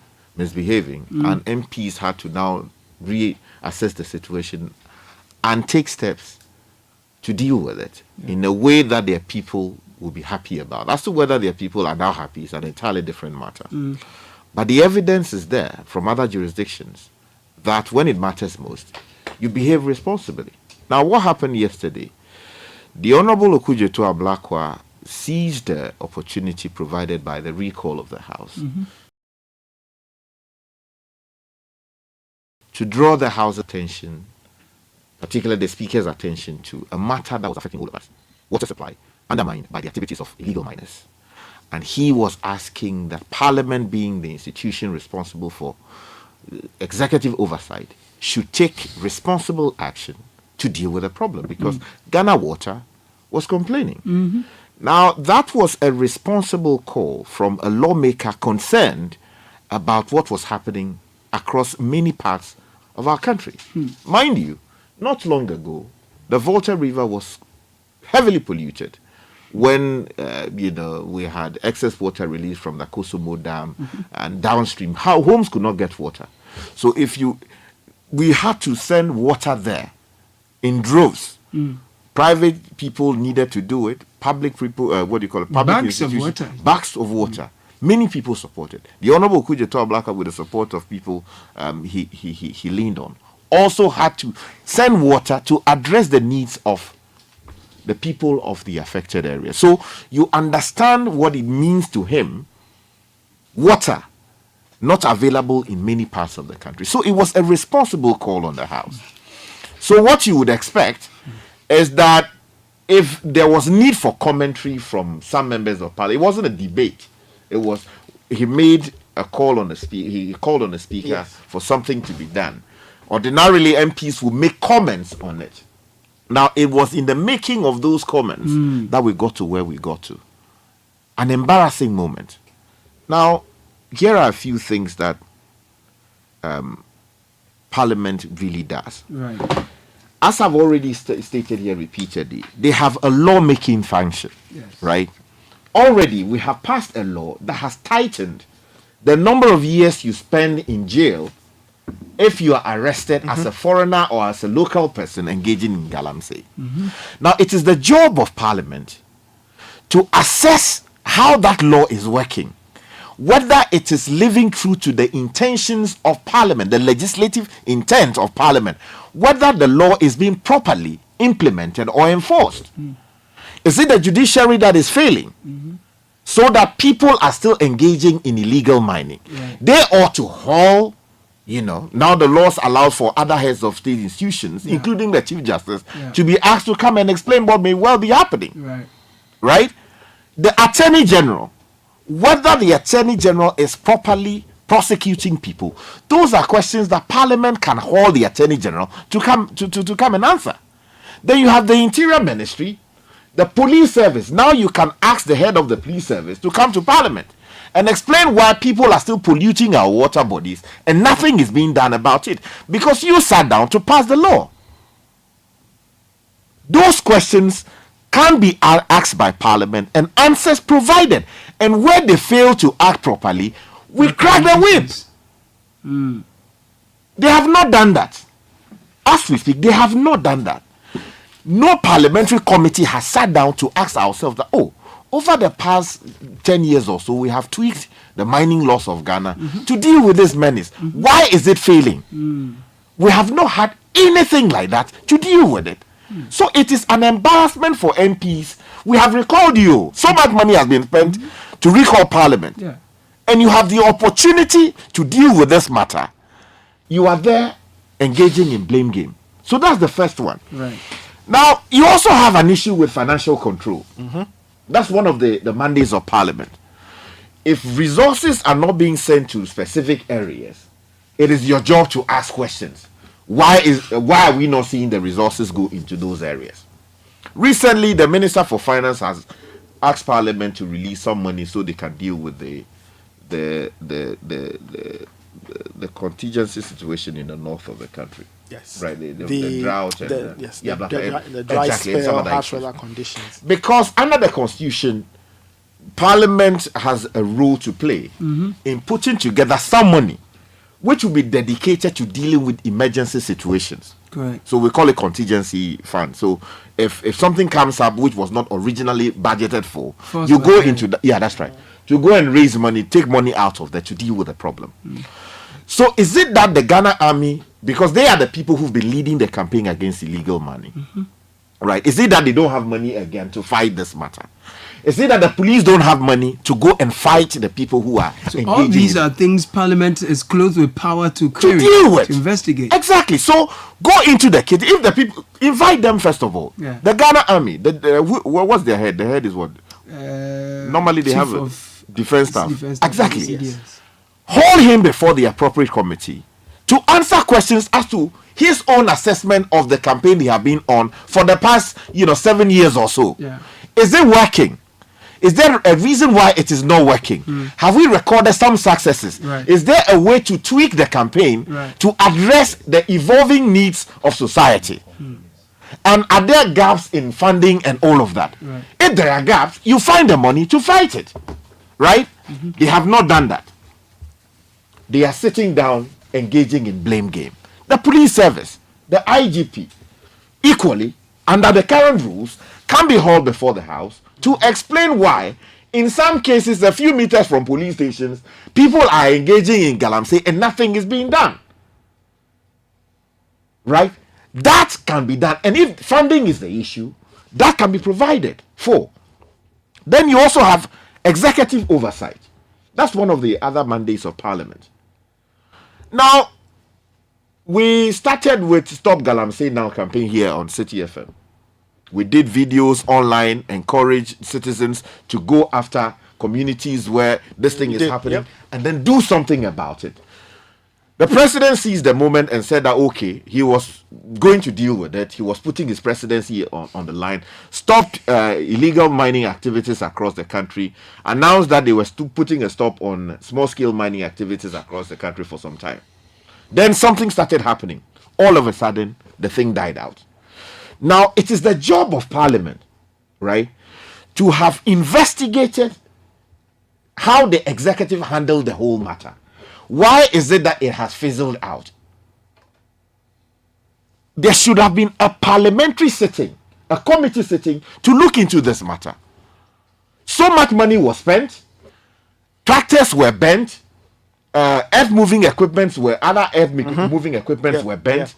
misbehaving, and MPs had to now reassess the situation and take steps to deal with it in a way that their people will be happy about. As to whether their people are now happy is an entirely different matter. But the evidence is there from other jurisdictions that when it matters most, you behave responsibly. Now, what happened yesterday? The Honorable Okujeto Ablakwa seized the opportunity provided by the recall of the House to draw the House attention, particularly the Speaker's attention, to a matter that was affecting all of us: water supply undermined by the activities of illegal miners. And he was asking that Parliament, being the institution responsible for executive oversight, should take responsible action to deal with the problem, because Ghana Water was complaining. Now, that was a responsible call from a lawmaker concerned about what was happening across many parts of our country. Mind you, not long ago, the Volta River was heavily polluted when we had excess water released from the Kosomo Dam and downstream. How homes could not get water. So we had to send water there in droves. Private people needed to do it. Public people, public bags of water. Bags of water. Many people supported. The Honorable Okujeto Ablakwa, with the support of people he leaned on, also had to send water to address the needs of the people of the affected area. So you understand what it means to him. Water not available in many parts of the country. So it was a responsible call on the House. So what you would expect is that if there was need for commentary from some members of Parliament, it wasn't a debate. It was, he made a call on the speaker. He called on the speaker for something to be done. Ordinarily, MPs will make comments on it. Now, it was in the making of those comments that we got to where we got to. An embarrassing moment. Now, here are a few things that Parliament really does. Right. As I've already stated here repeatedly, they have a lawmaking function, right? Already, we have passed a law that has tightened the number of years you spend in jail if you are arrested as a foreigner or as a local person engaging in galamsey. Now, it is the job of Parliament to assess how that law is working, whether it is living true to the intentions of Parliament, the legislative intent of Parliament, whether the law is being properly implemented or enforced. Is it the judiciary that is failing so that people are still engaging in illegal mining? They ought to haul, now the laws allow for other heads of state institutions, including the Chief Justice, to be asked to come and explain what may well be happening. Right? The Attorney General, whether the Attorney General is properly prosecuting people, those are questions that Parliament can haul the Attorney General to come and answer. Then you have the Interior Ministry, the Police Service. Now you can ask the head of the Police Service to come to Parliament and explain why people are still polluting our water bodies and nothing is being done about it, because you sat down to pass the law. Those questions can be asked by Parliament and answers provided. And where they fail to act properly, we crack the whips. They have not done that. As we speak, they have not done that. No parliamentary committee has sat down to ask ourselves that, over the past 10 years or so, we have tweaked the mining laws of Ghana to deal with this menace. Why is it failing? We have not had anything like that to deal with it. So it is an embarrassment for MPs. We have recalled you. So much money has been spent to recall Parliament. And you have the opportunity to deal with this matter. You are there engaging in blame game. So that's the first one. Right. Now, you also have an issue with financial control. That's one of the mandates of Parliament. If resources are not being sent to specific areas, it is your job to ask questions. Why are we not seeing the resources go into those areas? Recently, the Minister for Finance has asked Parliament to release some money so they can deal with the contingency situation in the north of the country. Yes. Right. The drought and the dry spell, harsh weather conditions. Because under the Constitution, Parliament has a role to play in putting together some money which will be dedicated to dealing with emergency situations. Correct. So we call it contingency fund. So if something comes up which was not originally budgeted for, you go into that's right. You go and raise money, take money out of that to deal with the problem. So is it that the Ghana Army, because they are the people who've been leading the campaign against illegal money, right? Is it that they don't have money again to fight this matter? Is it that the police don't have money to go and fight the people who are engaging? All these are things Parliament is closed with power to deal with, to investigate. Exactly. So go into the kit. If the people invite them first of all, the Ghana Army. What's their head? The head is what? Normally they have a defense staff. Exactly. Yes. Hold him before the appropriate committee to answer questions as to his own assessment of the campaign they have been on for the past 7 years or so. Yeah. Is it working? Is there a reason why it is not working? Have we recorded some successes? Right. Is there a way to tweak the campaign to address the evolving needs of society? And are there gaps in funding and all of that? Right. If there are gaps, you find the money to fight it. Right? They have not done that. They are sitting down engaging in blame game. The police service, the IGP, equally, under the current rules, can be hauled before the House to explain why, in some cases, a few meters from police stations, people are engaging in galamsey and nothing is being done. Right? That can be done. And if funding is the issue, that can be provided for. Then you also have executive oversight. That's one of the other mandates of Parliament. Now, we started with Stop Galamsey Now campaign here on Citi FM. We did videos online, encourage citizens to go after communities where this thing is happening and then do something about it. The president seized the moment and said that, okay, he was going to deal with it. He was putting his presidency on the line, stopped illegal mining activities across the country, announced that they were putting a stop on small-scale mining activities across the country for some time. Then something started happening. All of a sudden, the thing died out. Now, it is the job of Parliament, right, to have investigated how the executive handled the whole matter. Why is it that it has fizzled out? There should have been a parliamentary sitting, a committee sitting to look into this matter. So much money was spent, tractors were bent, earth-moving equipments were bent.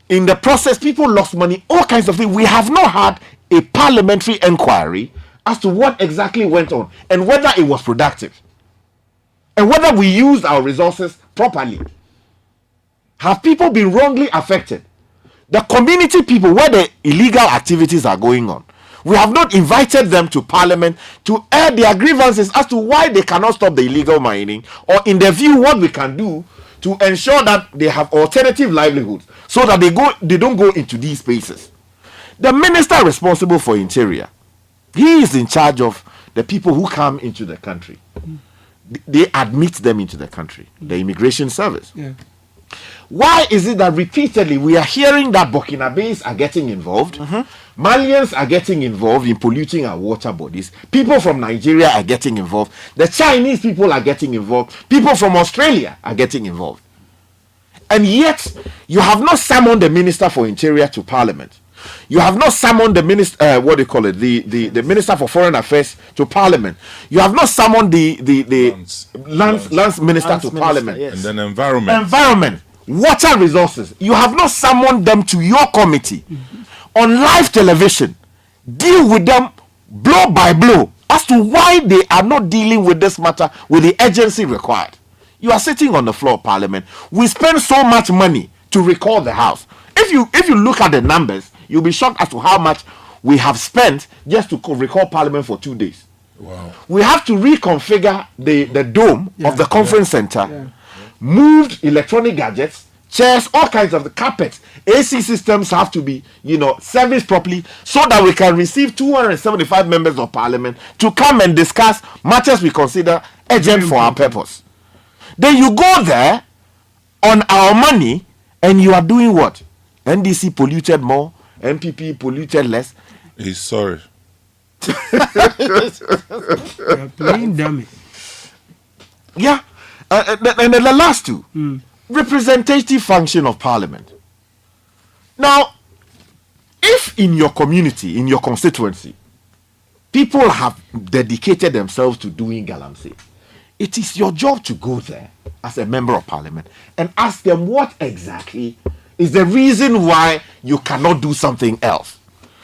In the process, people lost money, all kinds of things. We have not had a parliamentary inquiry as to what exactly went on and whether it was productive and whether we used our resources properly. Have people been wrongly affected? The community people where the illegal activities are going on, we have not invited them to Parliament to air their grievances as to why they cannot stop the illegal mining, or in their view what we can do to ensure that they have alternative livelihoods so that they don't go into these spaces. The minister responsible for interior, he is in charge of the people who come into the country. They admit them into the country, the immigration service. Yeah. Why is it that repeatedly we are hearing that Burkinabés are getting involved, Malians are getting involved in polluting our water bodies, people from Nigeria are getting involved, the Chinese people are getting involved, people from Australia are getting involved? And yet, you have not summoned the Minister for Interior to Parliament. You have not summoned the minister, the Minister for Foreign Affairs to Parliament. You have not summoned the Lands Minister to Parliament. Yes. And then environment. Environment, water resources. You have not summoned them to your committee on live television. Deal with them blow by blow as to why they are not dealing with this matter with the urgency required. You are sitting on the floor of Parliament. We spend so much money to recall the House. If you look at the numbers, you'll be shocked as to how much we have spent just to recall Parliament for 2 days. Wow. We have to reconfigure the dome of the conference center, moved electronic gadgets, chairs, all kinds of the carpets. AC systems have to be, serviced properly so that we can receive 275 members of Parliament to come and discuss matters we consider urgent for our purpose. Then you go there on our money and you are doing what? NDC polluted more, MPP polluted less. He's sorry. Plain dummy. Yeah. And the last two. representative function of parliament. Now, if in your community, in your constituency, people have dedicated themselves to doing galamsey, it is your job to go there as a member of parliament and ask them what exactly is the reason why you cannot do something else.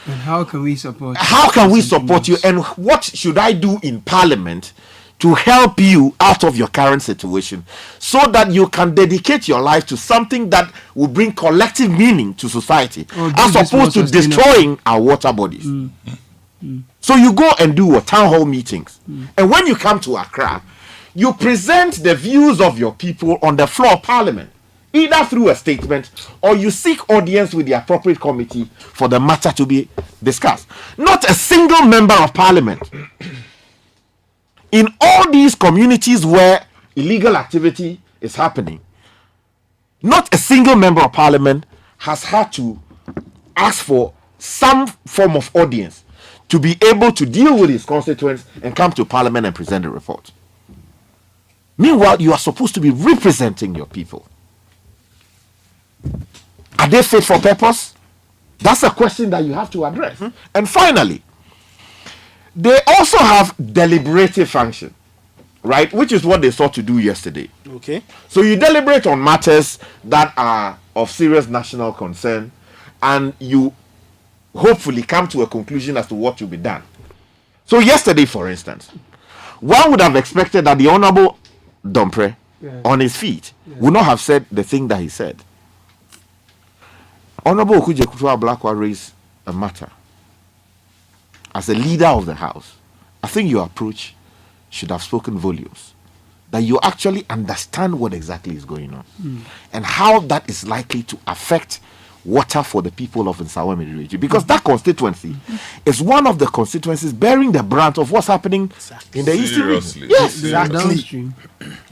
And how can we support you? How can we support you? And what should I do in parliament to help you out of your current situation so that you can dedicate your life to something that will bring collective meaning to society as opposed to destroying our water bodies. So you go and do town hall meetings. And when you come to Accra, you present the views of your people on the floor of parliament, either through a statement or you seek audience with the appropriate committee for the matter to be discussed. Not a single member of parliament in all these communities where illegal activity is happening, not a single member of parliament has had to ask for some form of audience to be able to deal with his constituents and come to parliament and present a report. Meanwhile, you are supposed to be representing your people. Are they fit for purpose? That's a question that you have to address. And finally, they also have deliberative function, right? Which is what they sought to do yesterday. Okay. So you deliberate on matters that are of serious national concern and you hopefully come to a conclusion as to what will be done. So yesterday, for instance, one would have expected that the Honorable Dompre, on his feet, would not have said the thing that he said. Honorable Okuje Kutuwa-Blakwa raised a matter. As a leader of the House, I think your approach should have spoken volumes. That you actually understand what exactly is going on and how that is likely to affect water for the people of Nsawam region. Because that constituency is one of the constituencies bearing the brunt of what's happening in the eastern region. Yes, exactly.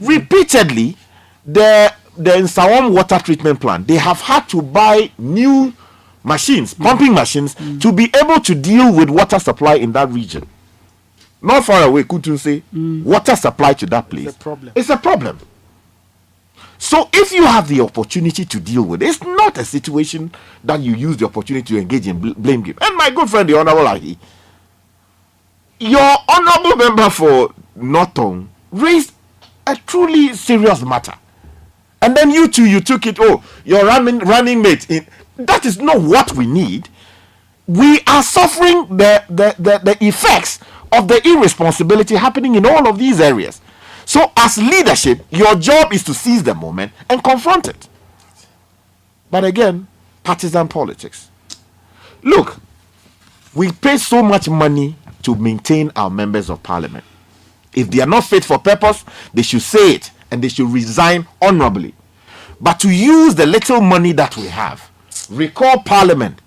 Repeatedly, the Nsawam water treatment plant, they have had to buy new machines, pumping machines, to be able to deal with water supply in that region. Not far away, Kutun say, water supply to that place. It's a problem. So if you have the opportunity to deal with it, it's not a situation that you use the opportunity to engage in blame game. And my good friend, the Honorable Ahi, your honorable member for Norton raised a truly serious matter. And then you two, you took it, your running mate. That is not what we need. We are suffering the effects of the irresponsibility happening in all of these areas. So as leadership, your job is to seize the moment and confront it. But again, partisan politics. Look, we pay so much money to maintain our members of parliament. If they are not fit for purpose, they should say it and they should resign honorably. But to use the little money that we have, recall parliament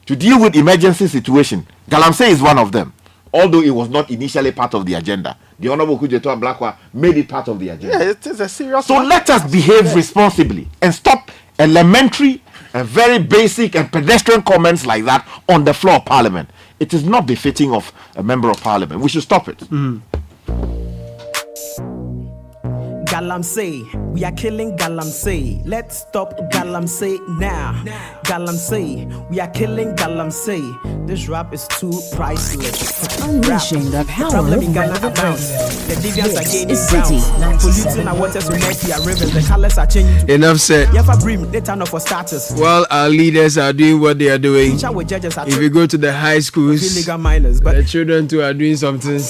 to deal with emergency situation, Galamsey is one of them. Although it was not initially part of the agenda, the Honorable Kutuwa-Blakwa made it part of the agenda. Yeah, it is a serious. So let us behave responsibly and stop elementary and very basic and pedestrian comments like that on the floor of Parliament. It is not befitting of a member of Parliament. We should stop it. Galamsey, we are killing Galamsey. Let's stop Galamsey now. Galamsey, we are killing Galamsey. This rap is too priceless. Unleashing the power of relevant radio. The deviants are gaining It's ground. Citi Polluting our waters with mercy and rivers. The colors are changing. Enough said. They turn off for status. While our leaders are doing what they are doing, if you go to the high schools, the children too are doing something.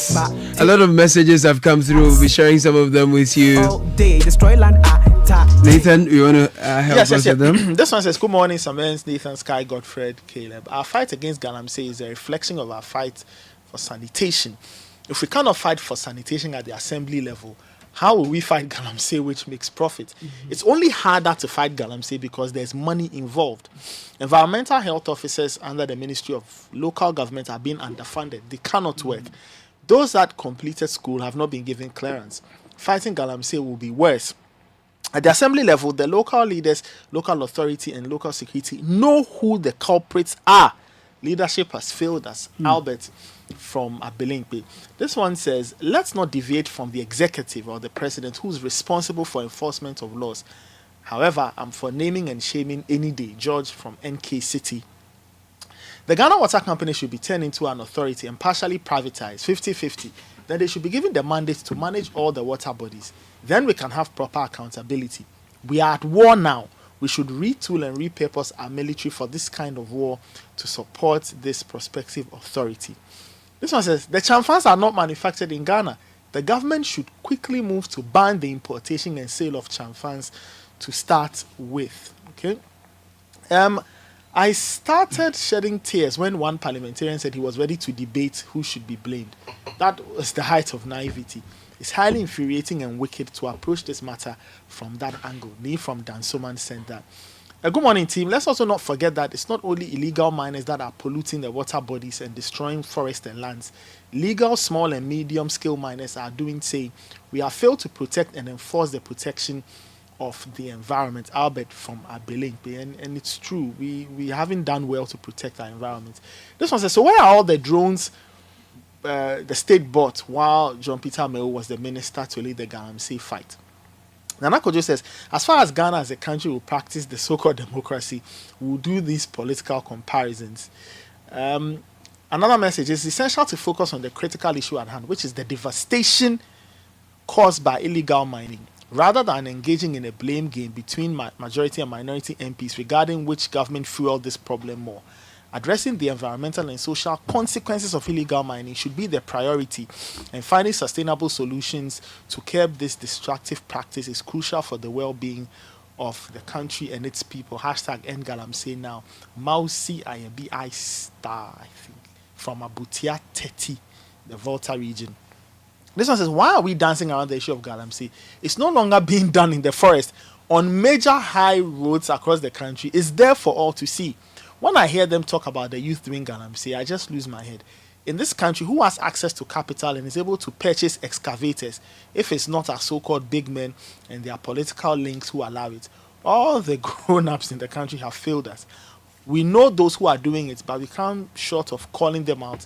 A lot of messages have come through. We'll be sharing some of them with you. Day, destroy land attack. Nathan, you want to help us with them? This one says, good morning, Samens, Nathan, Sky, Godfred, Caleb. Our fight against Galamsey is a reflection of our fight for sanitation. If we cannot fight for sanitation at the assembly level, how will we fight Galamsey, which makes profit? It's only harder to fight Galamsey because there's money involved. Environmental health officers under the Ministry of Local Government are being underfunded. They cannot work. Those that completed school have not been given clearance. Fighting Galamsey will be worse. At the assembly level, the local leaders, local authority, and local security know who the culprits are. Leadership has failed us. Albert from Abelimpe. This one says, let's not deviate from the executive or the president who's responsible for enforcement of laws. However, I'm for naming and shaming any day. George from NK City. The Ghana Water Company should be turned into an authority and partially privatized, 50-50. Then they should be given the mandate to manage all the water bodies. Then we can have proper accountability. We are at war now. We should retool and repurpose our military for this kind of war to support this prospective authority. This one says, the chamfans are not manufactured in Ghana. The government should quickly move to ban the importation and sale of chamfans to start with. Okay. I started shedding tears when one parliamentarian said he was ready to debate who should be blamed. That was the height of naivety. It's highly infuriating and wicked to approach this matter from that angle. Lee from Dansoman sent that. Good morning, team. Let's also not forget that it's not only illegal miners that are polluting the water bodies and destroying forests and lands. Legal small and medium scale miners are doing same. We have failed to protect and enforce the protection of the environment. Albert from Abeling, and it's true. We haven't done well to protect our environment. This one says, so where are all the drones the state bought while John Peter Meo was the minister to lead the Galamsey fight? Nana Kojo says, as far as Ghana as a country will practice the so-called democracy, we'll do these political comparisons. Another message is essential to focus on the critical issue at hand, which is the devastation caused by illegal mining, rather than engaging in a blame game between majority and minority MPs regarding which government fueled this problem more. Addressing the environmental and social consequences of illegal mining should be the priority, and finding sustainable solutions to curb this destructive practice is crucial for the well-being of the country and its people. Hashtag #NGalamsey now. Mausi IBI Star, I think, from Abutia Teti, the Volta region. This one says, why are we dancing around the issue of Galamsey? It's no longer being done in the forest. On major high roads across the country, it's there for all to see. When I hear them talk about the youth doing Galamsey, I just lose my head. In this country, who has access to capital and is able to purchase excavators if it's not our so-called big men and their political links who allow it? All the grown-ups in the country have failed us. We know those who are doing it, but we come short of calling them out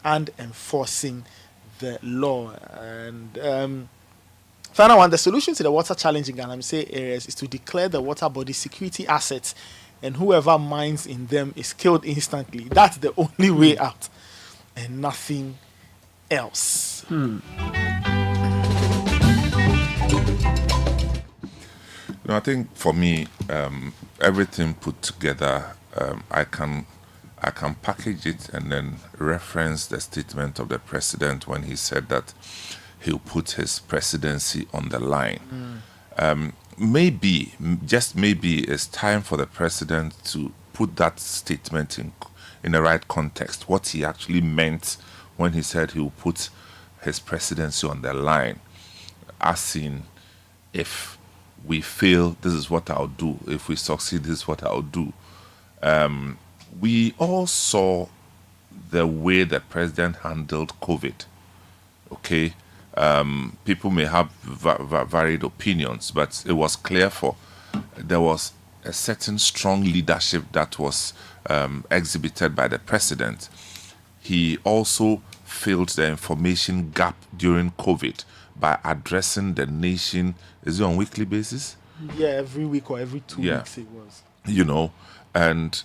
and enforcing the law. And final one, the solution to the water challenge in Galamsey areas is to declare the water body security assets, and whoever mines in them is killed instantly. That's the only way out, and nothing else. No, I think for me, everything put together, I can package it and then reference the statement of the president when he said that he'll put his presidency on the line. Maybe, just maybe, it's time for the president to put that statement in the right context, what he actually meant when he said he will put his presidency on the line. As in, if we fail, this is what I'll do. If we succeed, this is what I'll do. We all saw the way the president handled COVID. Okay? People may have varied opinions, but it was clear there was a certain strong leadership that was exhibited by the president. He also filled the information gap during COVID by addressing the nation. Is it on a weekly basis? Yeah, every week or every 2 weeks it was. You know, and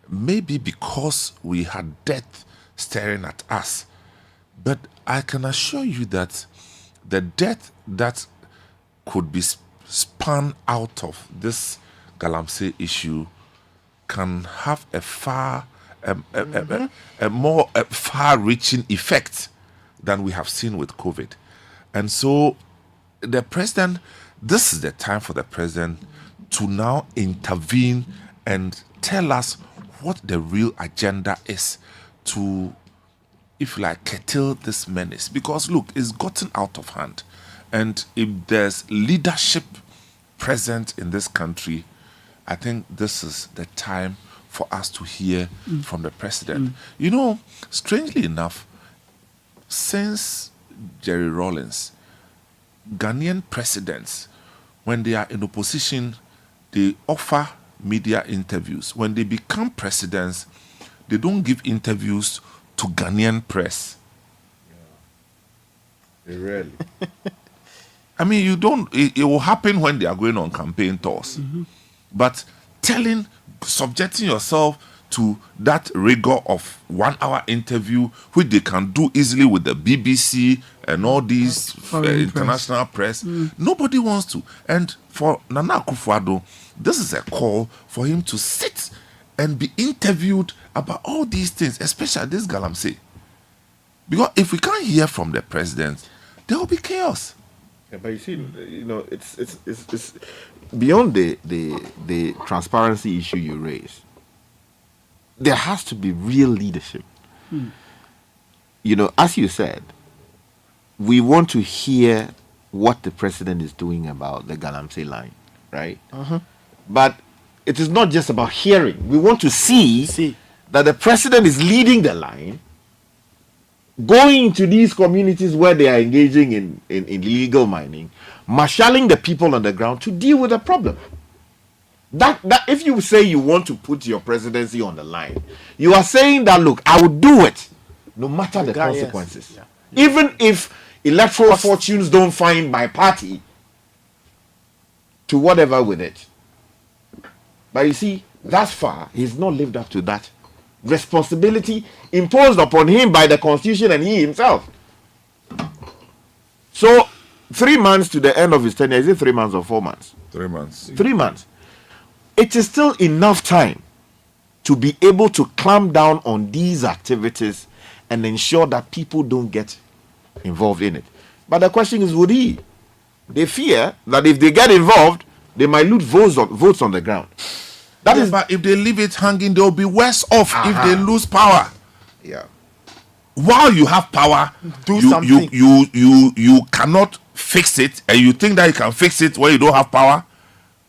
maybe because we had death staring at us. But I can assure you that the death that could be spun out of this Galamsey issue can have a more far-reaching effect than we have seen with COVID. And so the president, this is the time for the president to now intervene and tell us what the real agenda is to, if you like, curtail this menace. Because look, it's gotten out of hand. And if there's leadership present in this country, I think this is the time for us to hear from the president. You know, strangely enough, since Jerry Rawlings, Ghanaian presidents, when they are in opposition, they offer media interviews. When they become presidents, they don't give interviews to Ghanaian press. Really? I mean, you don't. It will happen when they are going on campaign tours, but subjecting yourself to that rigor of 1 hour interview, which they can do easily with the BBC and all these international press. Nobody wants to. And for Nana Akufo-Addo, this is a call for him to sit and be interviewed about all these things, especially this Galamsey. Because if we can't hear from the president, there will be chaos. Yeah, but you see, it's beyond the transparency issue you raise. There has to be real leadership. As you said, we want to hear what the president is doing about the Galamsey line, right? But it is not just about hearing. We want to see that the president is leading the line, going into these communities where they are engaging in illegal mining, marshalling the people on the ground to deal with the problem. That if you say you want to put your presidency on the line, you are saying that, look, I will do it no matter the consequences. Yes. Yeah. Even if electoral fortunes don't find my party to whatever with it. But you see, thus far, he's not lived up to that responsibility imposed upon him by the Constitution and he himself. So, 3 months to the end of his tenure, is it 3 months or 4 months? 3 months. 3 months. It is still enough time to be able to clamp down on these activities and ensure that people don't get involved in it. But the question is, would he? They fear that if they get involved, they might lose votes on the ground. But if they leave it hanging, they'll be worse off if they lose power. Yeah. While you have power, something. You cannot fix it, and you think that you can fix it when you don't have power.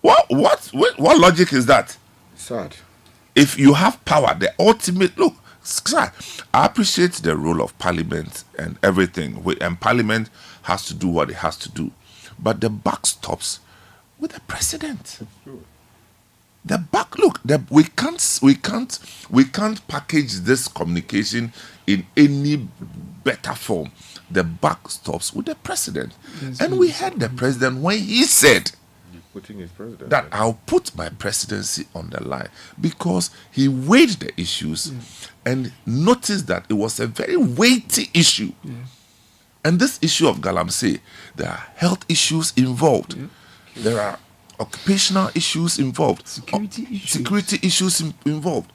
What logic is that? Sad. If you have power, the ultimate look. I appreciate the role of Parliament and everything, and Parliament has to do what it has to do, but the buck stops with the president. We can't package this communication in any better form. The buck stops with the president, and we heard the president when he said that I'll put my presidency on the line, because he weighed the issues and noticed that it was a very weighty issue. And this issue of Galamsey, there are health issues involved. There are occupational issues involved. Security issues involved.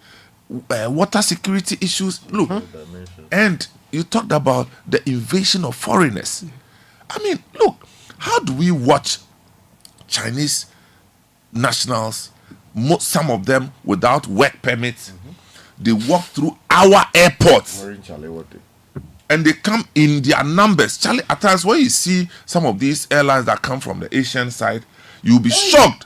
Water security issues. Look, and you talked about the invasion of foreigners. I mean, look, how do we watch Chinese nationals, some of them without work permits? They walk through our airports and they come in their numbers. Charlie, at times when you see some of these airlines that come from the Asian side, you'll be shocked.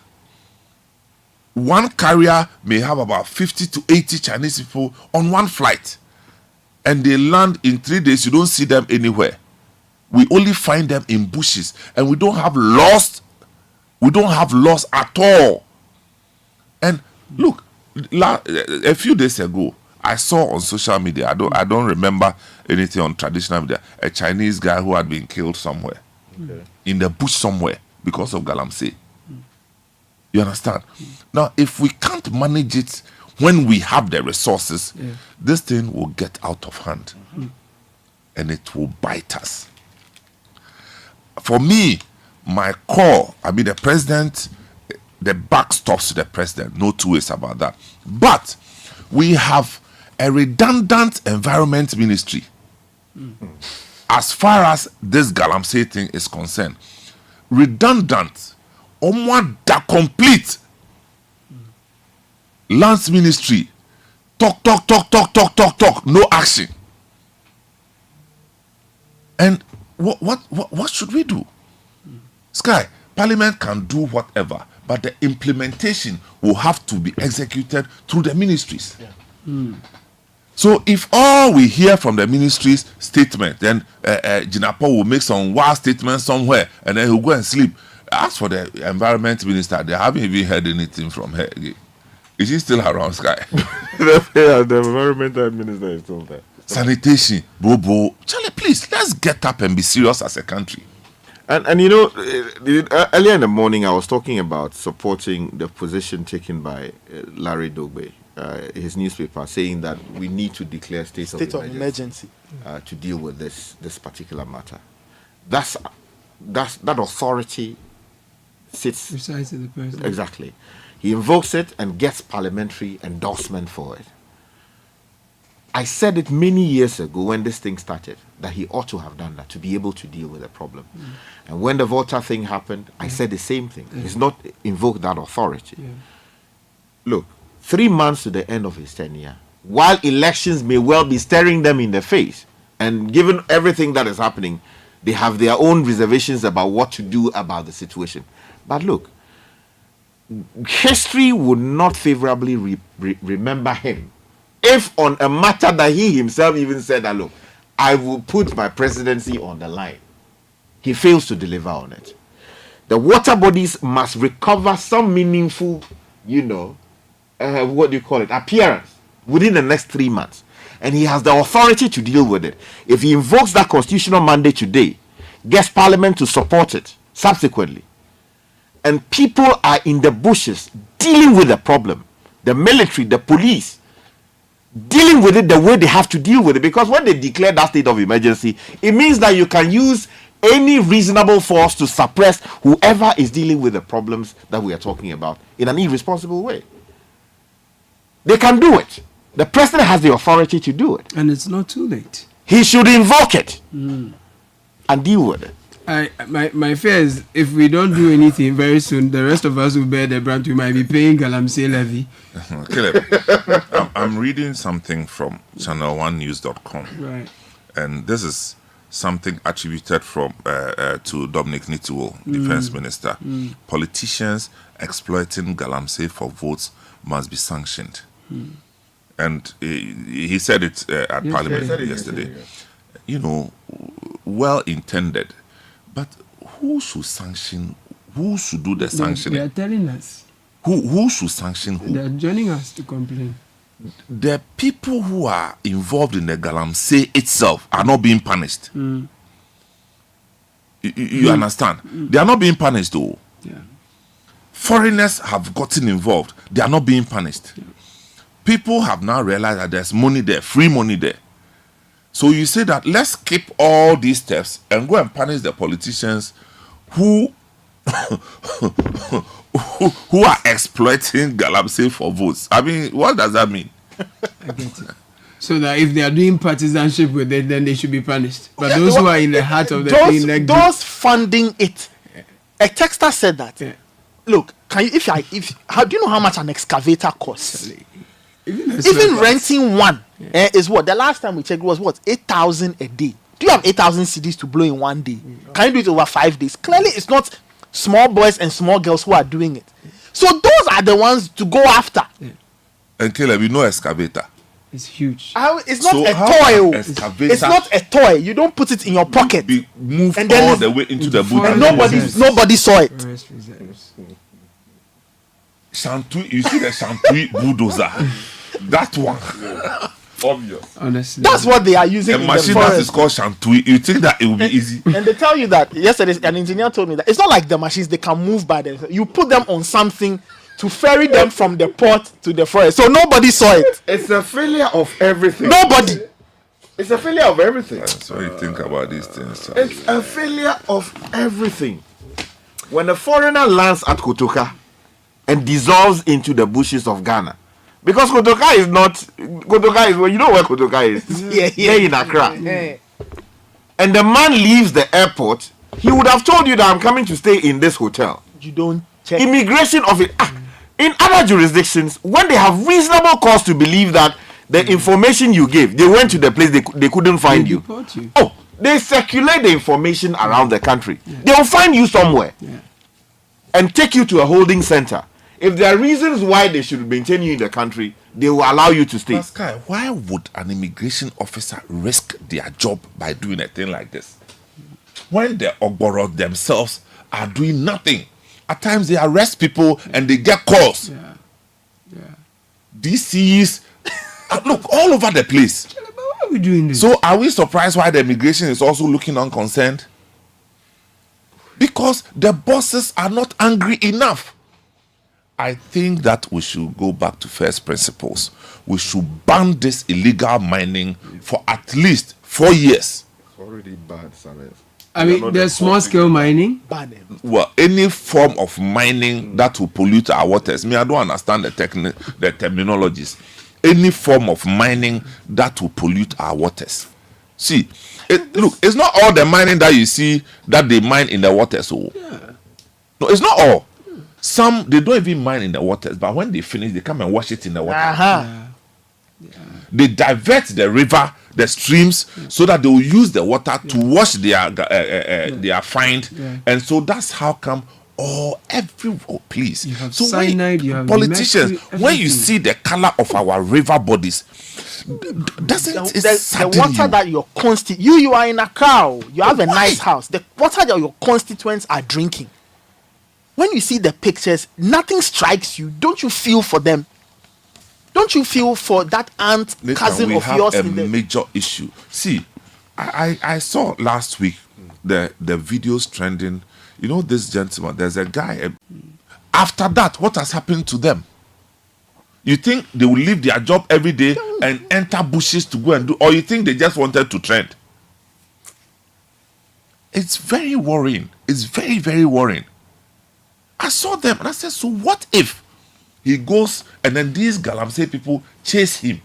One carrier may have about 50 to 80 Chinese people on one flight, and they land in 3 days. You don't see them anywhere. We only find them in bushes, and we don't have laws. We don't have laws at all. And look, a few days ago, I saw on social media, I don't remember anything on traditional media, a Chinese guy who had been killed somewhere, in the bush somewhere, because of Galamsey. You understand? Now, if we can't manage it when we have the resources, this thing will get out of hand, and it will bite us. For me, my call, the president, the buck stops to the president. No two ways about that. But we have a redundant environment ministry as far as this Galamsey thing is concerned. Redundant. Omwada complete. Lands ministry. Talk. No action. And what should we do? Sky, Parliament can do whatever, but the implementation will have to be executed through the ministries. So if all we hear from the ministry's statement, then Jinapo will make some wild statement somewhere, and then he'll go and sleep. As for the environment minister, they haven't even heard anything from her. Is she still around, Sky? The environmental minister is still there. Sanitation, Bobo. Charlie, please, let's get up and be serious as a country. And you know, earlier in the morning, I was talking about supporting the position taken by Larry Dogbe, his newspaper, saying that we need to declare state of emergency to deal with this particular matter. That authority sits precisely the president. Exactly. He invokes it and gets parliamentary endorsement for it. I said it many years ago when this thing started that he ought to have done that to be able to deal with the problem. And when the voter thing happened, I said the same thing. He's not invoked that authority. Look, 3 months to the end of his tenure, while elections may well be staring them in the face, and given everything that is happening, they have their own reservations about what to do about the situation. But look, history would not favorably remember him if on a matter that he himself even said that, look, I will put my presidency on the line. He fails to deliver on it. The water bodies must recover some meaningful, appearance within the next 3 months. And he has the authority to deal with it. If he invokes that constitutional mandate today, gets Parliament to support it subsequently, and people are in the bushes dealing with the problem, the military, the police, dealing with it the way they have to deal with it, because when they declare that state of emergency, it means that you can use any reasonable force to suppress whoever is dealing with the problems that we are talking about in an irresponsible way. They can do it. The president has the authority to do it. And it's not too late. He should invoke it and deal with it. My fear is if we don't do anything very soon, the rest of us will bear the brunt. We might be paying Galamsey levy. Caleb, I'm reading something from channel1news.com. Right. And this is something attributed from to Dominic Nitiwo, defense minister. Politicians exploiting Galamsey for votes must be sanctioned. And he said it at Parliament yesterday. Well intended, but who should sanction? Who should do the sanctioning? They are telling us. Who should sanction who? They are joining us to complain. The people who are involved in the Galamsey itself are not being punished. You understand? They are not being punished though. Yeah. Foreigners have gotten involved. They are not being punished. Yeah. People have now realized that there's money there, free money there. So you say that let's skip all these steps and go and punish the politicians who who are exploiting Galamsey for votes. I mean, what does that mean? I get it. So that if they are doing partisanship with it, then they should be punished. But those who are in the heart of the thing, those funding it, a texter said that. Yeah. Look, can you? How do you know how much an excavator costs? Even renting one is what the last time we checked was what 8,000 a day. Do you have 8,000 CDs to blow in one day? Can you do it over 5 days? Clearly, it's not small boys and small girls who are doing it. So those are the ones to go after. Yeah. And Caleb, excavator. It's huge. It's not a toy. It's not a toy. You don't put it in your pocket. Move and all the way into the boot. And nobody saw it. Shantui, you see the Shantui bulldozer. That one. Obvious. Honestly. That's what they are using. A machine that is called Shantui. You think that it will be easy? And they tell you that yesterday an engineer told me that it's not like the machines, they can move by themselves. You put them on something to ferry them from the port to the forest. So nobody saw it. It's a failure of everything. Nobody. It's a failure of everything. That's what you think about these things. It's a failure of everything. When a foreigner lands at Kotoka and dissolves into the bushes of Ghana, because Kotoka is well, you know where Kotoka is? Yeah, in Accra. Yeah. And the man leaves the airport, he would have told you that I'm coming to stay in this hotel. You don't check. Immigration office. In other jurisdictions, when they have reasonable cause to believe that the information you gave, they went to the place they couldn't find you. Oh, they circulate the information around the country. Yeah. They will find you somewhere and take you to a holding center. If there are reasons why they should maintain you in the country, they will allow you to stay. Pascal, why would an immigration officer risk their job by doing a thing like this? When the Ogboro themselves are doing nothing. At times they arrest people and they get calls. DCs look all over the place. Why are we doing this? So are we surprised why the immigration is also looking unconcerned? Because the bosses are not angry enough. I think that we should go back to first principles. We should ban this illegal mining for at least 4 years. It's already bad, Samuel. I mean, there's small scale mining. Well, any form of mining that will pollute our waters. I don't understand the terminologies. Any form of mining that will pollute our waters. See, look, it's not all the mining that you see that they mine in the waters. No, it's not all. Some, they don't even mine in the waters, but when they finish, they come and wash it in the water. They divert the river, the streams, so that they will use the water to wash their find. And so that's how come please. You have so cyanide, you have politicians, mercury, when you see the color of our river bodies, doesn't the water that your you are in a cow, you have a nice house. The water that your constituents are drinking. When you see the pictures, nothing strikes you. Don't you feel for them? Don't you feel for that aunt, cousin of yours? We have a major issue. See, I saw last week the videos trending. You know, this gentleman, there's a guy. After that, what has happened to them? You think they will leave their job every day and enter bushes to go and do, or you think they just wanted to trend? It's very worrying. It's very, very worrying. I saw them and I said, so what if he goes and then these Galamsey people chase him?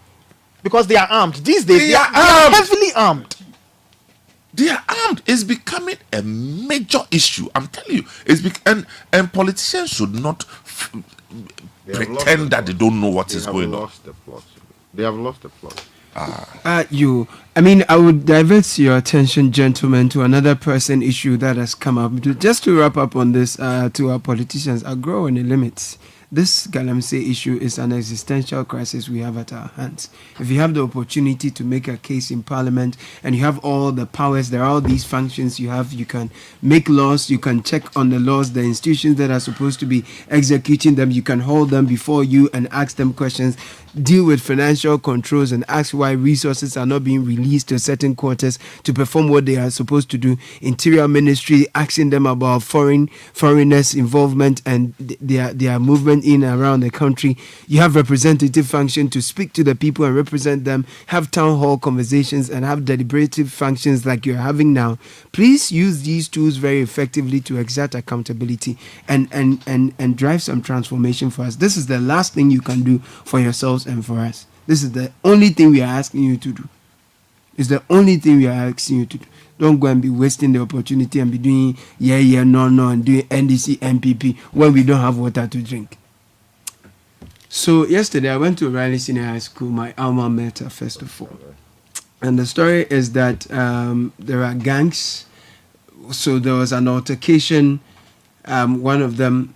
Because they are armed. These days, they are heavily armed. They are armed. It's becoming a major issue. I'm telling you. And politicians should not pretend that they don't know what is going on. They have lost the plot. I would divert your attention, gentlemen, to another pressing issue that has come up. Just to wrap up on this, to our politicians, grow in the limits. This Galamsey issue is an existential crisis we have at our hands. If you have the opportunity to make a case in Parliament and you have all the powers, there are all these functions you have, you can make laws, you can check on the laws, the institutions that are supposed to be executing them, you can hold them before you and ask them questions, deal with financial controls and ask why resources are not being released to certain quarters to perform what they are supposed to do. Interior Ministry asking them about foreigners' involvement and their movement in and around the country. You have representative function to speak to the people and represent them, have town hall conversations and have deliberative functions like you're having now. Please use these tools very effectively to exert accountability and drive some transformation for us. This is the last thing you can do for yourselves and for us. This is the only thing we are asking you to do. It's the only thing we are asking you to do. Don't go and be wasting the opportunity and be doing no and doing NDC MPP when we don't have water to drink. So yesterday I went to O'Reilly Senior High School, my alma mater, first of all. And the story is that there are gangs. So there was an altercation. One of them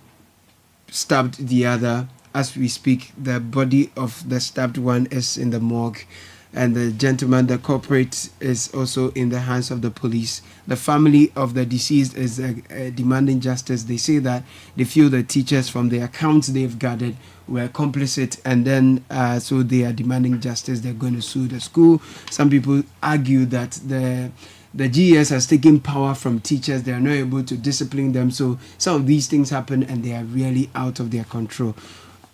stabbed the other. As we speak, the body of the stabbed one is in the morgue. And the gentleman, the culprit, is also in the hands of the police. The family of the deceased is demanding justice. They say that they feel the teachers, from the accounts they've gathered, were complicit, and then so they are demanding justice. They're going to sue the school. Some people argue that the GES has taken power from teachers. They are not able to discipline them. So some of these things happen and they are really out of their control.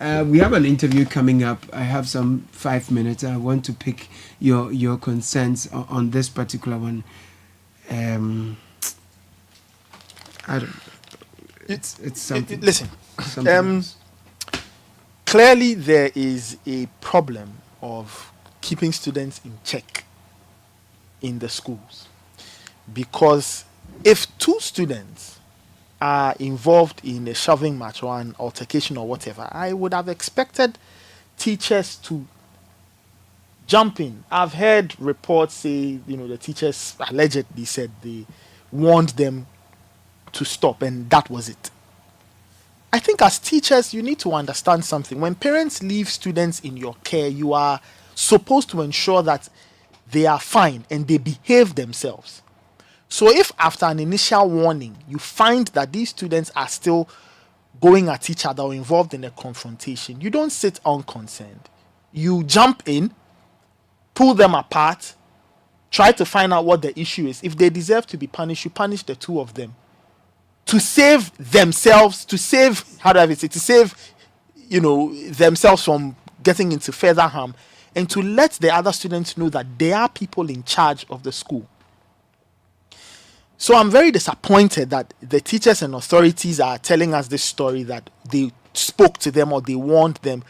We have an interview coming up. I have some 5 minutes. I want to pick your concerns on this particular one. I don't. It's something. Listen. Clearly, there is a problem of keeping students in check in the schools, because if two students are involved in a shoving match or an altercation or whatever, I would have expected teachers to jump in. I've heard reports say, the teachers allegedly said they warned them to stop, and that was it. I think as teachers, you need to understand something. When parents leave students in your care, you are supposed to ensure that they are fine and they behave themselves. So if after an initial warning, you find that these students are still going at each other or involved in a confrontation, you don't sit unconcerned. You jump in, pull them apart, try to find out what the issue is. If they deserve to be punished, you punish the two of them. to save themselves, to save themselves from getting into further harm, and to let the other students know that there are people in charge of the school. So I'm very disappointed that the teachers and authorities are telling us this story that they spoke to them or they warned them,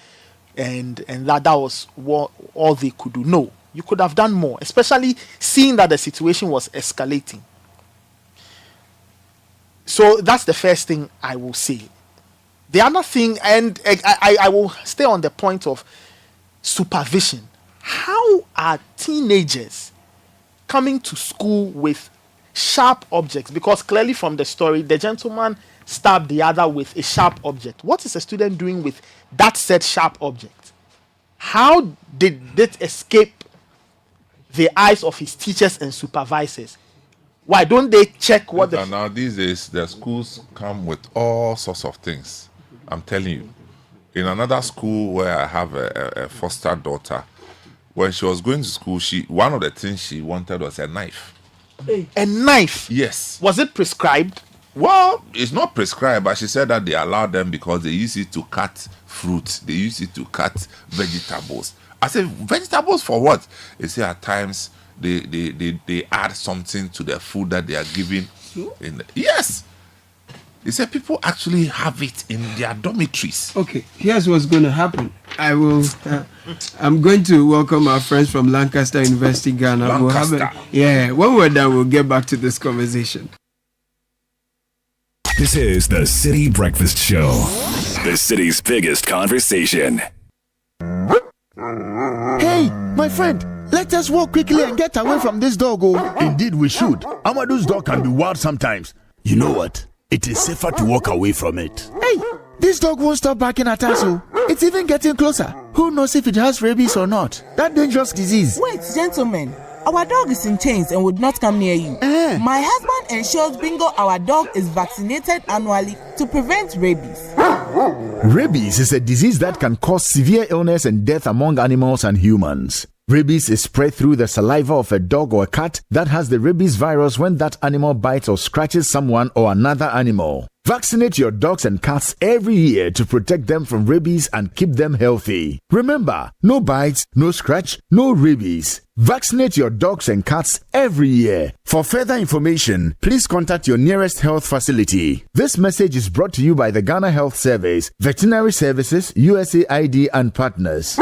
and that was all they could do. No, you could have done more, especially seeing that the situation was escalating. So that's the first thing I will say. The other thing, and I will stay on the point of supervision. How are teenagers coming to school with sharp objects? Because clearly from the story, the gentleman stabbed the other with a sharp object. What is a student doing with that said sharp object? How did it escape the eyes of his teachers and supervisors? Why don't they check what the... Now these days, the schools come with all sorts of things. I'm telling you. In another school where I have a foster daughter, when she was going to school, one of the things she wanted was a knife. A knife? Yes. Was it prescribed? Well, it's not prescribed, but she said that they allowed them because they use it to cut fruit. They use it to cut vegetables. I said, vegetables for what? They say at times they add something to the food that they are giving. Yes. They said people actually have it in their dormitories. Okay, here's what's going to happen. I'm going to welcome our friends from Lancaster University, Ghana. Lancaster. When we're done, we'll get back to this conversation. This is the Citi Breakfast Show, the city's biggest conversation. Hey, my friend, let us walk quickly and get away from this dog. Indeed, we should. Amadu's dog can be wild sometimes. You know what? It is safer to walk away from it. Hey, this dog won't stop barking at us. It's even getting closer. Who knows if it has rabies or not? That dangerous disease. Wait, gentlemen. Our dog is in chains and would not come near you. My husband ensures Bingo, our dog, is vaccinated annually to prevent rabies. Rabies is a disease that can cause severe illness and death among animals and humans. Rabies is spread through the saliva of a dog or a cat that has the rabies virus when that animal bites or scratches someone or another animal. Vaccinate your dogs and cats every year to protect them from rabies and keep them healthy. Remember, no bites, no scratch, no rabies. Vaccinate your dogs and cats every year. For further information, please contact your nearest health facility. This message is brought to you by the Ghana Health Service, Veterinary Services, USAID and partners.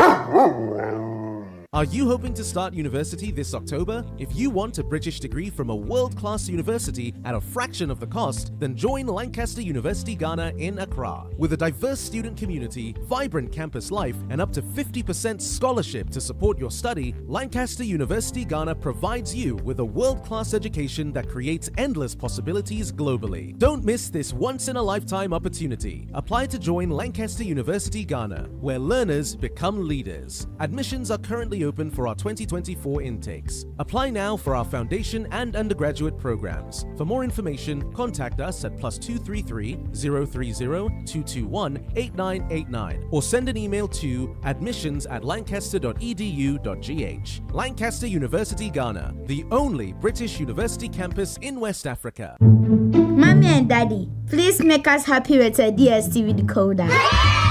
Are you hoping to start university this October? If you want a British degree from a world-class university at a fraction of the cost, then join Lancaster University Ghana in Accra. With a diverse student community, vibrant campus life, and up to 50% scholarship to support your study, Lancaster University Ghana provides you with a world-class education that creates endless possibilities globally. Don't miss this once-in-a-lifetime opportunity. Apply to join Lancaster University Ghana, where learners become leaders. Admissions are currently open for our 2024 intakes. Apply now for our foundation and undergraduate programs. For more information, contact us at +233 030 221 8989 or send an email to admissions@lancaster.edu.gh. Lancaster University Ghana, the only British university campus in West Africa. Mommy and Daddy, please make us happy with a DSTV decoder.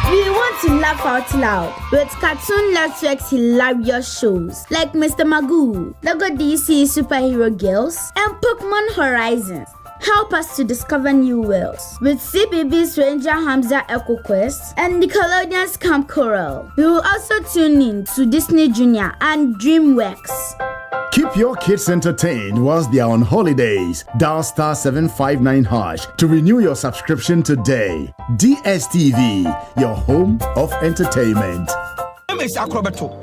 We want to laugh out loud with Cartoon Network's hilarious shows like Mr. Magoo, Lego DC Superhero Girls, and Pokemon Horizons. Help us to discover new worlds with CBB's Ranger Hamza Echo Quest and Nickelodeon's Camp Coral. We will also tune in to Disney Junior and DreamWorks. Keep your kids entertained whilst they are on holidays. Dial *759# to renew your subscription today. DSTV, your home of entertainment.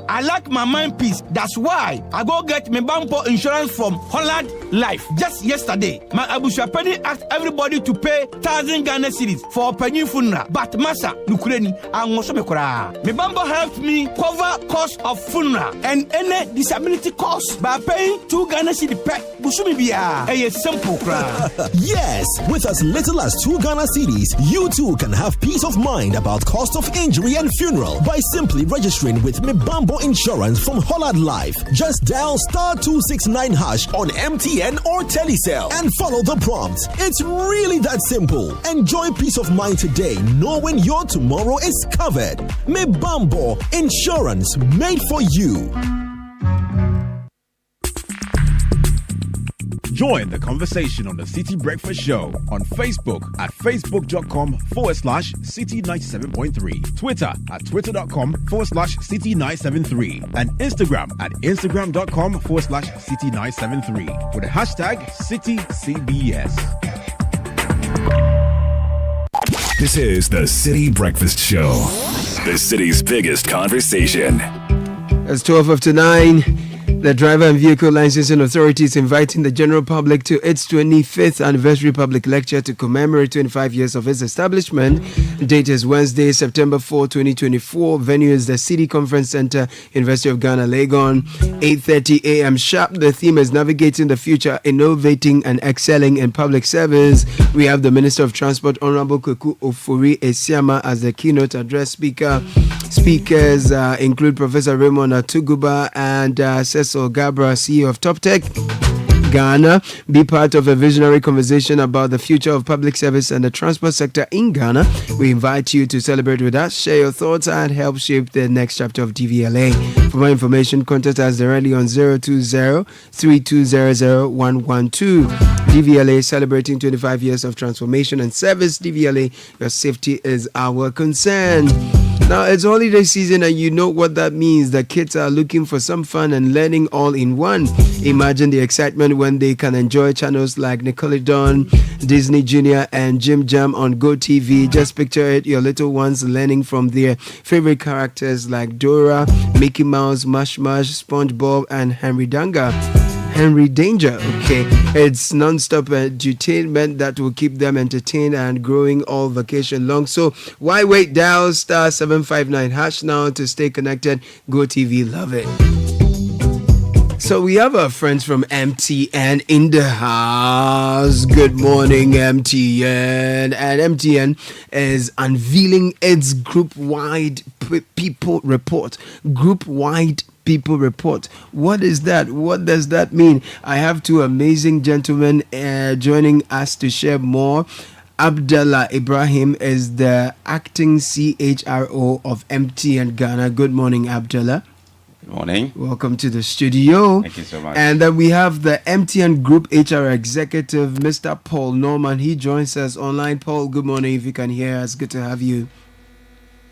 I like my mind peace. That's why I go get my Bampo insurance from Holland Life. Just yesterday, my Abusha Penny asked everybody to pay 1,000 Ghana cedis for a penny funeral. But Masa, Nukreni, and Mosomekora. My Bambo helped me cover cost of funeral and any disability cost by paying 2 Ghana cedis per Busumibia. A simple cry. Yes, with as little as 2 Ghana cedis, you too can have peace of mind about cost of injury and funeral by simply registering moving with Mibambo Insurance from Hollard Life. Just dial *269# on MTN or Telecel and follow the prompts. It's really that simple. Enjoy peace of mind today, knowing your tomorrow is covered. Mibambo Insurance, made for you. Join the conversation on the Citi Breakfast Show on Facebook at facebook.com/Citi97.3, Twitter at twitter.com/Citi973, and Instagram at instagram.com/Citi973 with the hashtag CitiCBS. This is the Citi Breakfast Show, the city's biggest conversation. It's 9:12. The Driver and Vehicle Licensing Authority is inviting the general public to its 25th anniversary public lecture to commemorate 25 years of its establishment. Date is Wednesday, September 4, 2024. Venue is the City Conference Center, University of Ghana, Legon, 8:30 a.m. sharp. The theme is Navigating the Future, Innovating and Excelling in Public Service. We have the Minister of Transport, Honorable Kweku Ofori Esiama, as the keynote address speaker. Speakers include Professor Raymond Atuguba and Cecil Gabra, CEO of Top Tech Ghana. Be part of a visionary conversation about the future of public service and the transport sector in Ghana. We invite you to celebrate with us, share your thoughts, and help shape the next chapter of DVLA. For more information, contact us directly on 020-3200-112. DVLA celebrating 25 years of transformation and service. DVLA, your safety is our concern. Now, it's holiday season and you know what that means. The kids are looking for some fun and learning all in one. Imagine the excitement when they can enjoy channels like Nickelodeon, Disney Junior, and Jim Jam on GoTV. Just picture it, your little ones learning from their favorite characters like Dora, Mickey Mouse, Mush Mush, SpongeBob, and Henry Danger. Okay, it's non-stop edutainment that will keep them entertained and growing all vacation long. So why wait? Dial *759# now to stay connected. GoTV, love it. So we have our friends from MTN in the house. Good morning, MTN. And MTN is unveiling its group-wide people report. Group-wide people report. What is that? What does that mean? I have two amazing gentlemen joining us to share more. Abdallah Ibrahim is the acting CHRO of MTN Ghana. Good morning, Abdallah. Good morning. Welcome to the studio. Thank you so much. And then we have the MTN Group HR Executive, Mr. Paul Norman. He joins us online. Paul, good morning. If you can hear us, good to have you.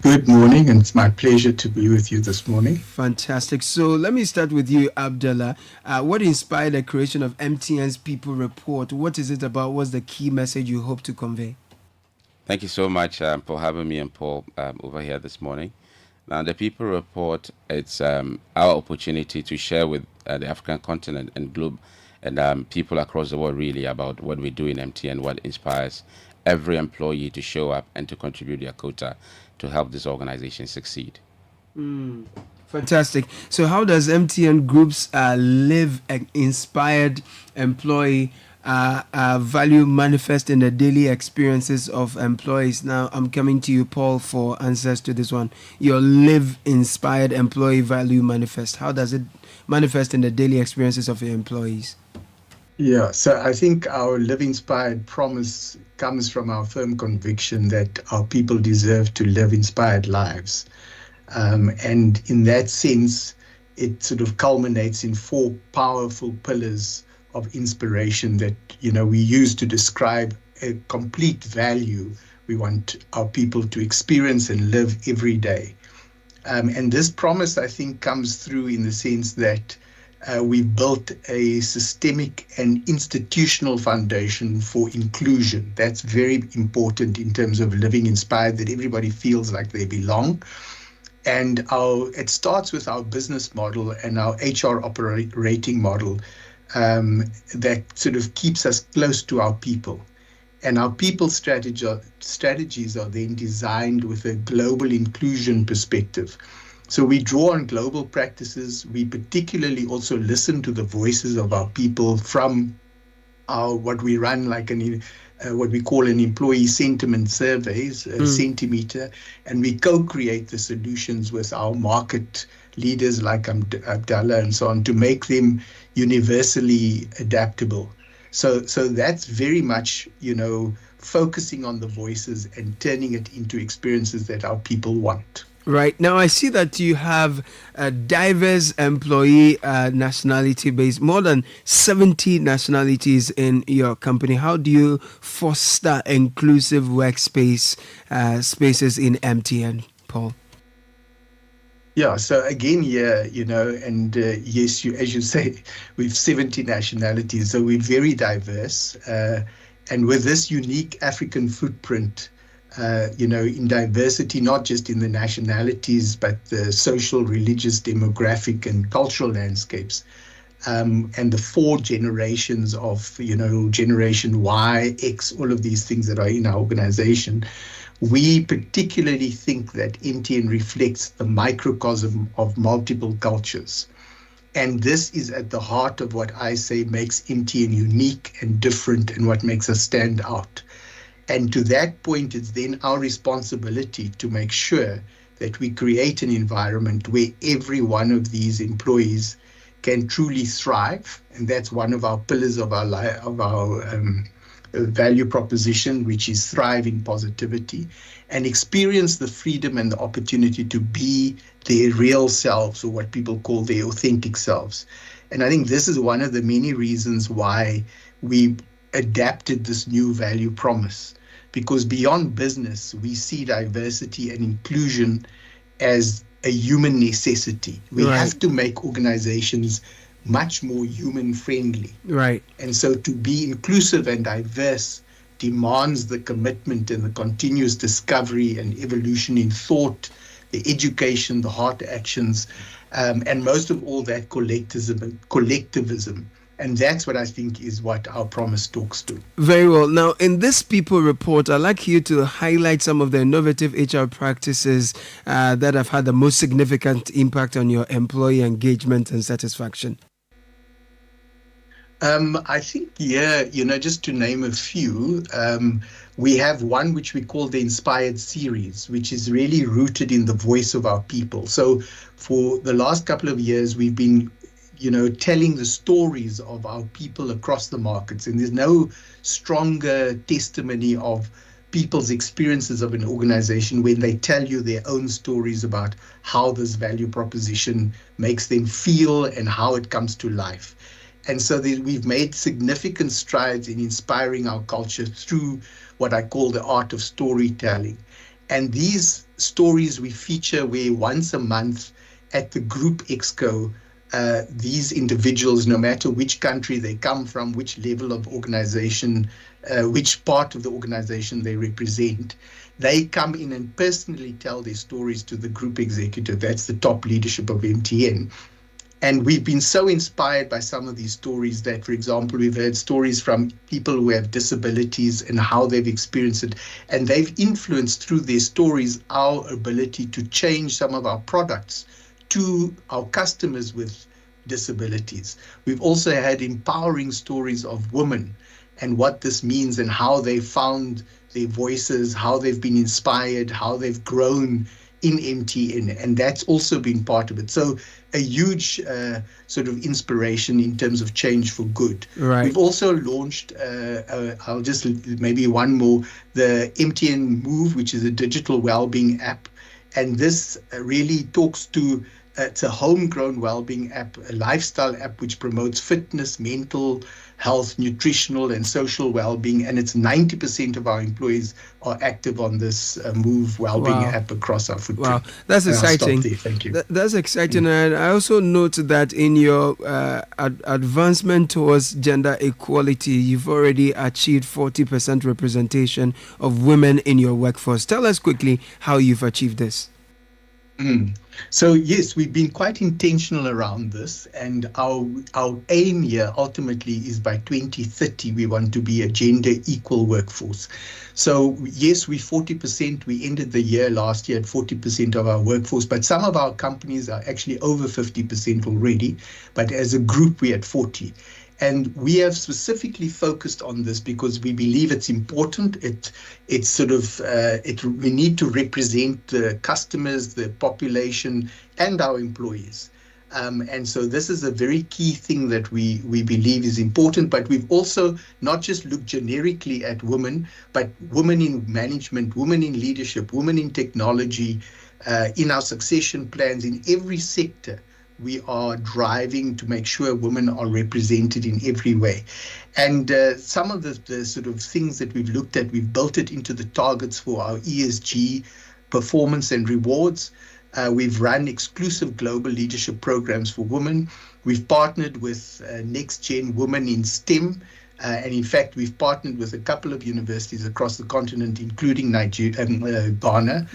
Good morning, and it's my pleasure to be with you this morning. Fantastic. So let me start with you, Abdallah. What inspired the creation of MTN's People Report? What is it about? What's the key message you hope to convey? Thank you so much for having me and Paul over here this morning. Now, the People Report, it's our opportunity to share with the African continent and globe and people across the world really about what we do in MTN, what inspires every employee to show up and to contribute their quota to help this organization succeed. Fantastic. So how does MTN Group's Live Inspired Employee value manifest in the daily experiences of employees? Now, I'm coming to you, Paul, for answers to this one. Your Live Inspired Employee Value Manifest. How does it manifest in the daily experiences of your employees? Yeah, so I think our Live Inspired promise comes from our firm conviction that our people deserve to live inspired lives. And in that sense, it sort of culminates in four powerful pillars of inspiration that, we use to describe a complete value we want our people to experience and live every day. And this promise, I think, comes through in the sense that we've built a systemic and institutional foundation for inclusion. That's very important in terms of living inspired, that everybody feels like they belong. And it starts with our business model and our HR operating model that sort of keeps us close to our people. And our people strategies are then designed with a global inclusion perspective. So we draw on global practices. We particularly also listen to the voices of our people from what we run like what we call an employee sentiment surveys, Centimeter, and we co-create the solutions with our market leaders like Abdallah and so on to make them universally adaptable. So that's very much, focusing on the voices and turning it into experiences that our people want. Right. Now, I see that you have a diverse employee nationality base, more than 70 nationalities in your company. How do you foster inclusive workspace spaces in MTN, Paul? Yeah, so again, and yes, as you say, we've 70 nationalities, so we're very diverse. And with this unique African footprint, in diversity, not just in the nationalities, but the social, religious, demographic, and cultural landscapes, and the 4 generations of, Generation Y, X, all of these things that are in our organization, we particularly think that MTN reflects the microcosm of multiple cultures. And this is at the heart of what I say makes MTN unique and different and what makes us stand out. And to that point, it's then our responsibility to make sure that we create an environment where every one of these employees can truly thrive. And that's one of our pillars of our value proposition, which is thriving positivity, and experience the freedom and the opportunity to be their real selves, or what people call their authentic selves. And I think this is one of the many reasons why we adapted this new value promise, because beyond business, we see diversity and inclusion as a human necessity. We have to make organizations much more human friendly. Right. And so to be inclusive and diverse demands the commitment and the continuous discovery and evolution in thought, the education, the hard actions, and most of all that collectivism. And that's what I think is what our promise talks to. Very well. Now, in this People Report, I'd like you to highlight some of the innovative HR practices that have had the most significant impact on your employee engagement and satisfaction. I think, just to name a few, we have one which we call the Inspired Series, which is really rooted in the voice of our people. So for the last couple of years, we've been telling the stories of our people across the markets. And there's no stronger testimony of people's experiences of an organization when they tell you their own stories about how this value proposition makes them feel and how it comes to life. And so we've made significant strides in inspiring our culture through what I call the art of storytelling. And these stories we feature where once a month at the Group Exco, these individuals, no matter which country they come from, which level of organization, which part of the organization they represent, they come in and personally tell their stories to the group executive. That's the top leadership of MTN. And we've been so inspired by some of these stories that, for example, we've heard stories from people who have disabilities and how they've experienced it. And they've influenced through their stories our ability to change some of our products to our customers with disabilities. We've also had empowering stories of women and what this means and how they found their voices, how they've been inspired, how they've grown in MTN, and that's also been part of it. So a huge sort of inspiration in terms of change for good. Right. We've also launched, I'll just maybe one more, the MTN Move, which is a digital well-being app. And this really talks to, it's a homegrown well-being app, a lifestyle app which promotes fitness, mental health, nutritional and social well-being. And it's 90% of our employees are active on this Move well-being app across our footprint. Wow, that's exciting. Thank you. That's exciting. And I also note that in your advancement towards gender equality, you've already achieved 40% representation of women in your workforce. Tell us quickly how you've achieved this. So yes, we've been quite intentional around this, and our aim here ultimately is by 2030 we want to be a gender equal workforce. So yes, we 40%. We ended the year last year at 40% of our workforce, but some of our companies are actually over 50% already. But as a group, we're at 40. And we have specifically focused on this because we believe it's important. We need to represent the customers, the population, and our employees. And so this is a very key thing that we believe is important. But we've also not just looked generically at women, but women in management, women in leadership, women in technology, in our succession plans, in every sector. We are driving to make sure women are represented in every way. And some of the sort of things that we've looked at, we've built it into the targets for our ESG performance and rewards. We've run exclusive global leadership programs for women. We've partnered with Next Gen Women in STEM. And in fact, we've partnered with a couple of universities across the continent, including Ghana.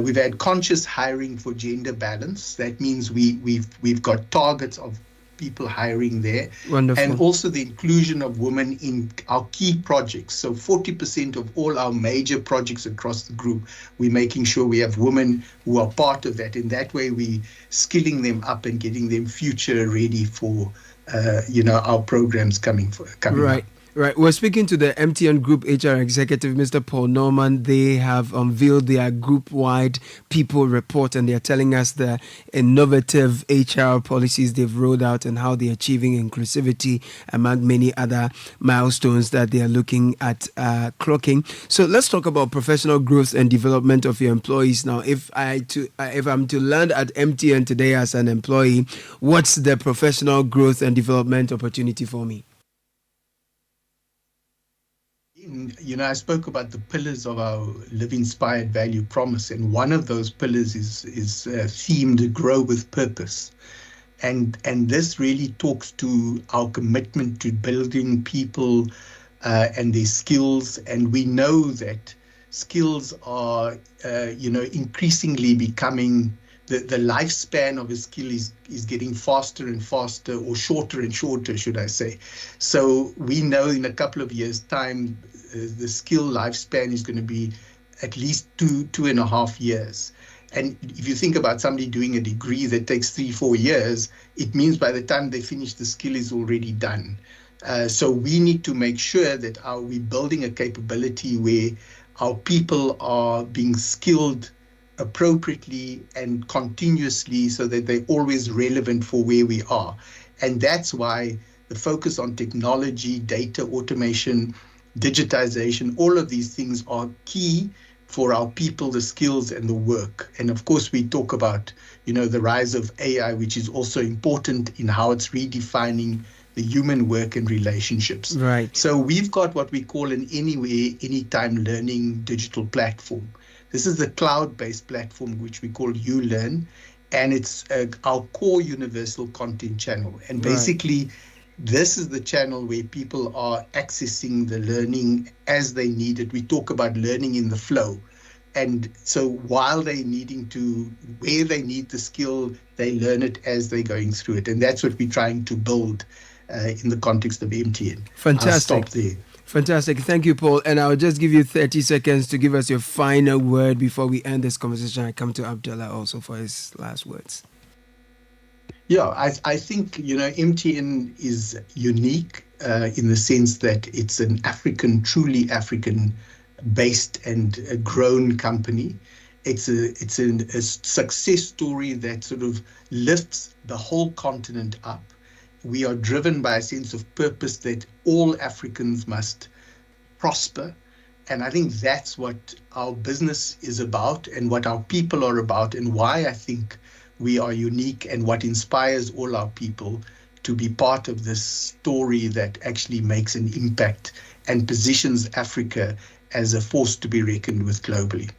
We've had conscious hiring for gender balance. That means we've got targets of people hiring there. Wonderful. And also the inclusion of women in our key projects. So 40% of all our major projects across the group, we're making sure we have women who are part of that. In that way, we're skilling them up and getting them future ready for our programs coming right. up. Right. We're speaking to the MTN Group HR executive, Mr. Paul Norman. They have unveiled their group-wide people report, and they're telling us the innovative HR policies they've rolled out and how they're achieving inclusivity among many other milestones that they are looking at clocking. So let's talk about professional growth and development of your employees now. If I'm to land at MTN today as an employee, what's the professional growth and development opportunity for me? I spoke about the pillars of our Live Inspired Value Promise, and one of those pillars is themed Grow with Purpose. And this really talks to our commitment to building people and their skills. And we know that skills are, increasingly becoming the lifespan of a skill is getting faster and faster, or shorter and shorter, should I say. So we know in a couple of years' time, the skill lifespan is going to be at least 2.5 years. And if you think about somebody doing a degree that takes 3-4 years, it means by the time they finish, the skill is already done. So we need to make sure that we're building a capability where our people are being skilled appropriately and continuously so that they're always relevant for where we are. And that's why the focus on technology, data, automation, digitization, all of these things are key for our people, the skills and the work. And of course, we talk about, the rise of AI, which is also important in how it's redefining the human work and relationships. Right. So we've got what we call an anywhere, anytime learning digital platform. This is the cloud-based platform, which we call ULearn, and it's our core universal content channel. And basically, this is the channel where people are accessing the learning as they need it. We talk about learning in the flow. And so while where they need the skill, they learn it as they're going through it. And that's what we're trying to build in the context of MTN. Fantastic. I'll stop there. Fantastic. Thank you, Paul. And I'll just give you 30 seconds to give us your final word before we end this conversation. I come to Abdullah also for his last words. Yeah, I think, MTN is unique in the sense that it's an truly African-based and a grown company. It's a success story that sort of lifts the whole continent up. We are driven by a sense of purpose that all Africans must prosper. And I think that's what our business is about and what our people are about, and why I think we are unique and what inspires all our people to be part of this story that actually makes an impact and positions Africa as a force to be reckoned with globally.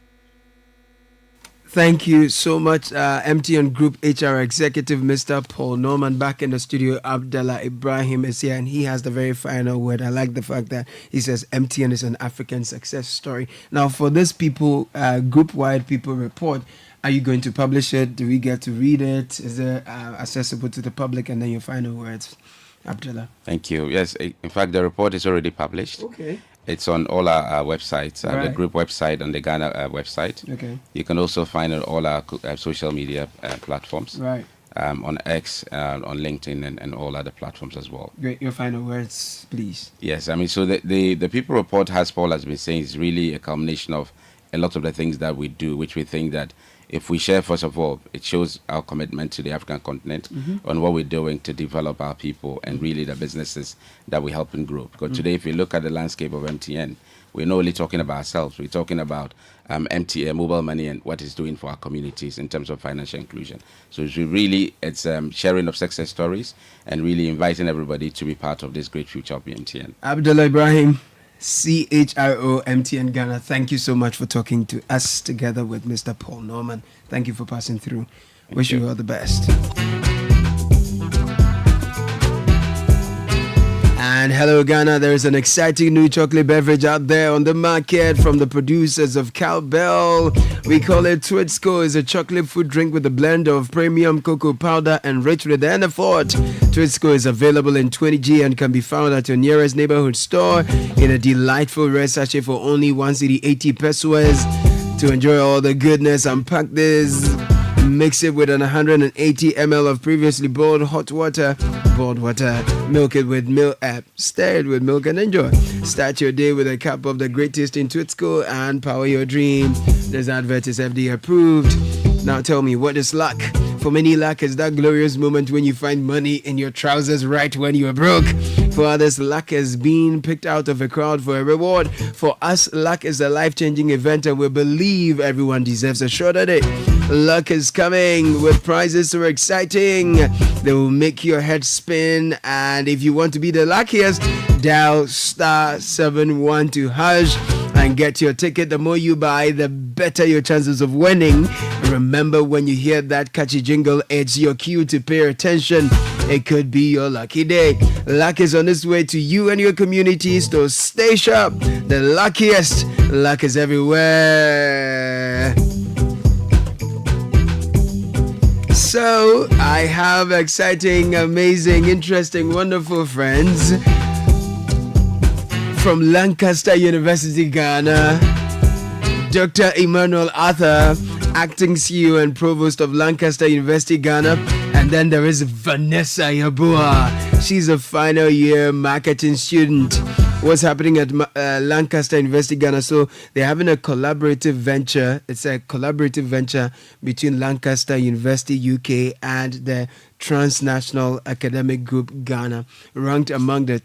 Thank you so much, MTN Group HR Executive, Mr. Paul Norman. Back in the studio, Abdullah Ibrahim is here, and he has the very final word. I like the fact that he says MTN is an African success story. Now, for this group-wide people report, are you going to publish it? Do we get to read it? Is it accessible to the public? And then your final words, Abdullah. Thank you. Yes, in fact, the report is already published. Okay. It's on all our websites, Right. the group website and the Ghana website. Okay. You can also find it on all our social media platforms. Right. on X, on LinkedIn, and all other platforms as well. Great. Your final words, please. Yes, I mean, so the People Report, as Paul has been saying, is really a culmination of a lot of the things that we do, which we think that if we share, first of all, it shows our commitment to the African continent on what we're doing to develop our people and really the businesses that we help and grow. Because today, if you look at the landscape of MTN, we're not only talking about ourselves, we're talking about MTN, mobile money, and what it's doing for our communities in terms of financial inclusion. So it's sharing of success stories and really inviting everybody to be part of this great future of MTN. Abdullah Ibrahim, CHRO MTN Ghana, thank you so much for talking to us together with Mr. Paul Norman. Thank you for passing through. Wish you all the best. And hello Ghana, there is an exciting new chocolate beverage out there on the market from the producers of Cowbell. We call it Twitsco. It's a chocolate food drink with a blend of premium cocoa powder enriched with Anafort. Twitsco is available in 20g and can be found at your nearest neighborhood store in a delightful red sachet for only 1 cedi 80 pesos. To enjoy all the goodness, unpack this. Mix it with an 180 ml of previously boiled hot water. Milk it with milk, stir it with milk and enjoy. Start your day with a cup of the great tasting Twitsco and power your dream. This advert is FDA approved. Now tell me, what is luck? For many, luck is that glorious moment when you find money in your trousers right when you are broke. For others, luck is being picked out of a crowd for a reward. For us, luck is a life-changing event and we believe everyone deserves a shot at it. Luck is coming with prizes so exciting. They will make your head spin. And if you want to be the luckiest, dial *712# and get your ticket. The more you buy, the better your chances of winning. Remember, when you hear that catchy jingle, it's your cue to pay attention. It could be your lucky day. Luck is on its way to you and your communities, so stay sharp. The luckiest, luck is everywhere. So, I have exciting, amazing, interesting, wonderful friends from Lancaster University, Ghana. Dr. Emmanuel Arthur, Acting CEO and Provost of Lancaster University, Ghana. And then there is Vanessa Yabua. She's a final year marketing student. What's happening at Lancaster University, Ghana? So they're having a collaborative venture. It's a collaborative venture between Lancaster University, UK, and the Transnational Academic Group, Ghana. Ranked among the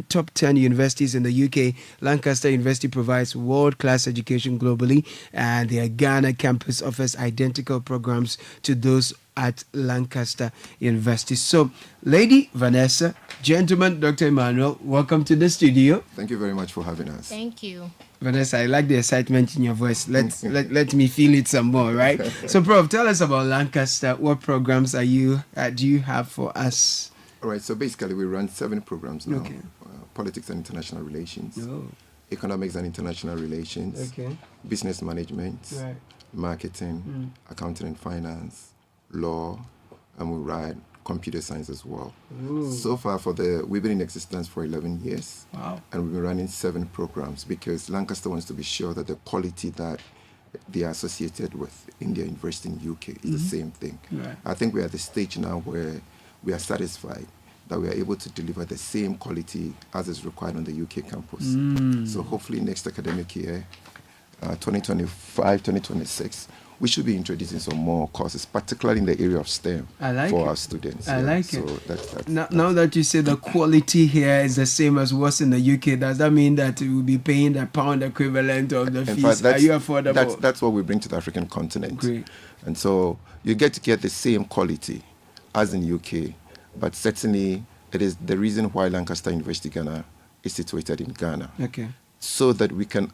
top 10 universities in the UK, Lancaster University provides world-class education globally, and their Ghana campus offers identical programs to those at Lancaster University. So, Lady Vanessa, gentlemen, Dr. Emmanuel, welcome to the studio. Thank you very much for having us. Thank you. Vanessa, I like the excitement in your voice. Let me feel it some more, right? So, Prof, tell us about Lancaster. What programs do you have for us? All right, so basically we run 7 programs now. Okay. Politics and International Relations, Economics and International Relations, Business Management, Marketing, Accounting and Finance, Law, and we write Computer Science as well. Ooh. So far, we've been in existence for 11 years. Wow. And we've been running 7 programs because Lancaster wants to be sure that the quality that they are associated with in their university in UK is the same thing. Right. I think we're at the stage now where we are satisfied that we are able to deliver the same quality as is required on the UK campus. So hopefully next academic year, 2025-2026, we should be introducing some more courses, particularly in the area of STEM for our students. I like it. Now that you say the quality here is the same as what's in the UK, does that mean that we will be paying the pound equivalent of the fees? Are you affordable? That's what we bring to the African continent. Great. And so you get to get the same quality as in UK, but certainly it is the reason why Lancaster University Ghana is situated in Ghana. Okay. So that we can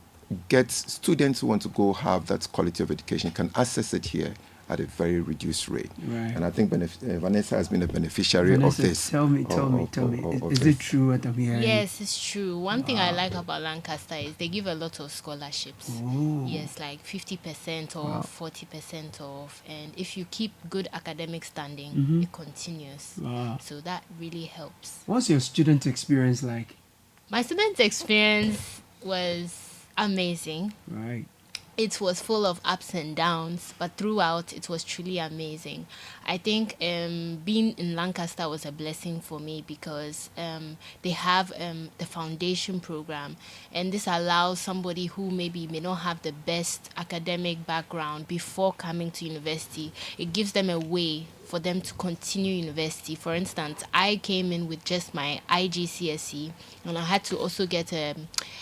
get students who want to go have that quality of education can access it here at a very reduced rate. Right. And I think Vanessa has been a beneficiary of this. Tell me. Is it true what I'm hearing? Yes, it's true. One thing I like about Lancaster is they give a lot of scholarships. Ooh. Yes, like 50% off, 40% off. And if you keep good academic standing, it continues. Wow. So that really helps. What's your student experience like? My student experience was amazing. Right. it was full of ups and downs, but throughout it was truly amazing. I think being in Lancaster was a blessing for me because they have the foundation program, and this allows somebody who maybe may not have the best academic background before coming to university. It gives them a way for them to continue university. For instance, I came in with just my IGCSE, and I had to also get a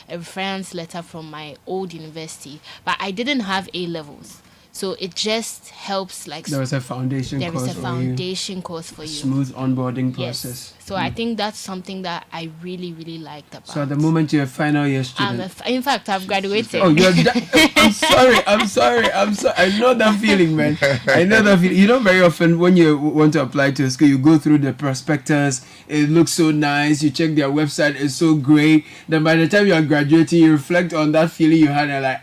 reference letter from my old university, but I didn't have A levels. So it just helps, like there was a foundation there course is a foundation course for you. Smooth onboarding process. Yes. So I think that's something that I really, really liked about. So at the moment you're a final year student. In fact, I've graduated. Oh, you're I'm sorry. I know that feeling, man. I know that feeling. You know, very often when you want to apply to a school, you go through the prospectus. It looks so nice. You check their website. It's so great. Then by the time you are graduating, you reflect on that feeling you had and like,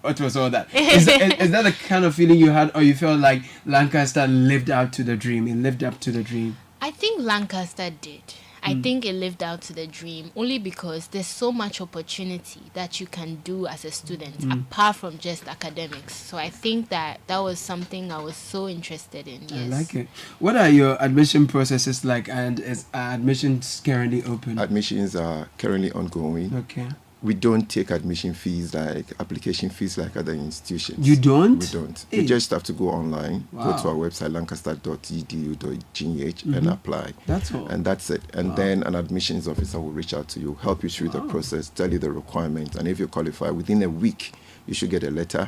what was all that? Is that the kind of feeling you had, or you felt like Lancaster lived up to the dream? It lived up to the dream. I think Lancaster did. I think it lived out to the dream only because there's so much opportunity that you can do as a student apart from just academics. So I think that was something I was so interested in. Yes. I like it. What are your admission processes like, and is admissions currently open? Admissions are currently ongoing. Okay. We don't take admission fees like application fees like other institutions. You don't? We don't. Hey. You just have to go online, Wow. go to our website, lancaster.edu.gh and apply. That's all. And that's it. And then an admissions officer will reach out to you, help you through the process, tell you the requirements. And if you qualify, within a week, you should get a letter.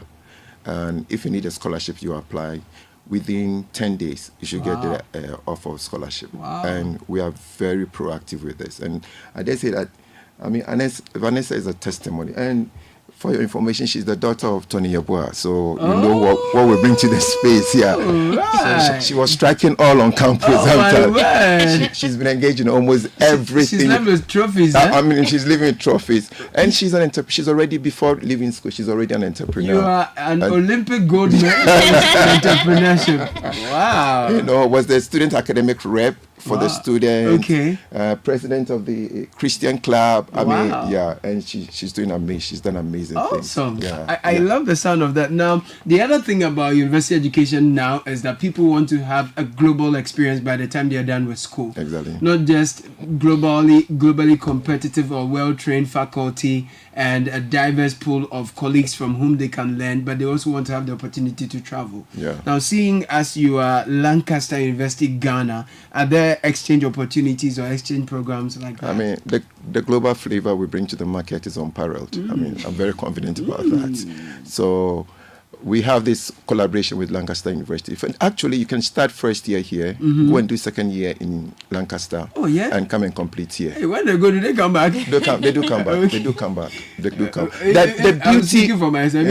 And if you need a scholarship, you apply. Within 10 days, you should get the offer of scholarship. Wow. And we are very proactive with this. And I dare say that, I mean, Vanessa is a testimony. And for your information, she's the daughter of Tony Yeboah. So you know what we bring to the space here. Right. So she was striking all on campus. She's been engaged in almost everything. She's living with trophies. I mean, she's living with trophies. And she's she's already, before leaving school, she's already an entrepreneur. You are an Olympic gold medal in entrepreneurship. Wow. You know, was the student academic rep for the students. Okay. President of the Christian club. I Wow. mean, yeah, and she's doing amazing. She's done amazing things. Awesome. Yeah, I love the sound of that. Now, the other thing about university education now is that people want to have a global experience by the time they are done with school. Exactly. Not just globally competitive or well-trained faculty and a diverse pool of colleagues from whom they can learn, but they also want to have the opportunity to travel. Yeah. Now, seeing as you are Lancaster University, Ghana, are there exchange opportunities or exchange programs like that? I mean, the global flavor we bring to the market is unparalleled. I mean, I'm very confident about that. So we have this collaboration with Lancaster University. Actually, you can start first year here, go and do second year in Lancaster. Oh, yeah? And come and complete here. Hey, when they go, do they come back? They do come back. They do come back. They do come. The beauty for myself.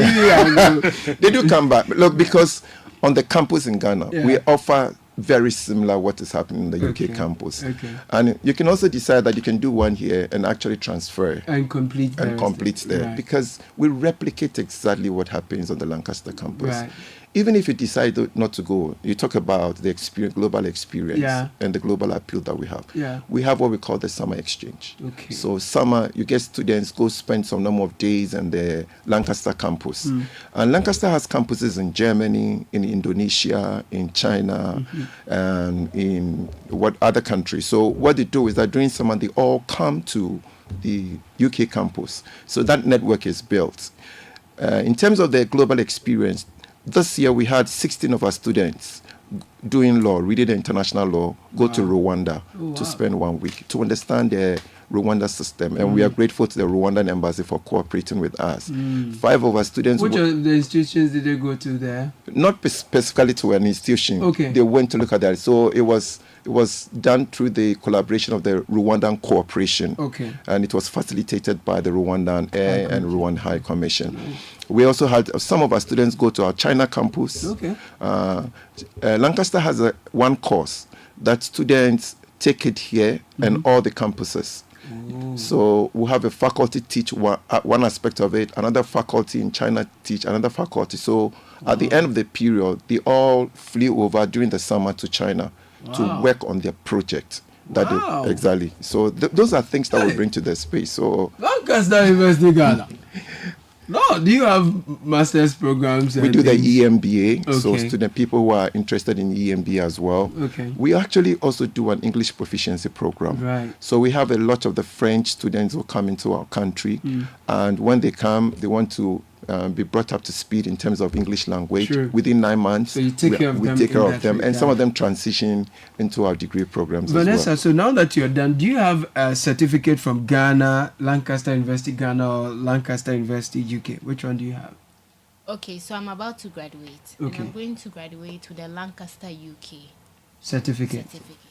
They do come back. Look, because on the campus in Ghana, we offer very similar what is happening in the UK campus. Okay. And you can also decide that you can do one here and actually transfer and complete there, right. because we replicate exactly what happens on the Lancaster campus. Right. Even if you decide not to go, you talk about the experience, global experience, and the global appeal that we have. Yeah. We have what we call the summer exchange. Okay. So summer, you get students go spend some number of days in the Lancaster campus. And Lancaster has campuses in Germany, in Indonesia, in China, and in what other countries. So what they do is that during summer, they all come to the UK campus. So that network is built. In terms of the global experience, this year we had 16 of our students doing law, reading the international law, go to Rwanda to spend 1 week to understand the Rwanda system. And we are grateful to the Rwandan embassy for cooperating with us. 5 of our students... Which of the institutions did they go to there? Not specifically to an institution. Okay. They went to look at that. So it was done through the collaboration of the Rwandan Cooperation. Okay. And it was facilitated by the Rwandan Air and Rwanda High Commission. We also had some of our students go to our China campus. Okay. Lancaster has one course that students take it here and all the campuses. So we have a faculty teach one aspect of it, another faculty in China teach another faculty. So at the end of the period, they all flew over during the summer to China to work on their project. Exactly. So those are things that we bring to the space. So Lancaster University, Ghana. No, do you have master's programs? We do the EMBA, so Okay. student people who are interested in EMBA as well. Okay. We actually also do an English proficiency program. Right. So we have a lot of the French students who come into our country, and when they come, they want to be brought up to speed in terms of English language. Sure. Within 9 months. So you take care of we them take care in of that them, and some regard. of them transition into our degree programs Vanessa, as well. so now that you're done, do you have a certificate from Ghana, Lancaster University Ghana, or Lancaster University UK? Which one do you have? Okay, so I'm about to graduate. Okay. And I'm going to graduate with the Lancaster UK Certificate.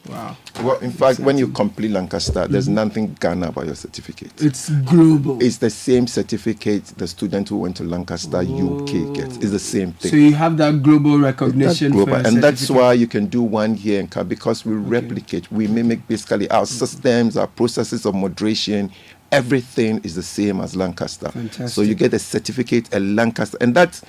Wow. Well, in fact, when you complete Lancaster, there's nothing Ghana about your certificate. It's global. It's the same certificate the student who went to Lancaster UK gets. It's the same thing. So you have that global recognition. Global. For a And that's certificate. why you can do 1 year in CAP, because we replicate, we mimic basically our systems, our processes of moderation. Everything is the same as Lancaster. Fantastic. So you get a certificate at Lancaster, and that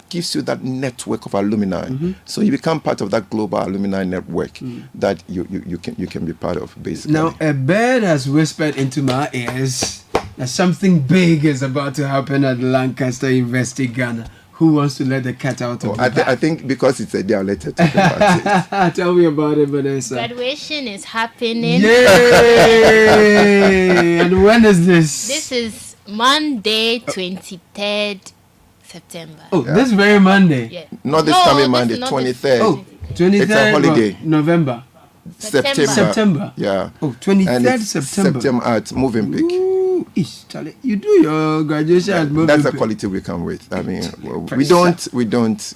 gives you that network of alumni. So you become part of that global alumni network that you can be part of, basically. Now, a bird has whispered into my ears that something big is about to happen at Lancaster University Ghana. Who wants to let the cat out of the bag? I think because it's a day, I'll let her talk about it. Tell me about it, Vanessa. Graduation is happening. Yay! And when is this? This is Monday, 23rd September. Oh, this very Monday. Yeah. Not this No, coming this Monday, is not 23rd. Oh, 23rd. It's a holiday. November. September. Yeah. Oh, 23rd And it's September. September at Movenpick. Ooh, ish, Charlie. You do your graduation at Movenpick. That's the quality we come with. I mean, well, we don't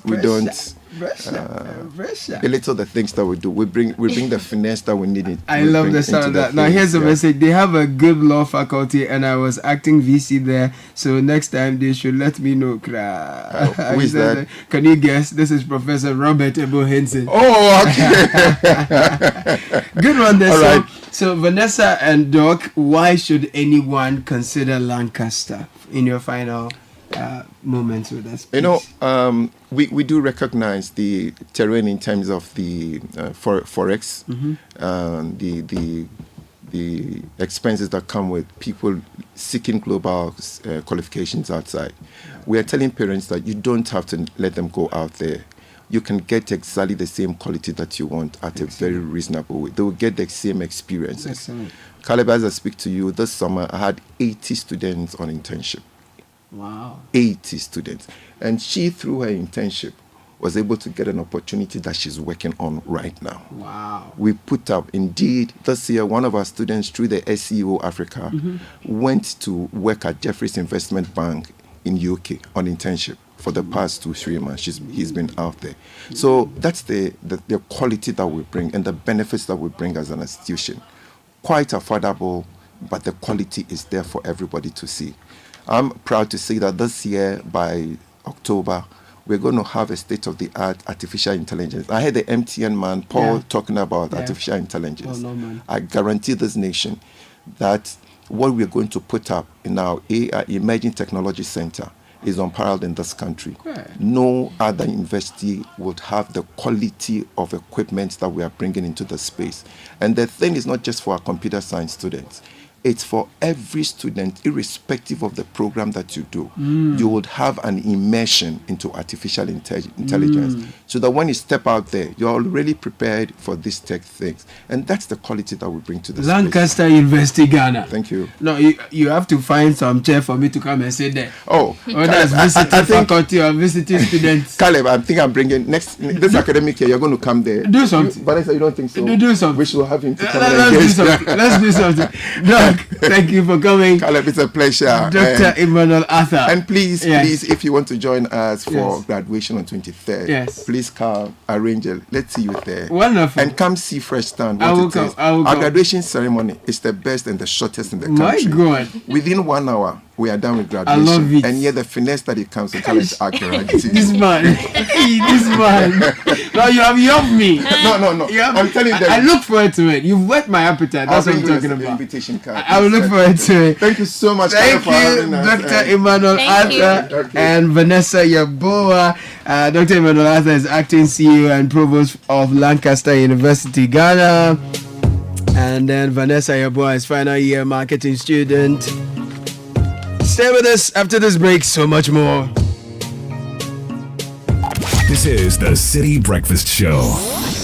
belittle the things that we do. We bring the finesse that we need. I love the sound of that. Now here's a message. They have a good law faculty, and I was acting VC there. So next time they should let me know. Who is that? Can you guess? This is Professor Robert Ebo Henson. Oh, okay. Good one there. All So, right. so Vanessa and Doc, why should anyone consider Lancaster in your final moments with us? You know, we do recognize the terrain in terms of the forex, the expenses that come with people seeking global qualifications outside. We are telling parents that you don't have to let them go out there. You can get exactly the same quality that you want at a very reasonable way. They will get the same experiences. Excellent. Caleb, as I speak to you, this summer I had 80 students on internship. Wow. 80 students. And she, through her internship, was able to get an opportunity that she's working on right now. Wow. We put up, indeed, this year, one of our students through the SEO Africa went to work at Jefferies Investment Bank in UK on internship for the past 2-3 months. He's been out there. So that's the quality that we bring and the benefits that we bring as an institution. Quite affordable, but the quality is there for everybody to see. I'm proud to say that this year, by October, we're going to have a state-of-the-art artificial intelligence. I heard the MTN man, Paul, talking about artificial intelligence. Oh, no, man. I guarantee this nation that what we're going to put up in our AI Emerging Technology Center is unparalleled in this country. Right. No other university would have the quality of equipment that we are bringing into the space. And the thing is not just for our computer science students. It's for every student, irrespective of the program that you do. You would have an immersion into artificial intelligence, so that when you step out there, you're already prepared for these tech things. And that's the quality that we bring to the Lancaster University Ghana. Thank you. No, you have to find some chair for me to come and sit there. Oh, that's visiting faculty or visiting students. Caleb, I think I'm bringing this academic year. You're going to come there. Do something. Vanessa, you don't think so? Do something. We should have him to come Let's do something. No, thank you for coming. Caleb, it's a pleasure. Dr. Emmanuel Arthur. And please, if you want to join us for graduation on 23rd, please come, arrange it. Let's see you there. Wonderful. And come see Fresh Stand. I will come. Our graduation ceremony is the best and the shortest in the country. My God. Within 1 hour, we are done with graduation. I love it. And yet the finesse that it comes with college accurate. This man. This man. No, you have helped me. No. I'm telling you. I look forward to it. You've whet my appetite. That's what I'm talking about. Invitation card. I will look forward to it. Thank you so much. Thank you, Dr. Emmanuel Arthur and Vanessa Yaboa. Dr. Emmanuel Arthur is acting CEO and provost of Lancaster University, Ghana. And then Vanessa Yaboa is final year marketing student. Stay with us after this break, so much more. This is the Citi Breakfast Show,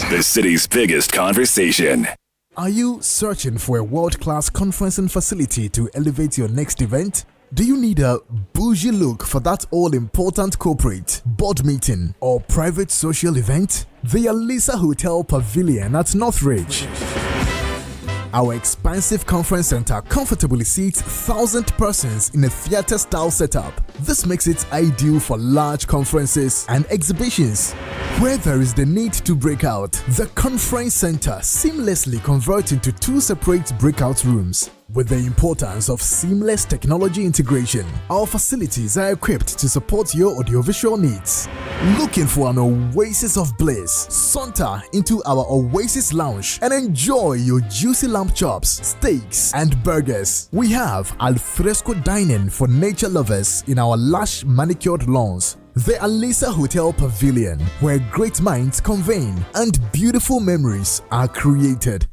the city's biggest conversation. Are you searching for a world-class conferencing facility to elevate your next event? Do you need a bougie look for that all-important corporate, board meeting, or private social event? The Alisa Hotel Pavilion at Northridge. Our expansive conference center comfortably seats 1,000 persons in a theater-style setup. This makes it ideal for large conferences and exhibitions. Where there is the need to break out, the conference center seamlessly converts into 2 separate breakout rooms. With the importance of seamless technology integration, our facilities are equipped to support your audiovisual needs. Looking for an oasis of bliss? Saunter into our Oasis Lounge and enjoy your juicy lamb chops, steaks, and burgers. We have alfresco dining for nature lovers in our lush manicured lawns. The Alisa Hotel Pavilion, where great minds convene and beautiful memories are created.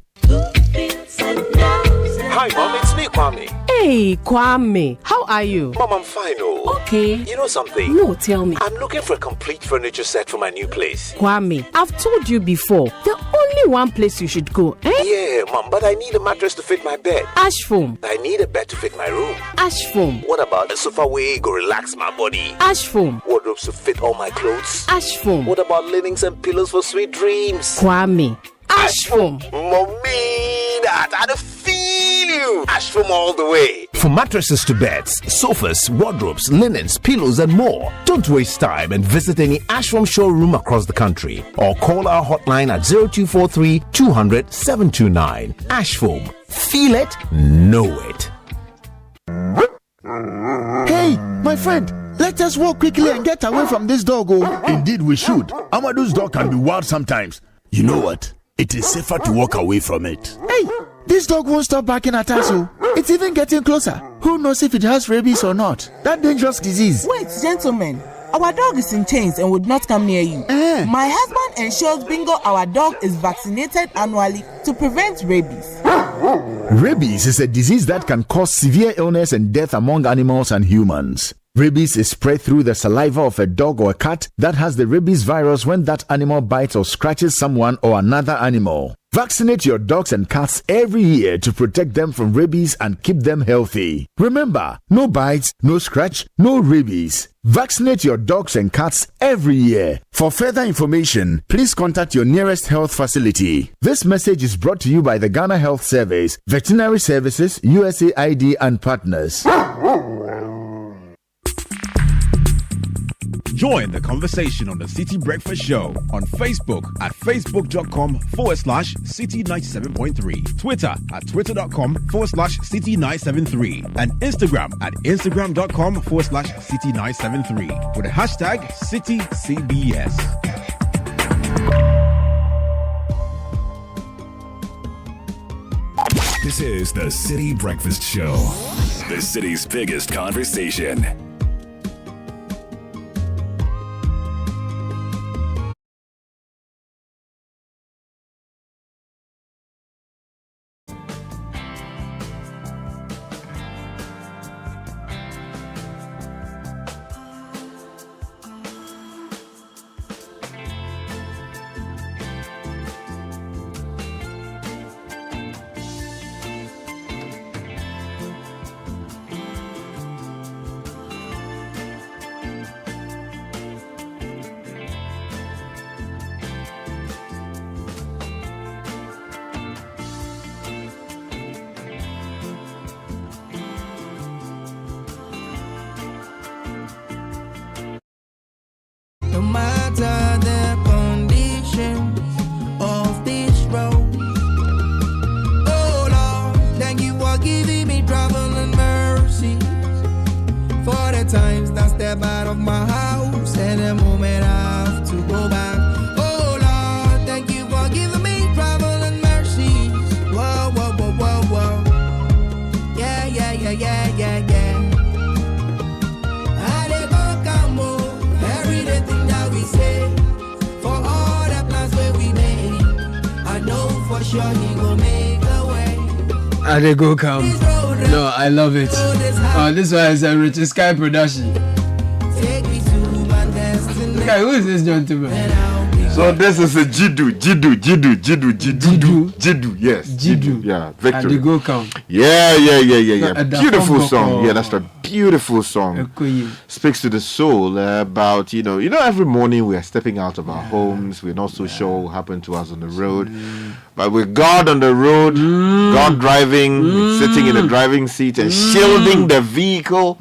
Hi, Mom, it's me, Kwame. Hey, Kwame. How are you? Mom, I'm fine, oh. Okay. You know something? No, tell me. I'm looking for a complete furniture set for my new place. Kwame, I've told you before, the only one place you should go, eh? Yeah, Mom, but I need a mattress to fit my bed. Ash foam. I need a bed to fit my room. Ash foam. What about a sofa where go relax my body? Ash foam. Wardrobes to fit all my clothes? Ash foam. What about linens and pillows for sweet dreams? Kwame. Ash foam. Mommy, that I feel you. Ash foam all the way. For mattresses to beds, sofas, wardrobes, linens, pillows, and more, don't waste time and visit any Ash foam showroom across the country or call our hotline at 0243 200 729. Ash foam. Feel it, know it. Hey, my friend, let us walk quickly and get away from this dog. Oh, indeed we should. Amadu's dog can be wild sometimes. You know what? It is safer to walk away from it. Hey, this dog won't stop barking at us. Oh, it's even getting closer. Who knows if it has rabies or not? That dangerous disease. Wait, gentlemen. Our dog is in chains and would not come near you. My husband ensures Bingo, our dog, is vaccinated annually to prevent rabies. Rabies is a disease that can cause severe illness and death among animals and humans. Rabies is spread through the saliva of a dog or a cat that has the rabies virus when that animal bites or scratches someone or another animal. Vaccinate your dogs and cats every year to protect them from rabies and keep them healthy. Remember, no bites, no scratch, no rabies. Vaccinate your dogs and cats every year. For further information, please contact your nearest health facility. This message is brought to you by the Ghana Health Service, Veterinary Services, USAID, and partners. Join the conversation on the Citi Breakfast Show on Facebook at facebook.com/Citi97.3, Twitter at twitter.com/Citi973, and Instagram at instagram.com/Citi973 with the hashtag CitiCBS. This is the Citi Breakfast Show, the city's biggest conversation. No matter the conditions of this road, oh Lord, thank you for giving me travel and mercy. For the times that step out of my house and the moment I have to go back. Oh Lord, thank you for giving me travel and mercy. Whoa, whoa, whoa, whoa, whoa. Yeah, yeah, yeah, yeah, yeah, yeah. Sure, he will make a way. I dey go come. This road No, I love it. Oh, this one is a Richard Sky production. Okay, who is this gentleman? So this is a Jidu, yes. Jidu. Yeah, victory. And the go count. Yeah. Beautiful song. Yeah, that's a beautiful song. Speaks to the soul about, every morning we are stepping out of our homes. We're not so sure what will happen to us on the road. But with God on the road, God driving, sitting in the driving seat and shielding the vehicle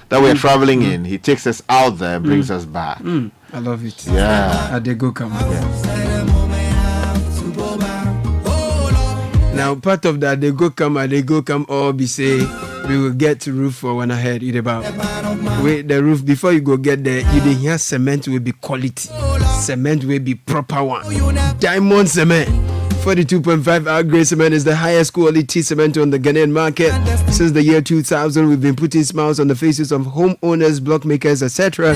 that we're traveling in. He takes us out there and brings us back. I love it. Yeah. They go come. Now, part of that, they go come, all be say, we will get to roof for one ahead. Wait, the roof, before you go get there, you didn't hear cement will be quality. Cement will be proper one. Diamond cement. 42.5 hour grade cement is the highest quality cement on the Ghanaian market. Since the year 2000, we've been putting smiles on the faces of homeowners, block makers, etc.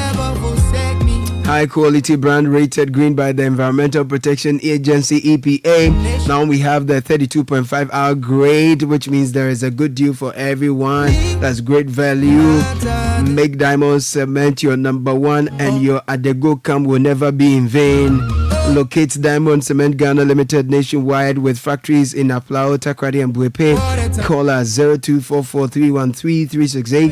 High quality brand rated green by the Environmental Protection Agency EPA. Now we have the 32.5 hour grade, which means there is a good deal for everyone. That's great value. Make Diamond Cement your number one, and your Adego Camp will never be in vain. Locate Diamond Cement Ghana Limited nationwide with factories in Aplao, Takrady and Buepe. Call us 0244313368,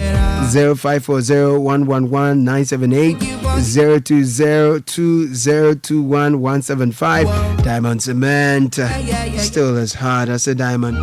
0540111978, 0202021175. Diamond Cement, still as hard as a diamond.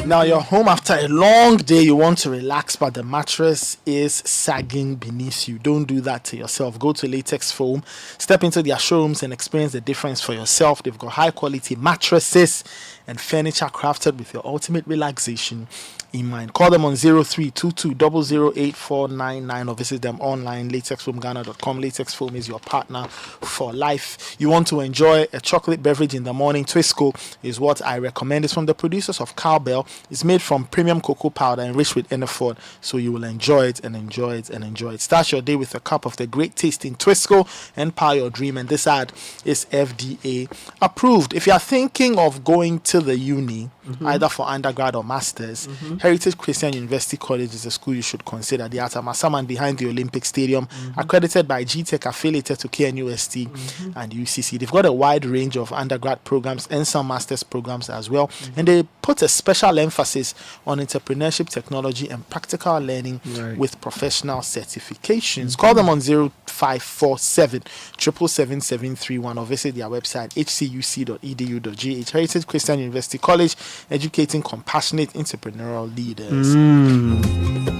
Now you're home after a long day, you want to relax, but the mattress is sagging beneath you. Don't do that to yourself. Go to Latex Foam, step into their showrooms and experience the difference for yourself. They've got high quality mattresses and furniture crafted with your ultimate relaxation in mind. Call them on 0322008499 or visit them online, latexfoamghana.com. Latex Foam is your partner for life. You want to enjoy a chocolate beverage in the morning? Twisco is what I recommend. It's from the producers of Cowbell. It's made from premium cocoa powder enriched with Enafort, so you will enjoy it and enjoy it and enjoy it. Start your day with a cup of the great tasting Twisco and power your dream. And this ad is FDA approved. If you are thinking of going to the uni, either for undergrad or masters, Heritage Christian University College is a school you should consider. They are at Masaman behind the Olympic Stadium, accredited by GTech, affiliated to KNUST and UCC. They've got a wide range of undergrad programs and some master's programs as well, and they put a special emphasis on entrepreneurship, technology and practical learning with professional certifications. Call them on 0547 77731 or visit their website hcuc.edu.gh. Heritage Christian University College, educating compassionate entrepreneurial leaders.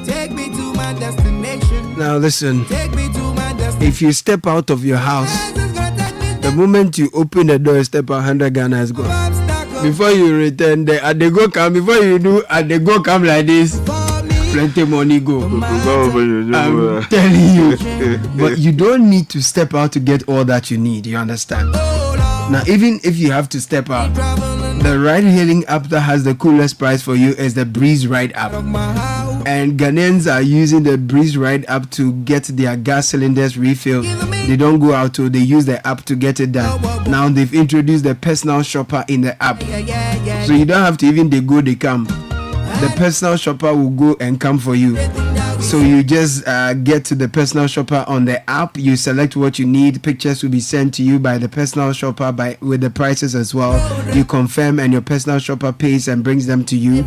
Take me to my destination. Now listen, Take me to my destination. if you step out of your house, the moment you open the door, step out, 100 Ghana is gone. Before you return, the Adego come. Before you do Adego come like this, plenty money go. I'm telling you. But you don't need to step out to get all that you need. You understand? Now, even if you have to step out, the ride-hailing app that has the coolest price for you is the Breeze Ride app. And Ghanaians are using the Breeze Ride app to get their gas cylinders refilled. They don't go out, so they use the app to get it done. Now they've introduced the personal shopper in the app. So you don't have to even they go, they come. The personal shopper will go and come for you. So you just get to the personal shopper on the app. You select what you need. Pictures will be sent to you by the personal shopper with the prices as well. You confirm and your personal shopper pays and brings them to you.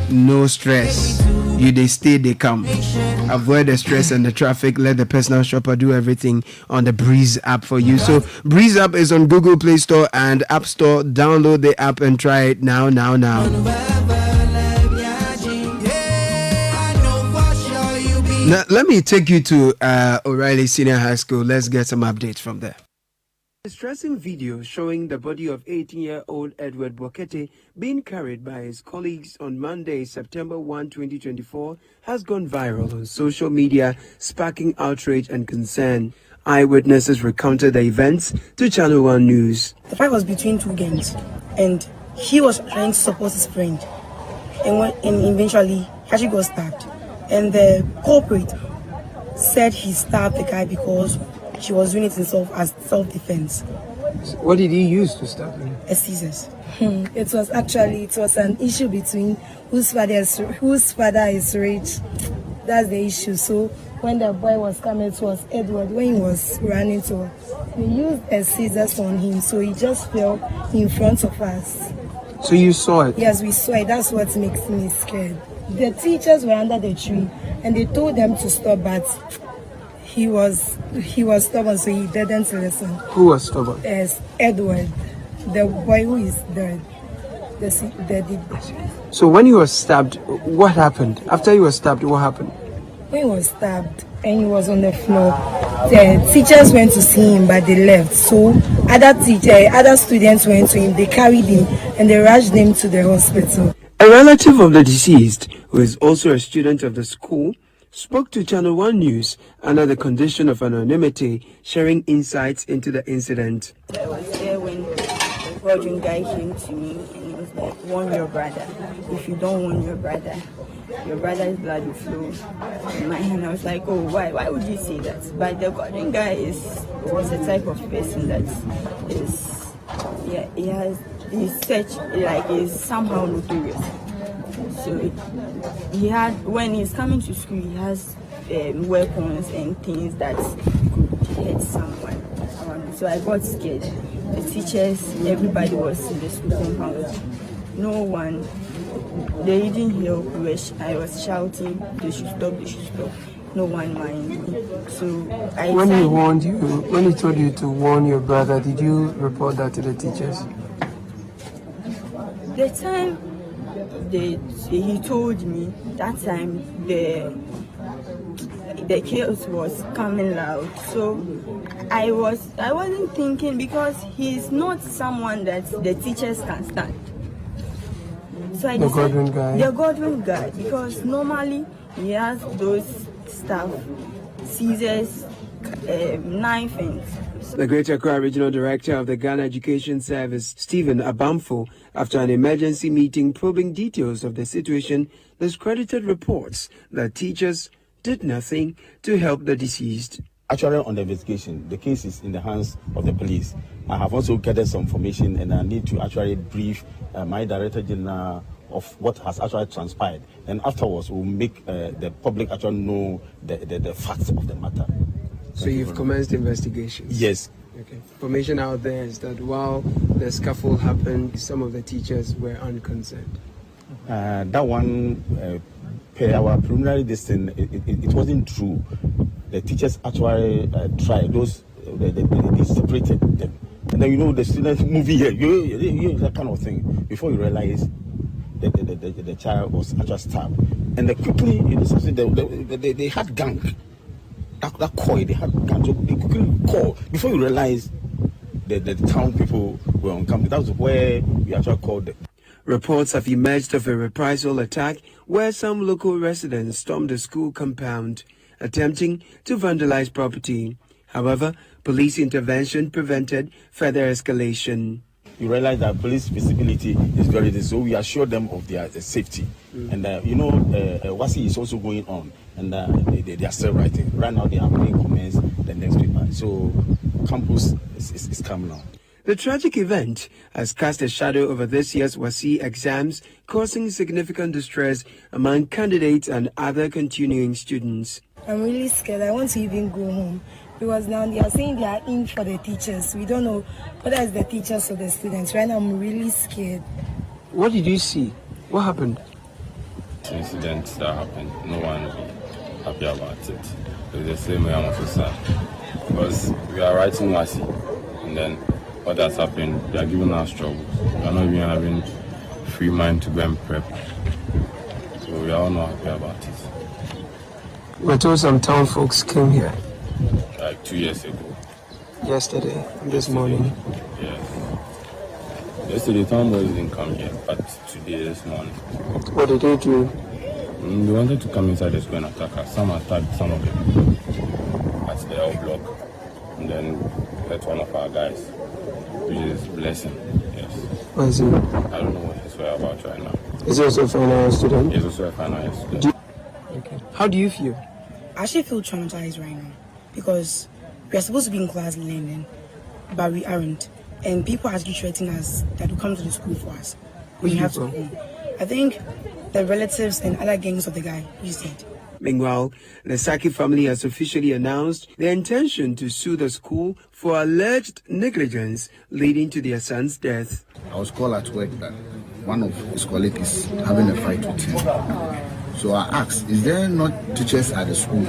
No stress. They stay, they come. Avoid the stress and the traffic. Let the personal shopper do everything on the Breeze app for you. So Breeze app is on Google Play Store and App Store. Download the app and try it now. Now, let me take you to O'Reilly Senior High School. Let's get some updates from there. A distressing video showing the body of 18-year-old Edward Bokete being carried by his colleagues on Monday, September 1, 2024, has gone viral on social media, sparking outrage and concern. Eyewitnesses recounted the events to Channel 1 News. The fight was between two gangs, and he was trying to support his friend, and eventually he actually got stabbed. And the culprit said he stabbed the guy because she was doing it as self-defense. What did he use to stab him? A scissors. It was an issue between whose father is rich. That's the issue. So when the boy was coming, it was Edward. When he was running to us, we used a scissors on him, so he just fell in front of us. So you saw it? Yes, we saw it. That's what makes me scared. The teachers were under the tree, and they told them to stop, but he was stubborn, so he didn't listen. Who was stubborn? Yes, Edward, the boy who is dead. So when he was stabbed, what happened? After he was stabbed, what happened? When he was stabbed and he was on the floor, the teachers went to see him, but they left. So other students went to him, they carried him, and they rushed him to the hospital. A relative of the deceased, who is also a student of the school, spoke to Channel 1 News under the condition of anonymity, sharing insights into the incident. I was there when the Belgian guy came to me and he was like, warn your brother. If you don't warn your brother's blood will flow in my hand. I was like, oh, why? Why would you say that? But the Belgian guy was a type of person that he's somehow notorious. So when he's coming to school, he has weapons and things that could hurt someone around me. So I got scared. The teachers, everybody was in the school compound. No one, they didn't help. I was shouting, they should stop. No one minded me. So when he told you to warn your brother, did you report that to the teachers? The time he told me, that time the chaos was coming loud. So I wasn't thinking, because he's not someone that the teachers can stand. So I decided, the Godwin guy, because normally he has those stuff, scissors, knife and... The Greater Accra Regional Director of the Ghana Education Service, Stephen Abamfo, after an emergency meeting probing details of the situation, discredited reports that teachers did nothing to help the deceased. Actually, on the investigation, the case is in the hands of the police. I have also gathered some information, and I need to actually brief my Director General of what has actually transpired. And afterwards, we'll make the public actually know the facts of the matter. So you've commenced investigations? Yes. Okay. Information out there is that while the scuffle happened, some of the teachers were unconcerned. That one, per our preliminary listing, it wasn't true. The teachers actually tried. They separated them. And then, the students moving here, that kind of thing. Before you realize the child was actually stabbed. And they quickly, they had gang. That coil, they had gang. So they quickly call. Before you realize the town people were on campus. That was where we actually called them. Reports have emerged of a reprisal attack where some local residents stormed the school compound, attempting to vandalize property. However, police intervention prevented further escalation. You realize that police visibility is very good, so we assure them of their safety. And WASI is also going on, and they are still writing. Right now, they are making comments the next paper. So campus is coming on. The tragic event has cast a shadow over this year's WASI exams, causing significant distress among candidates and other continuing students. I'm really scared. I want to even go home, because now they are saying they are in for the teachers. We don't know whether it's the teachers or the students. Right now, I'm really scared. What did you see? What happened? Incident that happened. No one is happy about it. It's the same way I'm also sad. Because we are writing WASI, and then what has happened, they are giving us trouble. We are not even having free mind to go and prep. So we are all not happy about it. We're told some town folks came here. Like 2 years ago. Yesterday, this morning. Yes. Yesterday, town boys didn't come here, but today, this morning. What did they do? They wanted to come inside the school and attack us. Some attacked some of the people at the L block. And then hurt one of our guys, which is Blessing. Yes. What is he? I don't know what he's about right now. Is he also a final year student? He's also a final year student. Okay. How do you feel? I actually feel traumatized right now, because we are supposed to be in class learning, but we aren't. and people actually threaten us that will come to the school for us. We have to. I think the relatives and other gangs of the guy, you said. Meanwhile, the Saki family has officially announced their intention to sue the school for alleged negligence leading to their son's death. I was called at work that one of his colleagues is having a fight with him. So I asked, is there not teachers at the school?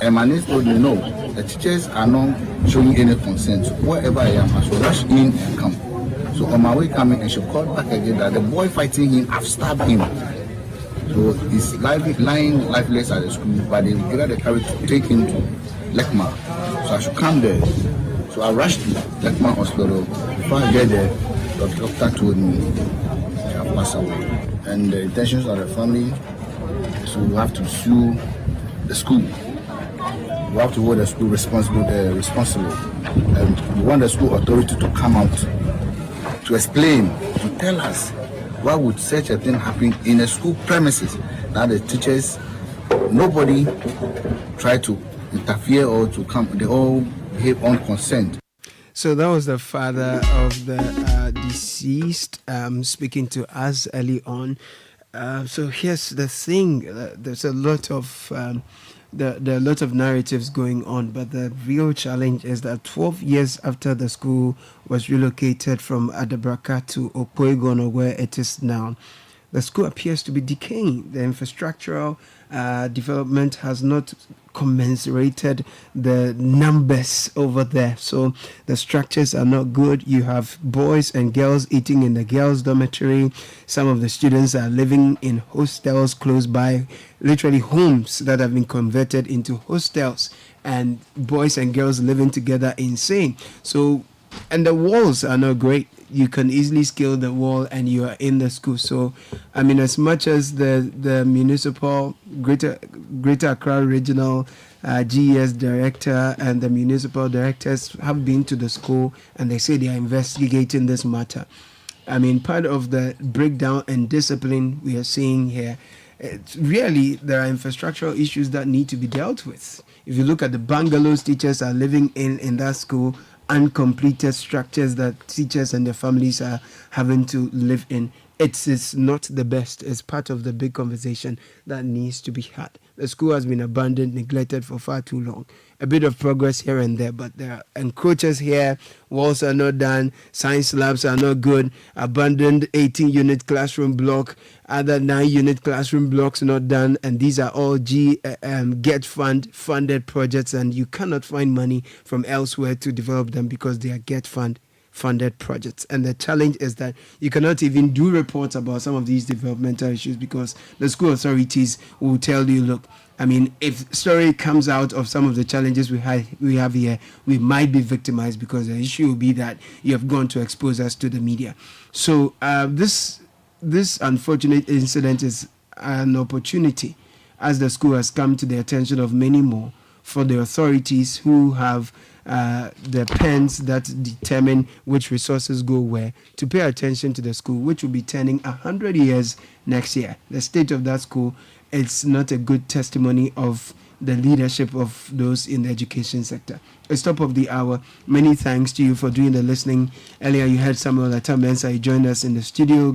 And my niece told me, no, the teachers are not showing any consent. So wherever I am, I should rush in and come. So on my way coming, and she called back again that the boy fighting him, I've stabbed him. So he's lying lifeless at the school, but they got the courage to take him to Lekma. So I should come there. So I rushed to Lekma Hospital. Before I get there, the doctor told me I have passed away. And the intentions of the family, so we have to sue the school. We have to hold the school responsible. And we want the school authority to come out to explain, to tell us why would such a thing happen in a school premises. Now the teachers, nobody try to interfere or to come, they all behave on consent. So that was the father of the deceased speaking to us early on. So here's the thing: there's a lot of there are a lot of narratives going on, but the real challenge is that 12 years after the school was relocated from Adabraka to Opoigono, where it is now, the school appears to be decaying. The infrastructural development has not commensurated the numbers over there. So the structures are not good. You have boys and girls eating in the girls' dormitory. Some of the students are living in hostels close by, literally homes that have been converted into hostels, and boys and girls living together insane. So, and the walls are not great. You can easily scale the wall and you are in the school. So, I mean, as much as the municipal, Greater Accra Regional GES director and the municipal directors have been to the school and they say they are investigating this matter. I mean, part of the breakdown and discipline we are seeing here, it's really, there are infrastructural issues that need to be dealt with. If you look at the bungalows teachers are living in that school, uncompleted structures that teachers and their families are having to live in, it's not the best. It's part of the big conversation that needs to be had. The school has been abandoned, neglected for far too long. A bit of progress here and there, but there are encroachers here, walls are not done, science labs are not good, abandoned 18-unit classroom block, other 9-unit classroom blocks not done, and these are all funded projects, and you cannot find money from elsewhere to develop them because they are funded projects. And the challenge is that you cannot even do reports about some of these developmental issues because the school authorities will tell you, look, I mean, if story comes out of some of the challenges we have here, we might be victimized because the issue will be that you have gone to expose us to the media. So this unfortunate incident is an opportunity, as the school has come to the attention of many more, for the authorities who have the pens that determine which resources go where, to pay attention to the school, which will be turning 100 years next year. The state of that school, it's not a good testimony of the leadership of those in the education sector. It's top of the hour. Many thanks to you for doing the listening. Earlier you heard Samuel Atamensa. He joined us in the studio.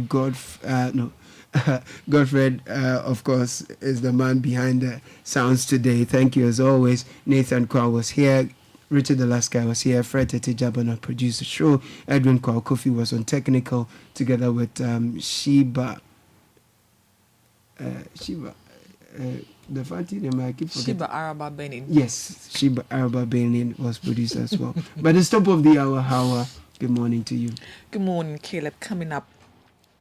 Godfred, of course, is the man behind the sounds today. Thank you as always. Nathan Kwa was here. Richard Alaska was here. Fred Tetejabana produced the show. Edwin Kwa Kofi was on technical together with Sheba. The fancy name I keep forgetting. Sheba Araba Benin. Yes, Sheba Araba Benin was produced as well. But it's top of the hour, Hawa. Good morning to you. Good morning, Caleb. Coming up